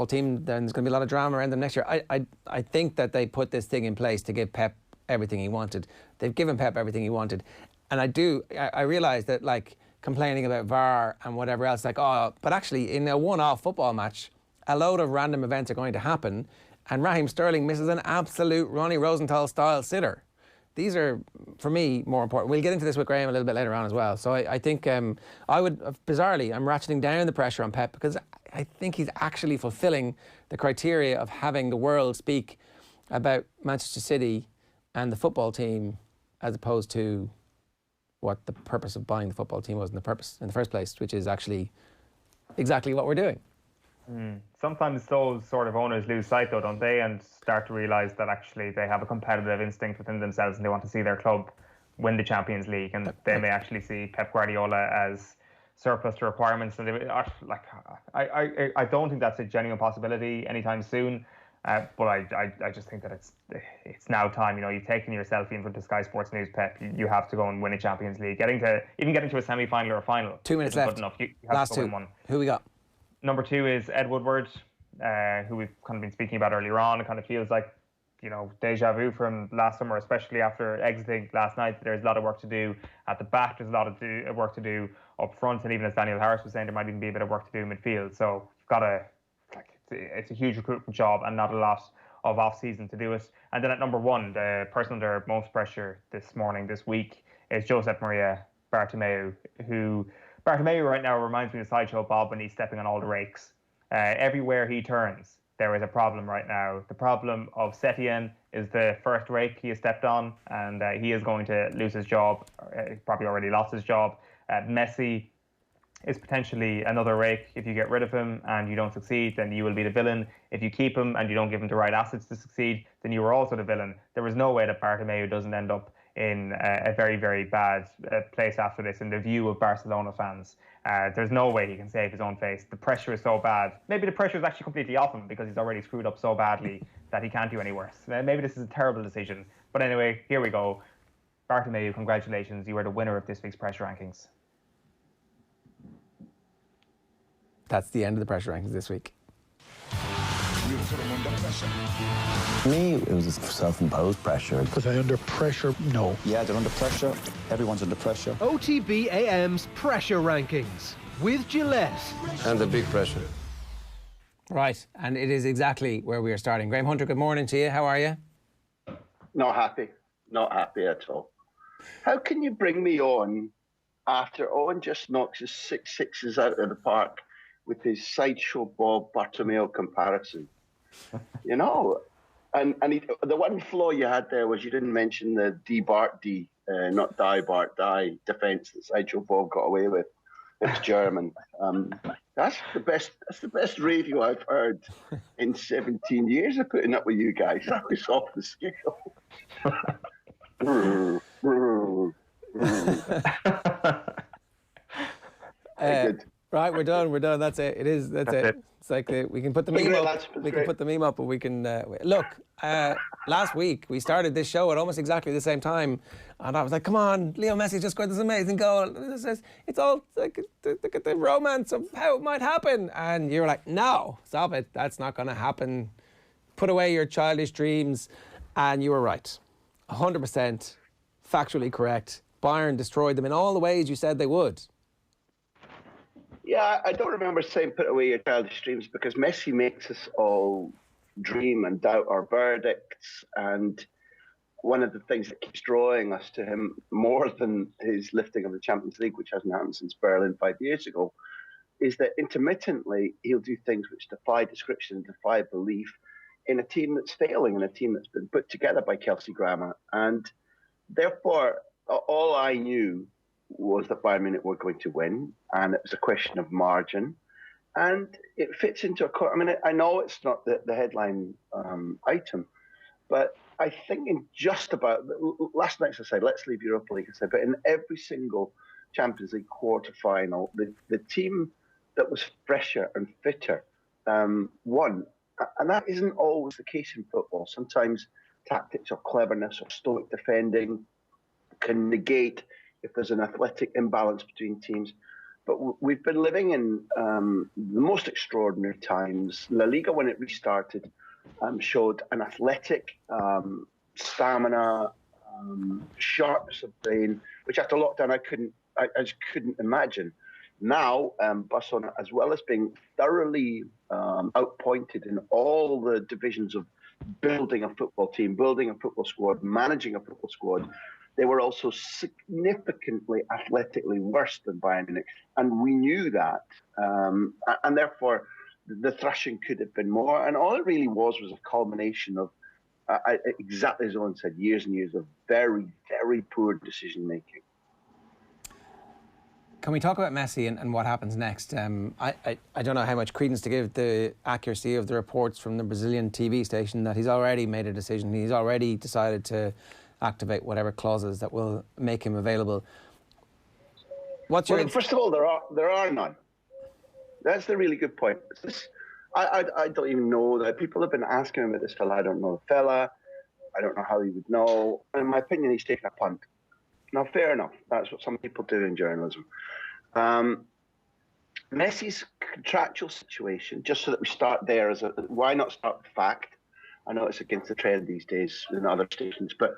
team. Then there's going to be a lot of drama around them next year. I think that they put this thing in place to give Pep everything he wanted. They've given Pep everything he wanted. And I realise that, like, complaining about VAR and whatever else, but actually in a one-off football match, a load of random events are going to happen, and Raheem Sterling misses an absolute Ronnie Rosenthal-style sitter. These are, for me, more important. We'll get into this with Graham a little bit later on as well. So I think I would, bizarrely, I'm ratcheting down the pressure on Pep because I think he's actually fulfilling the criteria of having the world speak about Manchester City and the football team as opposed to what the purpose of buying the football team was in the first place, which is actually exactly what we're doing. Sometimes those sort of owners lose sight, though, don't they, and start to realise that actually they have a competitive instinct within themselves and they want to see their club win the Champions League, and they may actually see Pep Guardiola as surplus to requirements. And I don't think that's a genuine possibility anytime soon. But I just think that it's now time. You've taken your selfie in front of Sky Sports News, Pep. You have to go and win a Champions League. Getting to a semi-final or a final. 2 minutes left. Good enough. You have Last to go two. win one. Who we got? Number 2 is Ed Woodward, who we've kind of been speaking about earlier on. It kind of feels like deja vu from last summer, especially after exiting last night. There's a lot of work to do at the back. There's a lot of work to do up front, and even as Daniel Harris was saying, there might even be a bit of work to do in midfield. So it's a huge recruitment job and not a lot of off-season to do it. And then at number one, the person under most pressure this week, is Josep Maria Bartomeu, who Bartomeu right now reminds me of Sideshow Bob when he's stepping on all the rakes. Everywhere he turns, there is a problem right now. The problem of Setien is the first rake he has stepped on, and he is going to lose his job. Probably already lost his job. Messi is potentially another rake. If you get rid of him and you don't succeed, then you will be the villain. If you keep him and you don't give him the right assets to succeed, then you are also the villain. There is no way that Bartomeu doesn't end up in a very, very bad place after this in the view of Barcelona fans. There's no way he can save his own face. The pressure is so bad. Maybe the pressure is actually completely off him because he's already screwed up so badly that he can't do any worse. Maybe this is a terrible decision. But anyway, here we go. Bartomeu, congratulations. You are the winner of this week's pressure rankings. That's the end of the pressure rankings this week. For me, it was a self-imposed pressure. Was I under pressure? No. Yeah, they're under pressure. Everyone's under pressure. OTB AM's pressure rankings with Gillette. And the big pressure. Right, and it is exactly where we are starting. Graham Hunter, good morning to you. How are you? Not happy at all. How can you bring me on after Owen just knocks his 6 sixes out of the park with his Sideshow Bob Bartomeu comparison? And the one flaw you had there was you didn't mention the D-Bart D, not Die Bart Die defence that Sideshow Bob got away with. It's German. That's the best radio I've heard in 17 years of putting up with you guys. That was off the scale. Good. Right, we're done. That's it. That's it. It's like we can put the meme up. We can put the meme up, but we can look. Last week we started this show at almost exactly the same time, and I was like, "Come on, Leo Messi just scored this amazing goal." It's all like the romance of how it might happen, and you were like, "No, stop it. That's not going to happen. Put away your childish dreams." And you were right, 100% factually correct. Bayern destroyed them in all the ways you said they would. Yeah, I don't remember saying put away your childish dreams because Messi makes us all dream and doubt our verdicts. And one of the things that keeps drawing us to him more than his lifting of the Champions League, which hasn't happened since Berlin 5 years ago, is that intermittently he'll do things which defy description, defy belief in a team that's failing, in a team that's been put together by Kelsey Grammer. And therefore, all I knew was that Bayern Munich were going to win, and it was a question of margin. And it fits into I know it's not the headline item, but I think in just about, last night I said, let's leave Europa League, I said, but in every single Champions League quarter-final, the team that was fresher and fitter won. And that isn't always the case in football. Sometimes tactics or cleverness or stoic defending can negate if there's an athletic imbalance between teams. But we've been living in the most extraordinary times. La Liga, when it restarted, showed an athletic stamina, sharpness of brain, which after lockdown I just couldn't imagine. Now, Barcelona, as well as being thoroughly outpointed in all the divisions of building a football team, building a football squad, managing a football squad, they were also significantly athletically worse than Bayern Munich. And we knew that. And therefore, the thrashing could have been more. And all it really was a culmination of, exactly as Owen said, years and years of very, very poor decision-making. Can we talk about Messi and what happens next? I don't know how much credence to give the accuracy of the reports from the Brazilian TV station that he's already made a decision. He's already decided to activate whatever clauses that will make him available. First of all, there are none. That's the really good point. I don't even know that. People have been asking me about this fella. I don't know the fella. I don't know how he would know. In my opinion, he's taken a punt. Now, fair enough. That's what some people do in journalism. Messi's contractual situation, just so that we start there, why not start with fact? I know it's against the trend these days in other stations, but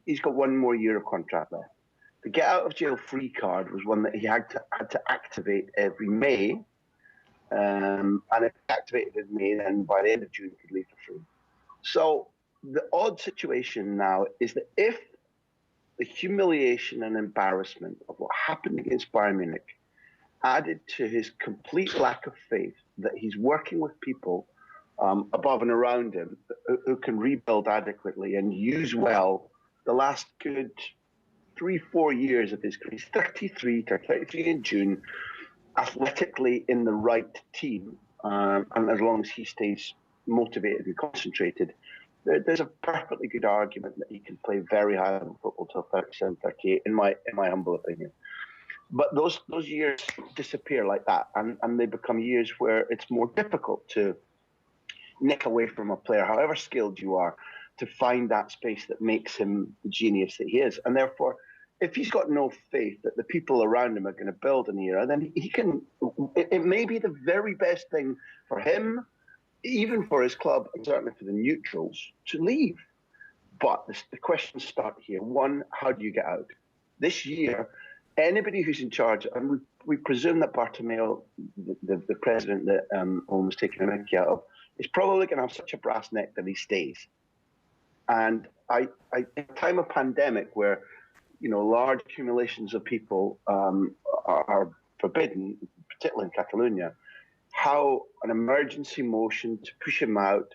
he's got 1 more year of contract left. The get out of jail free card was one that he had to activate every May, and if he activated in May, then by the end of June he could leave for free. So the odd situation now is that if the humiliation and embarrassment of what happened against Bayern Munich, added to his complete lack of faith that he's working with people above and around him who can rebuild adequately and use well the last good 3-4 years of his career. He's 33 in June, athletically in the right team, and as long as he stays motivated and concentrated, there's a perfectly good argument that he can play very high level football till 37, 38, in my humble opinion. But those years disappear like that, and they become years where it's more difficult to nick away from a player, however skilled you are, to find that space that makes him the genius that he is. And therefore, if he's got no faith that the people around him are going to build an era, then it may be the very best thing for him, even for his club, and certainly for the neutrals, to leave. But the questions start here. One, how do you get out? This year, anybody who's in charge, and we presume that Bartomeu, the president that Owen was taking a mickey out of, is probably going to have such a brass neck that he stays. And in a time of pandemic where, large accumulations of people are forbidden, particularly in Catalonia, how an emergency motion to push him out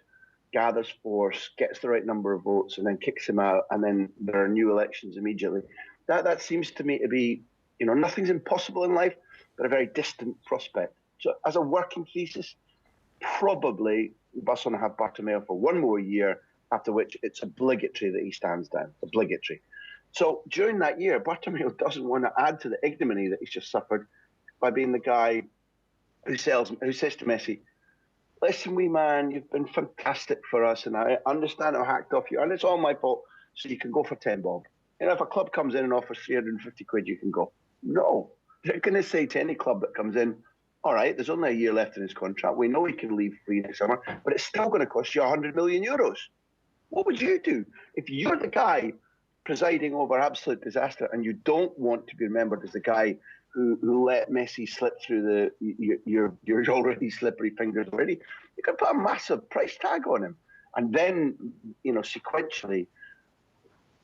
gathers force, gets the right number of votes, and then kicks him out, and then there are new elections immediately. That seems to me to be, nothing's impossible in life, but a very distant prospect. So as a working thesis, probably Barcelona have Bartomeu for 1 more year, after which it's obligatory that he stands down. Obligatory. So during that year, Bartomeu doesn't want to add to the ignominy that he's just suffered by being the guy who says to Messi, listen, wee man, you've been fantastic for us, and I understand how hacked off you, and it's all my fault, so you can go for 10 bob. If a club comes in and offers 350 quid, you can go. No. They're going to say to any club that comes in, all right, there's only a year left in his contract. We know he can leave free next summer, but it's still going to cost you 100 million euros. What would you do if you're the guy presiding over absolute disaster and you don't want to be remembered as the guy who let Messi slip through your already slippery fingers already? You can put a massive price tag on him. And then, sequentially,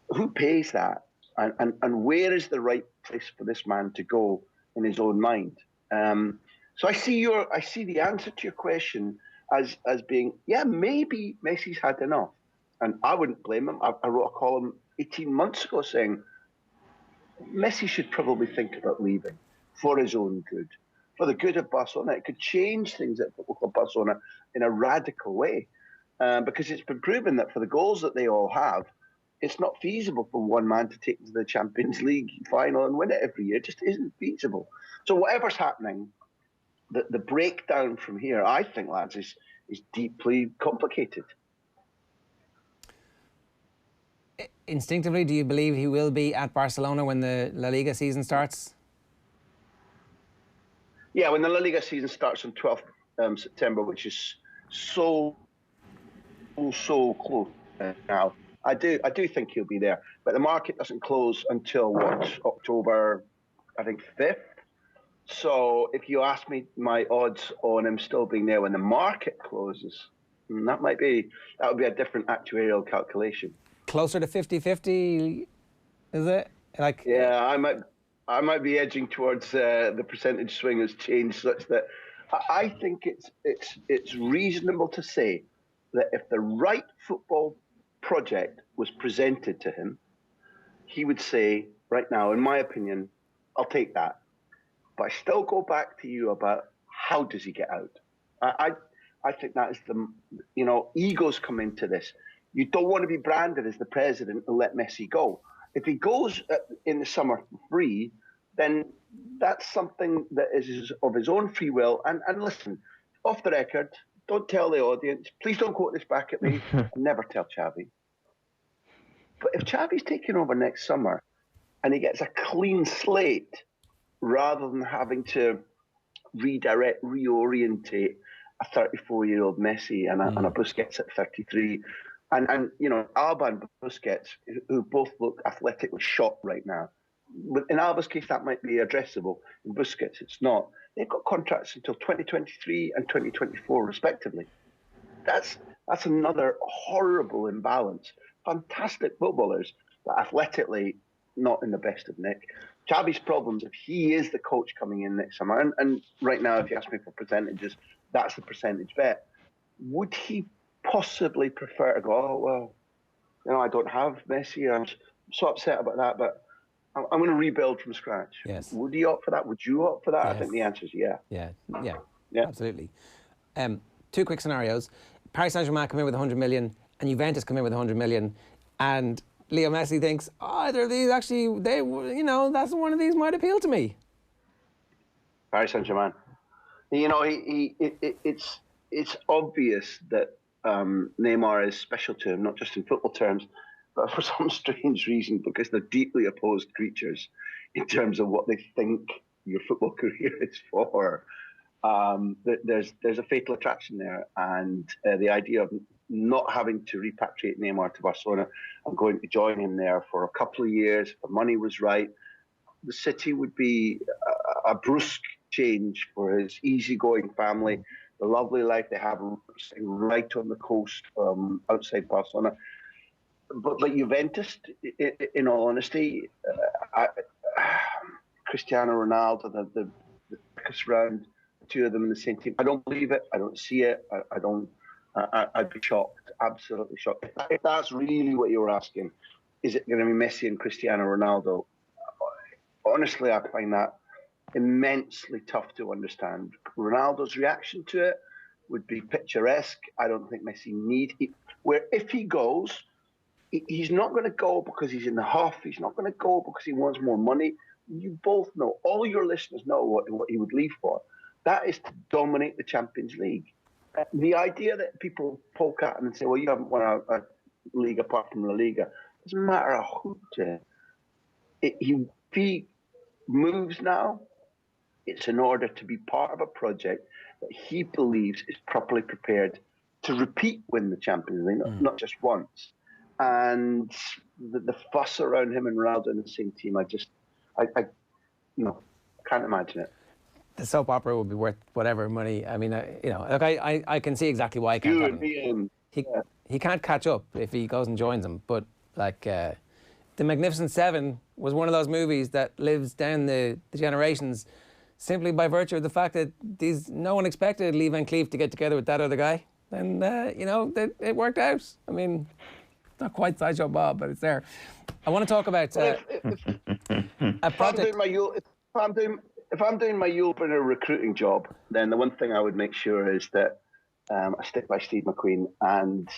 who pays that? And where is the right place for this man to go in his own mind? So I see the answer to your question as being, yeah, maybe Messi's had enough. And I wouldn't blame him. I wrote a column 18 months ago saying Messi should probably think about leaving for his own good, for the good of Barcelona. It could change things at Football Club Barcelona in a radical way, because it's been proven that for the goals that they all have, it's not feasible for one man to take them to the Champions League final and win it every year. It just isn't feasible. So whatever's happening, the breakdown from here, I think, lads, is deeply complicated. Instinctively, do you believe he will be at Barcelona when the La Liga season starts? Yeah, when the La Liga season starts on 12th September, which is so close now. I do think he'll be there, but the market doesn't close until October, I think 5th. So if you ask me my odds on him still being there when the market closes, that would be a different actuarial calculation. Closer to 50-50, is it? Yeah, I might be edging towards the percentage swing has changed such that I think it's reasonable to say that if the right football project was presented to him, he would say, right now, in my opinion, I'll take that. But I still go back to you about how does he get out? I think that is egos come into this. You don't want to be branded as the president and let Messi go. If he goes in the summer for free, then that's something that is of his own free will. And listen, off the record, don't tell the audience. Please don't quote this back at me. Never tell Xavi. But if Xavi's taking over next summer and he gets a clean slate rather than having to redirect, reorientate, a 34-year-old Messi and a Busquets at 33. And you know, Alba and Busquets, who both look athletically shot right now. In Alba's case, that might be addressable. In Busquets, it's not. They've got contracts until 2023 and 2024, respectively. That's another horrible imbalance. Fantastic footballers, but athletically not in the best of nick. Xavi's problems, if he is the coach coming in next summer, and right now, if you ask me for percentages, that's the percentage bet. Would he possibly prefer to go, oh, well, you know, I don't have Messi, I'm so upset about that, but I'm going to rebuild from scratch. Yes. Would he opt for that? Would you opt for that? Yes. I think the answer is yeah. Yeah, absolutely. Two quick scenarios. Paris Saint-Germain come in with 100 million and Juventus come in with 100 million, and Leo Messi thinks, either of these actually, you know, that's one of these might appeal to me. Paris Saint-Germain. You know, it's obvious that Neymar is special to him, not just in football terms, but for some strange reason, because they're deeply opposed creatures in terms of what they think your football career is for. There's a fatal attraction there, and the idea of not having to repatriate Neymar to Barcelona and going to join him there for a couple of years, if the money was right, the city would be a brusque change for his easygoing family, the lovely life they have right on the coast outside Barcelona. But Juventus, in all honesty, Cristiano Ronaldo, the biggest round, two of them in the same team. I don't believe it. I don't see it. I'd be shocked, absolutely shocked. If that's really what you were asking, is it going to be Messi and Cristiano Ronaldo? Honestly, I find that immensely tough to understand. Ronaldo's reaction to it would be picturesque. I don't think Messi needs it. Where if he goes, he's not going to go because he's in the huff. He's not going to go because he wants more money. You both know, all your listeners know what he would leave for. That is to dominate the Champions League. The idea that people poke at him and say, well, you haven't won a league apart from La Liga, doesn't matter a hoot to him. If he moves now, it's in order to be part of a project that he believes is properly prepared to win the Champions League, not just once. And the fuss around him and Ronaldo in the same team, I can't imagine it. The soap opera would be worth whatever money. I mean, look, I can see exactly why he can't have him. He can't catch up if he goes and joins them. But like, The Magnificent Seven was one of those movies that lives down the generations simply by virtue of the fact that no one expected Lee Van Cleef to get together with that other guy. And, it worked out. I mean, not quite Sideshow Bob, but it's there. I want to talk about a project. If I'm doing my Yule Brynner recruiting job, then the one thing I would make sure is that I stick by Steve McQueen, and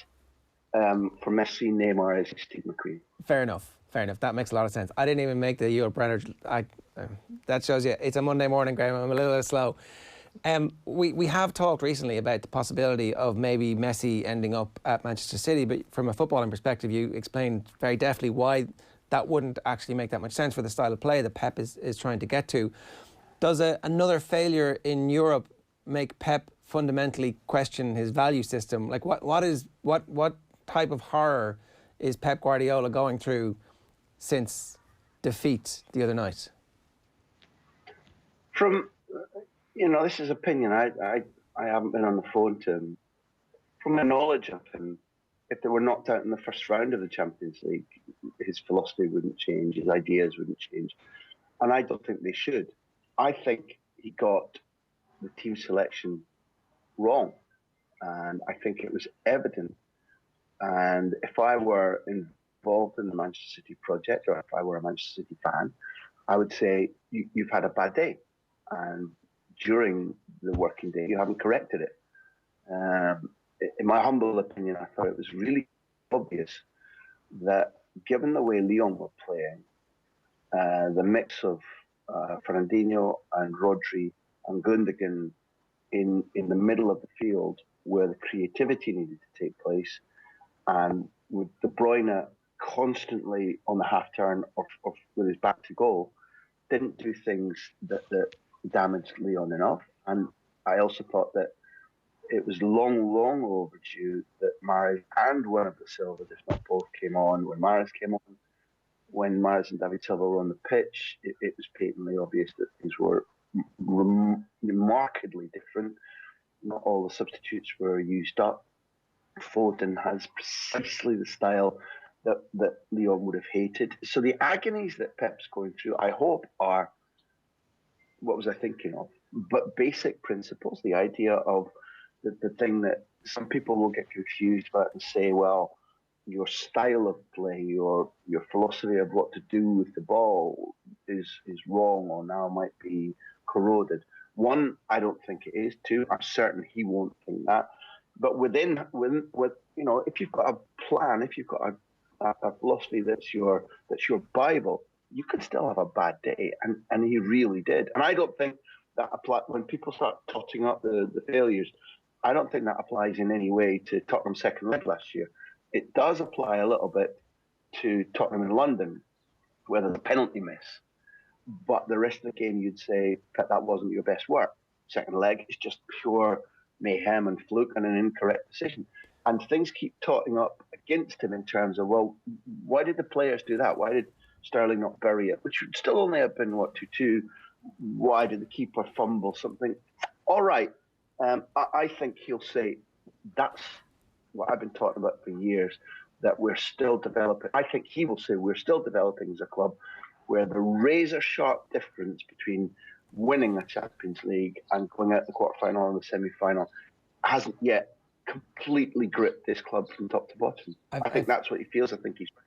for Messi, Neymar is Steve McQueen. Fair enough. That makes a lot of sense. I didn't even make the Yule Brynner. That shows you it's a Monday morning, Graham. I'm a little slow. We have talked recently about the possibility of maybe Messi ending up at Manchester City, but from a footballing perspective, you explained very deftly why that wouldn't actually make that much sense for the style of play that Pep is trying to get to. Does another failure in Europe make Pep fundamentally question his value system? Like what type of horror is Pep Guardiola going through since defeat the other night? From this is opinion. I haven't been on the phone to him. From my knowledge of him, if they were knocked out in the first round of the Champions League, his philosophy wouldn't change, his ideas wouldn't change, and I don't think they should. I think he got the team selection wrong, and I think it was evident. And if I were involved in the Manchester City project, or if I were a Manchester City fan, I would say, you've had a bad day. And during the working day, you haven't corrected it. In my humble opinion, I thought it was really obvious that given the way Lyon were playing, the mix of Fernandinho and Rodri and Gundogan in the middle of the field where the creativity needed to take place, and with De Bruyne constantly on the half turn or with his back to goal, didn't do things that damaged Lyon enough. And I also thought that it was long overdue that Mahrez and one of the Silvas, if not both, came on. When Mahrez came on, when Mahrez and David Silva were on the pitch, it was patently obvious that things were remarkably different. Not all the substitutes were used up. Foden has precisely the style that Leon would have hated. So the agonies that Pep's going through, I hope, are, what was I thinking of? But basic principles, the idea of the thing that some people will get confused about and say, well, your style of play, your philosophy of what to do with the ball is wrong or now might be corroded. One, I don't think it is. Two, I'm certain he won't think that. But with if you've got a plan, if you've got a philosophy that's your Bible, you can still have a bad day, and he really did. And I don't think that applies when people start totting up the failures. I don't think that applies in any way to Tottenham's second leg last year. It does apply a little bit to Tottenham in London, where there's a penalty miss. But the rest of the game, you'd say that wasn't your best work. Second leg is just pure mayhem and fluke and an incorrect decision. And things keep totting up against him in terms of, well, why did the players do that? Why did Sterling not bury it? Which would still only have been, 2-2. Why did the keeper fumble something? All right. I think he'll say that's what I've been talking about for years, that we're still developing. I think he will say we're still developing as a club where the razor-sharp difference between winning a Champions League and going out the quarterfinal and the semi-final hasn't yet completely gripped this club from top to bottom. I think that's what he feels. I think he's right.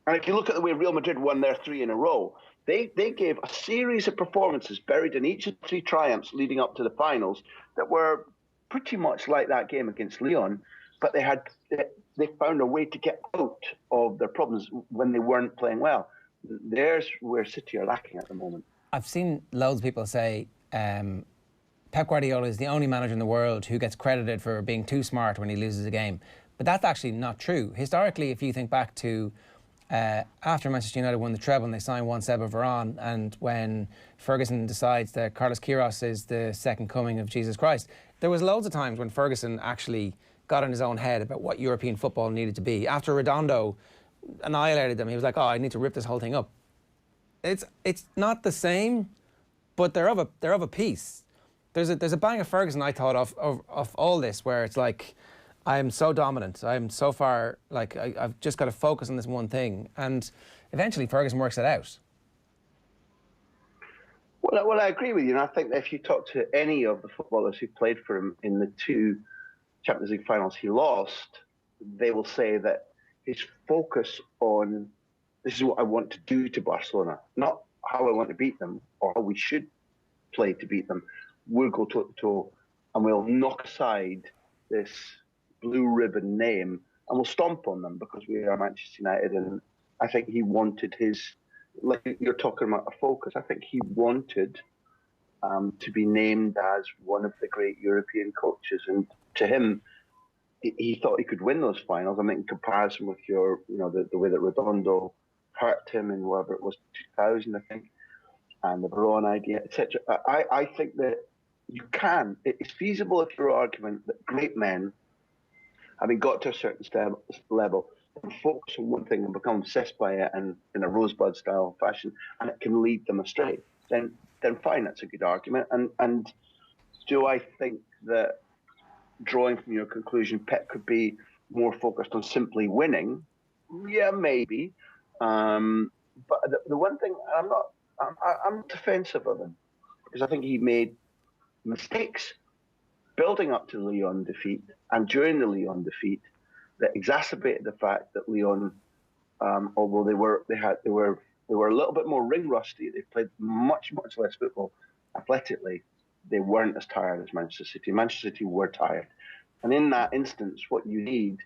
And if you look at the way Real Madrid won their 3 in a row, they gave a series of performances buried in each of the 3 triumphs leading up to the finals that were pretty much like that game against Lyon, but they found a way to get out of their problems when they weren't playing well. There's where City are lacking at the moment. I've seen loads of people say Pep Guardiola is the only manager in the world who gets credited for being too smart when he loses a game. But that's actually not true. Historically, if you think back to after Manchester United won the treble and they signed Juan Seba Varane, and when Ferguson decides that Carlos Queiroz is the second coming of Jesus Christ, there was loads of times when Ferguson actually got in his own head about what European football needed to be. After Redondo annihilated them, he was like, I need to rip this whole thing up. It's not the same, but they're of a piece. There's a bang of Ferguson I thought of all this, where it's like, I am so dominant. I'm so far, like, I've just got to focus on this one thing. And eventually Ferguson works it out. Well, I agree with you. And I think that if you talk to any of the footballers who played for him in the 2 Champions League finals he lost, they will say that his focus on, this is what I want to do to Barcelona, not how I want to beat them or how we should play to beat them. We'll go toe-to-toe and we'll knock aside this blue ribbon name and we'll stomp on them because we are Manchester United. And I think he wanted his, like you're talking about a focus, I think he wanted to be named as one of the great European coaches. And to him, he thought he could win those finals. I mean, in comparison with the way that Redondo hurt him in whatever it was, 2000, I think, and the Varane idea, etc. I think that you can. It's feasible if your argument that great men, having got to a certain level, can focus on one thing and become obsessed by it and in a Rosebud style fashion, and it can lead them astray. Then fine, that's a good argument. And do I think that, drawing from your conclusion, Pep could be more focused on simply winning? Yeah, maybe. But the one thing, I'm defensive of him because I think he made mistakes building up to the Lyon defeat and during the Lyon defeat that exacerbated the fact that Lyon, although they were a little bit more ring rusty, they played much less football athletically. They weren't as tired as Manchester City. Manchester City were tired. And in that instance, what you need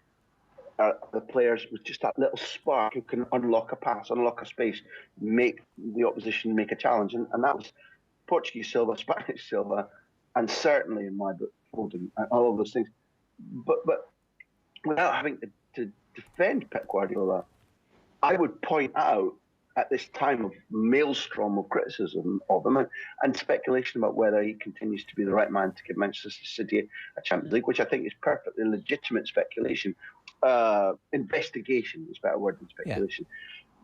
are the players with just that little spark who can unlock a pass, unlock a space, make the opposition make a challenge. And that was Portuguese Silva, Spanish Silva, and certainly in my book, Foden, and all of those things. But without having to defend Pep Guardiola, I would point out at this time of maelstrom of criticism of him and speculation about whether he continues to be the right man to give Manchester City a Champions League, which I think is perfectly legitimate speculation. Investigation is a better word than speculation.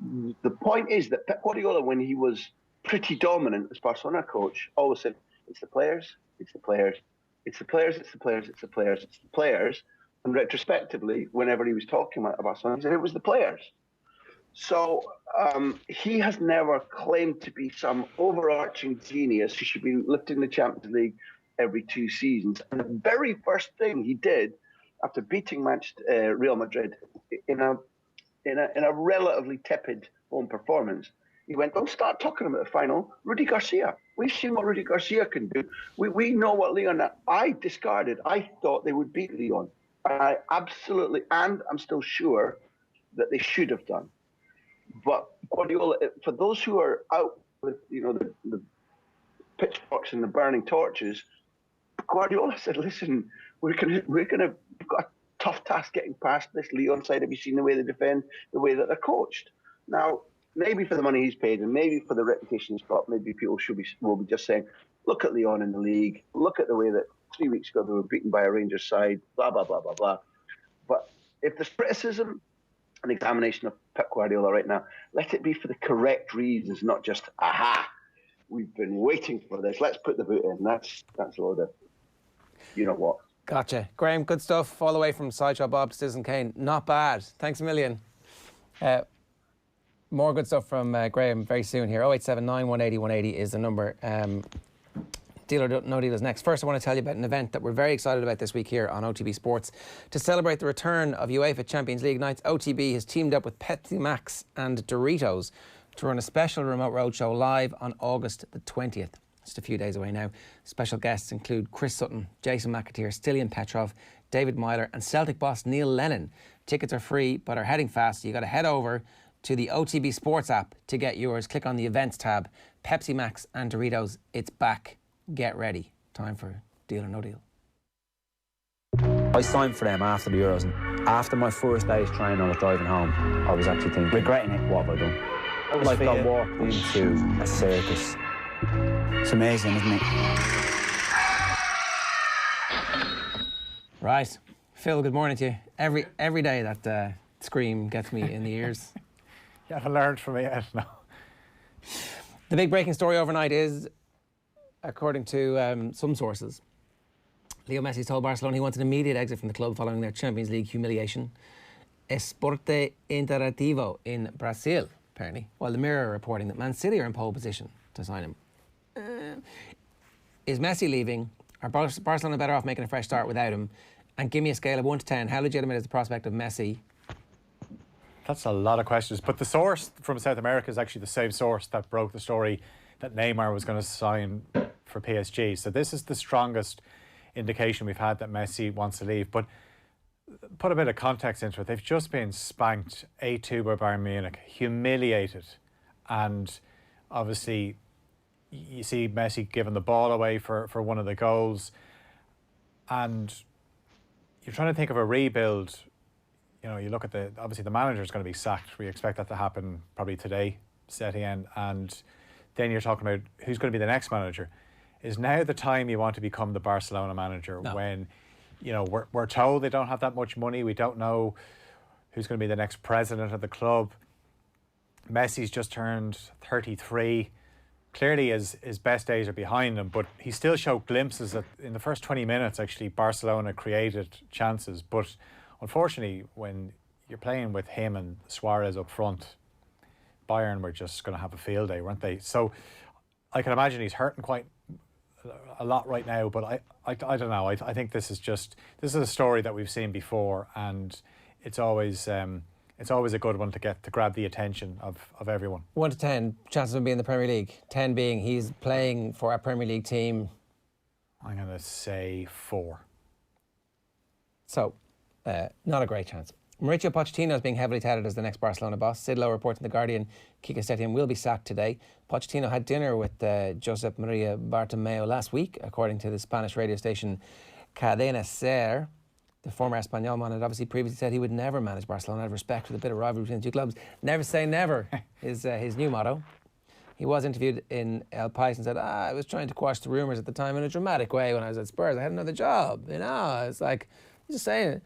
Yeah. The point is that Pep Guardiola, when he was pretty dominant as Barcelona coach, always said, it's the players, it's the players, it's the players, it's the players, it's the players, it's the players. And retrospectively, whenever he was talking about Barcelona, he said it was the players. So he has never claimed to be some overarching genius who should be lifting the Champions League every 2 seasons. And the very first thing he did after beating Real Madrid in a relatively tepid home performance, he went, don't start talking about the final. Rudy Garcia. We've seen what Rudy Garcia can do. We know what Lyon... I discarded. I thought they would beat Lyon. I absolutely, and I'm still sure that they should have done. But Guardiola, for those who are out with, the pitchforks and the burning torches, Guardiola said, listen, we've got a tough task getting past this Lyon side. Have you seen the way they defend, the way that they're coached? Now, maybe for the money he's paid and maybe for the reputation he's got, maybe people will be just saying, look at Lyon in the league, look at the way that 3 weeks ago they were beaten by a Rangers side, blah, blah, blah, blah, blah. But if there's criticism, an examination of Pep Guardiola right now, let it be for the correct reasons, not just, aha, we've been waiting for this, let's put the boot in. That's a load of, you know what. Gotcha. Graham, good stuff all the way from Sideshow Bob to Citizen Kane. Not bad. Thanks a million. More good stuff from Graham very soon here. 0879 180 180 is the number. Deal or No Deal is next. First, I want to tell you about an event that we're very excited about this week here on OTB Sports. To celebrate the return of UEFA Champions League nights, OTB has teamed up with Pepsi Max and Doritos to run a special remote roadshow live on August the 20th. Just a few days away now. Special guests include Chris Sutton, Jason McAteer, Stilian Petrov, David Myler and Celtic boss Neil Lennon. Tickets are free but are heading fast. You got to head over to the OTB Sports app to get yours. Click on the events tab. Pepsi Max and Doritos, it's back. Get ready. Time for Deal or No Deal. I signed for them after the Euros, and after my first day's training I was driving home, I was actually thinking, regretting it, what have I done? Like I walked into a circus. It's amazing, isn't it? Right. Phil, good morning to you. Every day that scream gets me in the ears. You haven't learned from it yet, no. The big breaking story overnight is, according to some sources, Leo Messi told Barcelona he wanted an immediate exit from the club following their Champions League humiliation. Esporte Interativo in Brazil, apparently, while the Mirror are reporting that Man City are in pole position to sign him. Is Messi leaving? Are Barcelona better off making a fresh start without him? And give me a scale of 1 to 10. How legitimate is the prospect of Messi? That's a lot of questions. But the source from South America is actually the same source that broke the story that Neymar was going to sign for PSG. So this is the strongest indication we've had that Messi wants to leave. But put a bit of context into it. They've just been spanked 8-2 by Bayern Munich, humiliated. And obviously you see Messi giving the ball away for one of the goals. And you're trying to think of a rebuild. You know, you look at obviously the manager's going to be sacked. We expect that to happen probably today, Setien. And then you're talking about who's going to be the next manager. Is now the time you want to become the Barcelona manager? No. When, you know, we're told they don't have that much money. We don't know who's going to be the next president of the club. Messi's just turned 33. Clearly his best days are behind him, but he still showed glimpses that in the first 20 minutes, actually, Barcelona created chances. But unfortunately, when you're playing with him and Suarez up front, Bayern were just going to have a field day, weren't they? So I can imagine he's hurting quite a lot right now, but I don't know. I think this is a story that we've seen before, and it's always a good one to grab the attention of everyone. 1 to 10 chances of him being in the Premier League. 10 being he's playing for a Premier League team. I'm going to say 4. So, not a great chance. Mauricio Pochettino is being heavily touted as the next Barcelona boss. Sid Lowe reports in The Guardian Quique Setien will be sacked today. Pochettino had dinner with Josep Maria Bartomeu last week, according to the Spanish radio station Cadena SER. the former Espanyol man, had obviously previously said he would never manage Barcelona out of respect for the bit of rivalry between the two clubs. Never say never is his new motto. He was interviewed in El País and said, I was trying to quash the rumours at the time in a dramatic way when I was at Spurs. I had another job, you know. It's like, he's just saying,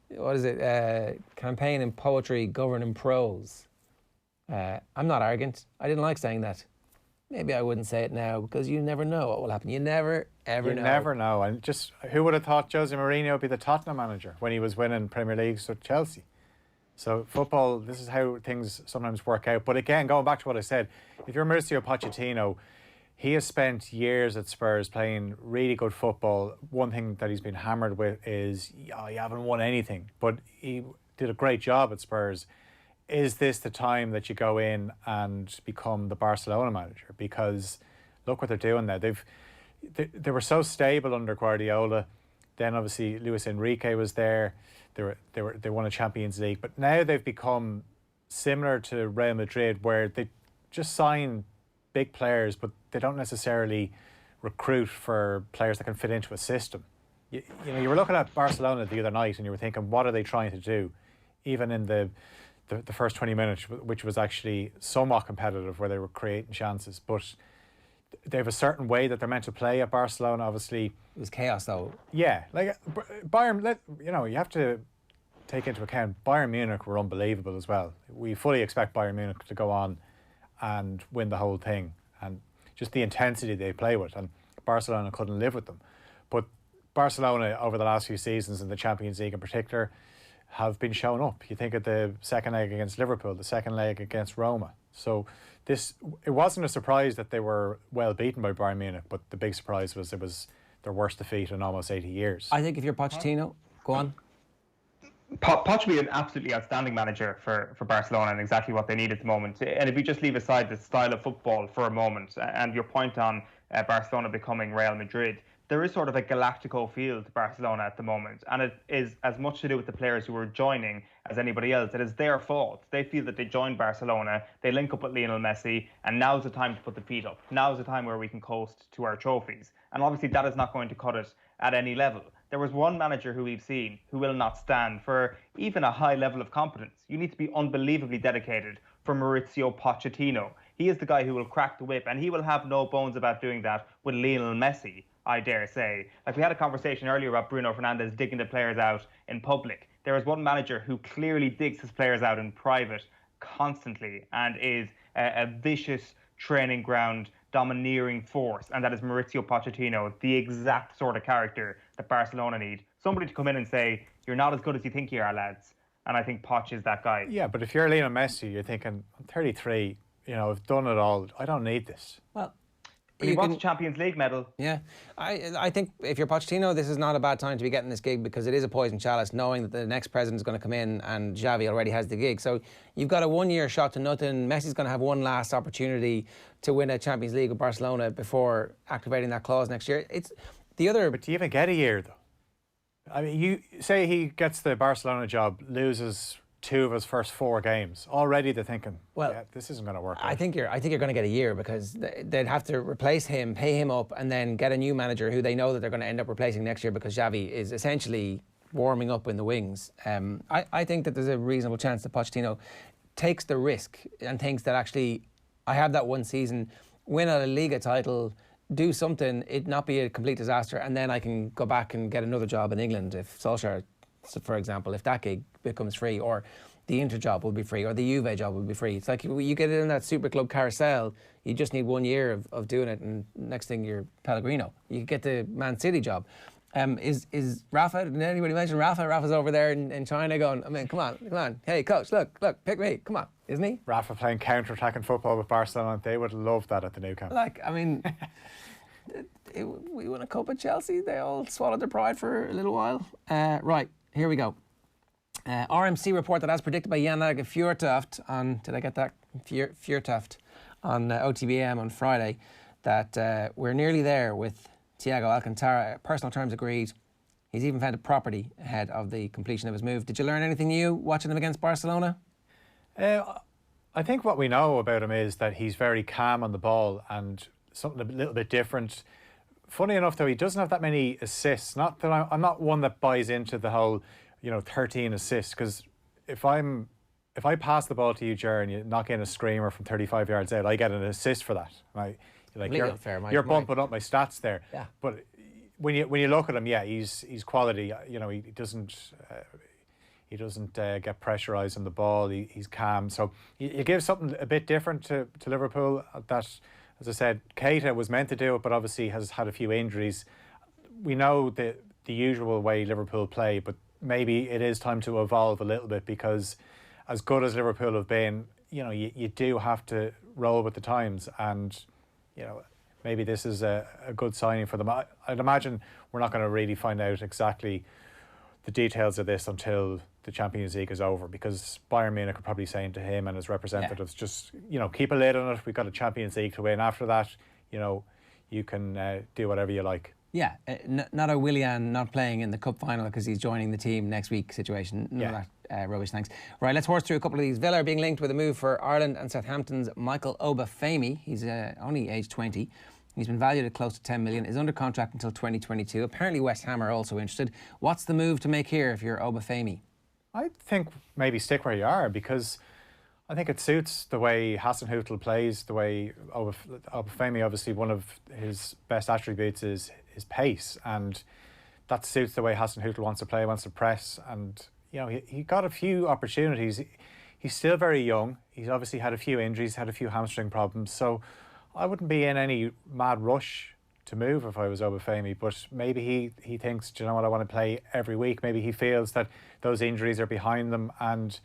what is it, campaign in poetry, govern in prose. I'm not arrogant. I didn't like saying that. Maybe I wouldn't say it now because you never know what will happen. You never, ever know. You never know. And just, who would have thought Jose Mourinho would be the Tottenham manager when he was winning Premier Leagues with Chelsea? So football, this is how things sometimes work out. But again, going back to what I said, if you're Mauricio Pochettino, he has spent years at Spurs playing really good football. One thing that he's been hammered with is, you haven't won anything. But he did a great job at Spurs. Is this the time that you go in and become the Barcelona manager? Because look what they're doing now. They were so stable under Guardiola. Then obviously Luis Enrique was there. They won a Champions League, but now they've become similar to Real Madrid, where they just sign big players, but they don't necessarily recruit for players that can fit into a system. You know, you were looking at Barcelona the other night, and you were thinking, what are they trying to do? Even in the first 20 minutes, which was actually somewhat competitive, where they were creating chances, but they have a certain way that they're meant to play at Barcelona. Obviously, it was chaos, though. Yeah, like Bayern. You have to take into account Bayern Munich were unbelievable as well. We fully expect Bayern Munich to go on and win the whole thing, and just the intensity they play with, and Barcelona couldn't live with them. But Barcelona, over the last few seasons in the Champions League in particular, have been showing up. You think of the second leg against Liverpool, the second leg against Roma. So it wasn't a surprise that they were well beaten by Bayern Munich, but the big surprise was it was their worst defeat in almost 80 years. I think if you're Pochettino, go on. Poch would be an absolutely outstanding manager for Barcelona and exactly what they need at the moment. And if you just leave aside the style of football for a moment and your point on Barcelona becoming Real Madrid, there is sort of a galactical feel to Barcelona at the moment, and it is as much to do with the players who are joining as anybody else. It is their fault. They feel that they joined Barcelona, they link up with Lionel Messi, and now's the time to put the feet up. Now's the time where we can coast to our trophies. And obviously that is not going to cut it at any level. There was one manager who we've seen who will not stand for even a high level of competence. You need to be unbelievably dedicated for Mauricio Pochettino. He is the guy who will crack the whip, and he will have no bones about doing that with Lionel Messi, I dare say. Like, we had a conversation earlier about Bruno Fernandez digging the players out in public. There is one manager who clearly digs his players out in private constantly and is a vicious training ground domineering force, and that is Mauricio Pochettino, the exact sort of character that Barcelona need. Somebody to come in and say, you're not as good as you think you are, lads. And I think Poch is that guy. Yeah, but if you're Lionel Messi, you're thinking, I'm 33, I've done it all. I don't need this. Well, he wants a Champions League medal. Yeah. I think if you're Pochettino, this is not a bad time to be getting this gig, because it is a poison chalice, knowing that the next president is going to come in and Xavi already has the gig. So you've got a 1 year shot to nothing. Messi's going to have one last opportunity to win a Champions League with Barcelona before activating that clause next year. It's the other... But do you even get a year, though? I mean, you say he gets the Barcelona job, loses 2 of his first 4 games. Already they're thinking, this isn't going to work out. I think you're going to get a year, because they'd have to replace him, pay him up, and then get a new manager who they know that they're going to end up replacing next year, because Xavi is essentially warming up in the wings. I think that there's a reasonable chance that Pochettino takes the risk and thinks that actually, I have that one season, win a Liga title, do something, it not be a complete disaster, and then I can go back and get another job in England if Solskjaer, for example, if that gig becomes free, or the Inter job will be free, or the Juve job will be free. It's like you get in that super club carousel, you just need 1 year of doing it, and next thing you're Pellegrino. You get the Man City job. Is Rafa, did anybody mention Rafa? Rafa's over there in China going, I mean, come on. Hey, coach, look, pick me. Come on, isn't he? Rafa playing counter-attacking football with Barcelona. They would love that at the Nou Camp. Like, I mean, we won a cup at Chelsea. They all swallowed their pride for a little while. Right, here we go. RMC report that, as predicted by Jan-Åge Fjørtoft on, did I get that? Fjørtoft on OTBAM on Friday, that we're nearly there with Thiago Alcantara. Personal terms agreed. He's even found a property ahead of the completion of his move. Did you learn anything new watching him against Barcelona? I think what we know about him is that he's very calm on the ball, and something a little bit different funny enough, though, he doesn't have that many assists. Not that I'm not one that buys into the whole, 13 assists. Because if I pass the ball to you, Ger, and you knock in a screamer from 35 yards out, I get an assist for that. Right? You're bumping up my stats there. Yeah. But when you look at him, yeah, he's quality. He doesn't get pressurised on the ball. He's calm. So you give something a bit different to Liverpool. That, as I said, Keita was meant to do it, but obviously has had a few injuries. We know the usual way Liverpool play, but maybe it is time to evolve a little bit, because as good as Liverpool have been, you do have to roll with the times, and maybe this is a good signing for them. I'd imagine we're not going to really find out exactly the details of this until the Champions League is over, because Bayern Munich are probably saying to him and his representatives, just keep a lid on it. We've got a Champions League to win. After that, you can do whatever you like. Yeah, not a Willian not playing in the cup final because he's joining the team next week situation. None of that rubbish, thanks. Right, let's horse through a couple of these. Villa are being linked with a move for Ireland and Southampton's Michael Obafemi. He's only aged 20. He's been valued at close to 10 million, is under contract until 2022. Apparently West Ham are also interested. What's the move to make here if you're Obafemi? I think maybe stick where you are, because I think it suits the way Hasenhüttl plays, the way Obafemi, obviously one of his best attributes is his pace, and that suits the way Hasenhüttl wants to play, wants to press, and he got a few opportunities. He's still very young. He's obviously had a few injuries, had a few hamstring problems, so I wouldn't be in any mad rush to move if I was Obafemi, but maybe he thinks, do you know what, I want to play every week. Maybe he feels that those injuries are behind them and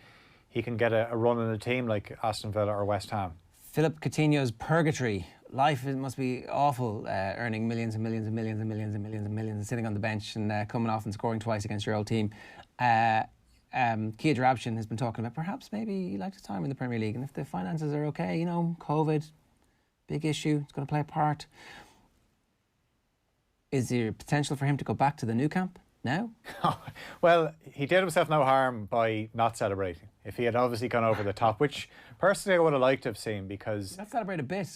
he can get a run in a team like Aston Villa or West Ham. Philip Coutinho's purgatory. Life must be awful, earning millions and millions and millions and millions and millions and millions and sitting on the bench and coming off and scoring twice against your old team. Kia Drabshin has been talking about perhaps maybe he likes his time in the Premier League, and if the finances are okay, COVID, big issue, it's going to play a part. Is there potential for him to go back to the Nou Camp now? Well, he did himself no harm by not celebrating. If he had obviously gone over the top, which personally I would have liked to have seen, because... Not celebrate a bit.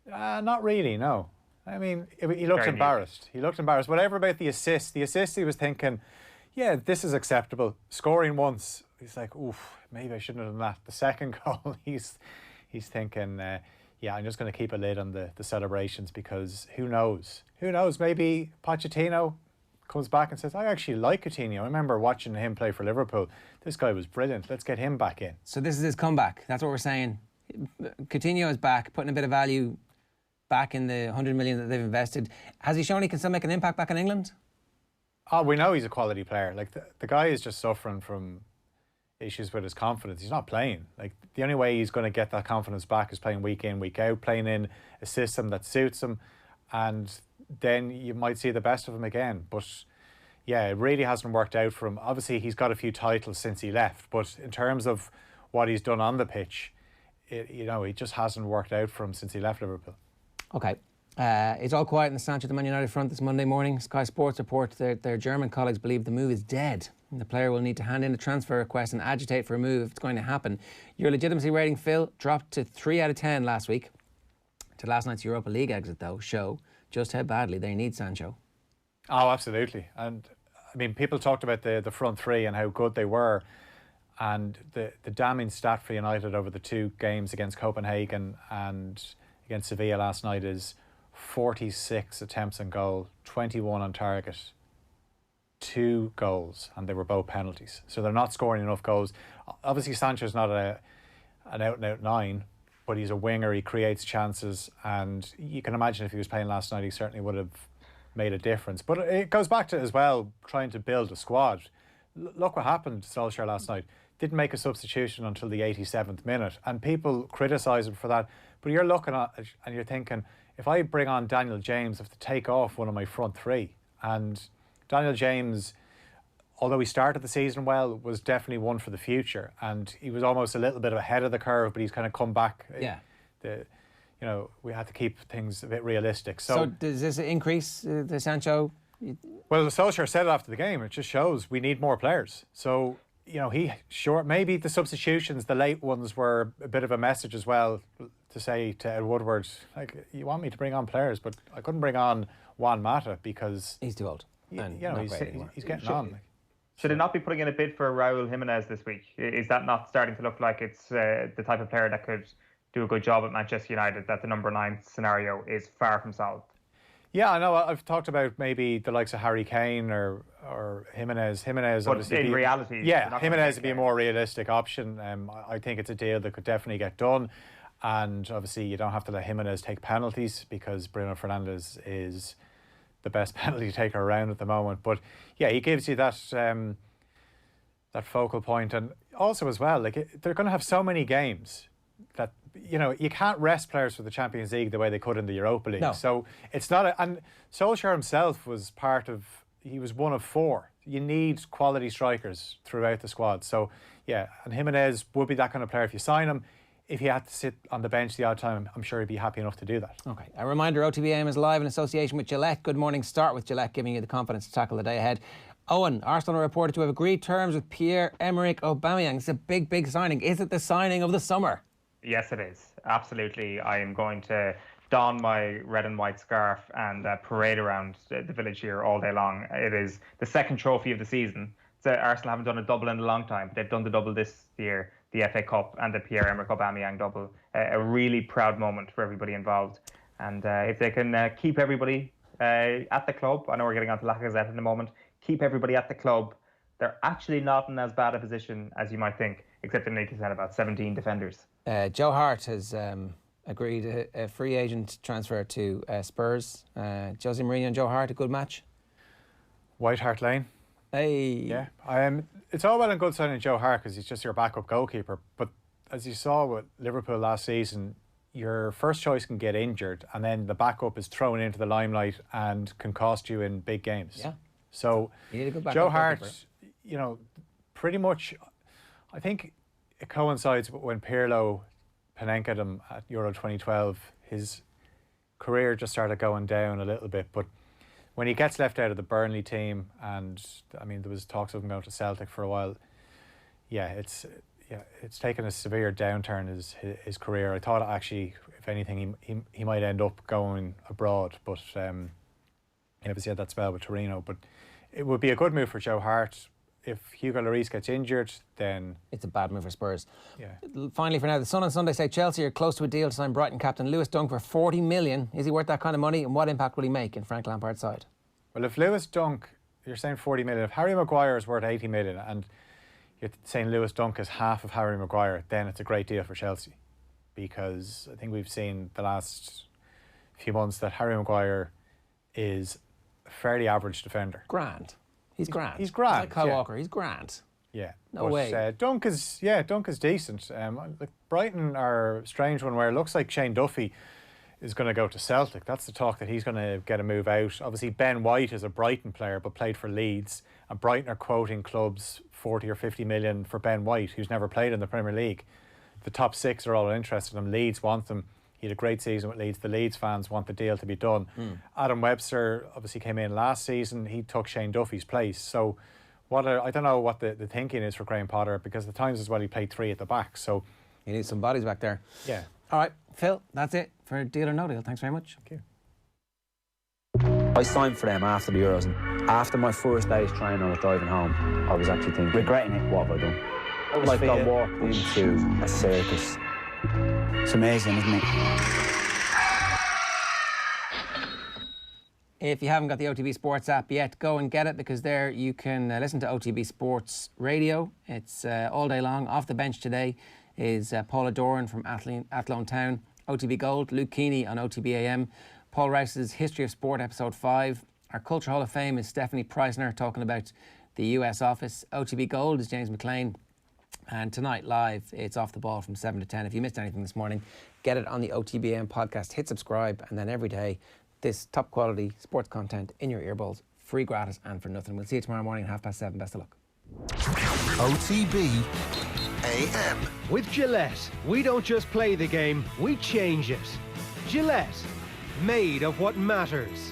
Not really, no. I mean, he looked embarrassed. He looked embarrassed. Whatever about the assist he was thinking, yeah, this is acceptable. Scoring once, he's like, oof, maybe I shouldn't have done that. The second goal, he's thinking... yeah, I'm just going to keep a lid on the celebrations, because who knows? Who knows? Maybe Pochettino comes back and says, I actually like Coutinho. I remember watching him play for Liverpool. This guy was brilliant. Let's get him back in. So this is his comeback. That's what we're saying. Coutinho is back, putting a bit of value back in the 100 million that they've invested. Has he shown he can still make an impact back in England? Oh, we know he's a quality player. Like the guy is just suffering from issues with his confidence. He's not playing. Like, the only way he's going to get that confidence back is playing week in, week out, playing in a system that suits him, and then you might see the best of him again. But yeah, it really hasn't worked out for him. Obviously he's got a few titles since he left, but in terms of what he's done on the pitch, it just hasn't worked out for him since he left Liverpool. Okay. It's all quiet in the Sancho the Man United front this Monday morning. Sky Sports report their German colleagues believe the move is dead. The player will need to hand in a transfer request and agitate for a move if it's going to happen. Your legitimacy rating, Phil, dropped to 3 out of 10 last week. To last night's Europa League exit, though, show just how badly they need Sancho. Oh, absolutely. And, I mean, people talked about the front three and how good they were. And the damning stat for United over the two games against Copenhagen and against Sevilla last night is 46 attempts on goal, 21 on target. 2 goals, and they were both penalties. So they're not scoring enough goals. Obviously Sancho's not an out-and-out 9, but he's a winger, he creates chances, and you can imagine if he was playing last night he certainly would have made a difference. But it goes back to, as well, trying to build a squad. Look what happened to Solskjaer last night. Didn't make a substitution until the 87th minute, and people criticise him for that. But you're looking at it and you're thinking, if I bring on Daniel James, I have to take off one of my front three. And Daniel James, although he started the season well, was definitely one for the future, and he was almost a little bit ahead of the curve, but he's kind of come back. Yeah. We had to keep things a bit realistic. So does this increase the Sancho? Well, the Solskjaer said it after the game. It just shows we need more players. So maybe the substitutions, the late ones, were a bit of a message as well to say to Ed Woodward, like, you want me to bring on players, but I couldn't bring on Juan Mata because he's too old. And he's getting on. Should it not be putting in a bid for Raúl Jiménez this week? Is that not starting to look like it's the type of player that could do a good job at Manchester United, that the number 9 scenario is far from solved? Yeah, I know. I've talked about maybe the likes of Harry Kane or Jimenez. Jimenez, but obviously, in reality, yeah, Jimenez would be a more realistic option. I think it's a deal that could definitely get done, and obviously you don't have to let Jimenez take penalties because Bruno Fernandez is the best penalty taker around at the moment. But yeah, he gives you that that focal point, and also as well, like they're going to have so many games that you can't rest players for the Champions League the way they could in the Europa League. No. So it's not and Solskjaer himself was he was one of 4. You need quality strikers throughout the squad. So yeah, and Jimenez would be that kind of player if you sign him. If he had to sit on the bench the odd time, I'm sure he'd be happy enough to do that. Okay. A reminder, OTBAM is live in association with Gillette. Good morning. Start with Gillette, giving you the confidence to tackle the day ahead. Owen, Arsenal are reported to have agreed terms with Pierre-Emerick Aubameyang. It's a big, big signing. Is it the signing of the summer? Yes, it is. Absolutely. I am going to don my red and white scarf and parade around the village here all day long. It is the second trophy of the season. So Arsenal haven't done a double in a long time. They've done the double this year, the FA Cup and the Pierre-Emerick Aubameyang double. A really proud moment for everybody involved. And if they can keep everybody at the club, I know we're getting on to Lacazette in a moment, keep everybody at the club, they're actually not in as bad a position as you might think, except they need to send about 17 defenders. Joe Hart has agreed a free agent transfer to Spurs. Jose Mourinho and Joe Hart, a good match? White Hart Lane. Hey. Yeah. It's all well and good signing Joe Hart because he's just your backup goalkeeper. But as you saw with Liverpool last season, your first choice can get injured and then the backup is thrown into the limelight and can cost you in big games. Yeah. So you need a good backup Joe Hart, goalkeeper. pretty much, I think it coincides with when Pirlo Panenka'd him at Euro 2012. His career just started going down a little bit, but when he gets left out of the Burnley team, and I mean there was talks of him going to Celtic for a while. It's taken a severe downturn his career. I thought actually, if anything, he might end up going abroad, but he obviously had that spell with Torino. But it would be a good move for Joe Hart. If Hugo Lloris gets injured, then it's a bad move for Spurs. Yeah. Finally, for now, the Sun on Sunday say Chelsea are close to a deal to sign Brighton captain Lewis Dunk for 40 million. Is he worth that kind of money, and what impact will he make in Frank Lampard's side? Well, if Lewis Dunk, you're saying 40 million. If Harry Maguire is worth 80 million, and you're saying Lewis Dunk is half of Harry Maguire, then it's a great deal for Chelsea, because I think we've seen the last few months that Harry Maguire is a fairly average defender. Grand. He's grand. He's grand. Like Kyle Walker, he's grand. Yeah. No way. Dunk is decent. Brighton are a strange one where it looks like Shane Duffy is going to go to Celtic. That's the talk, that he's going to get a move out. Obviously, Ben White is a Brighton player but played for Leeds, and Brighton are quoting clubs 40 or 50 million for Ben White, who's never played in the Premier League. The top 6 are all interested in him. Leeds want them. He had a great season with Leeds. The Leeds fans want the deal to be done. Adam Webster obviously came in last season. He took Shane Duffy's place. So I don't know what the thinking is for Graham Potter, because the times as well he played 3 at the back. So he needs some bodies back there. Yeah. All right, Phil, that's it for Deal or No Deal. Thanks very much. Thank you. I signed for them after the Euros, and after my first day's training I was driving home, I was actually thinking, regretting it, what have I done? Like I walked into a circus. It's amazing, isn't it? If you haven't got the OTB Sports app yet, go and get it, because there you can listen to OTB Sports Radio. It's all day long. Off the bench today is Paula Doran from Athlone Town. OTB Gold, Luke Keeney on OTB AM. Paul Rouse's History of Sport, Episode 5. Our Culture Hall of Fame is Stephanie Preisner talking about the US office. OTB Gold is James McLean. And tonight, live, it's Off the Ball from 7 to 10. If you missed anything this morning, get it on the OTBAM podcast. Hit subscribe, and then every day, this top quality sports content in your earbuds, free, gratis, and for nothing. We'll see you tomorrow morning at 7:30. Best of luck. OTB AM. With Gillette, we don't just play the game, we change it. Gillette, made of what matters.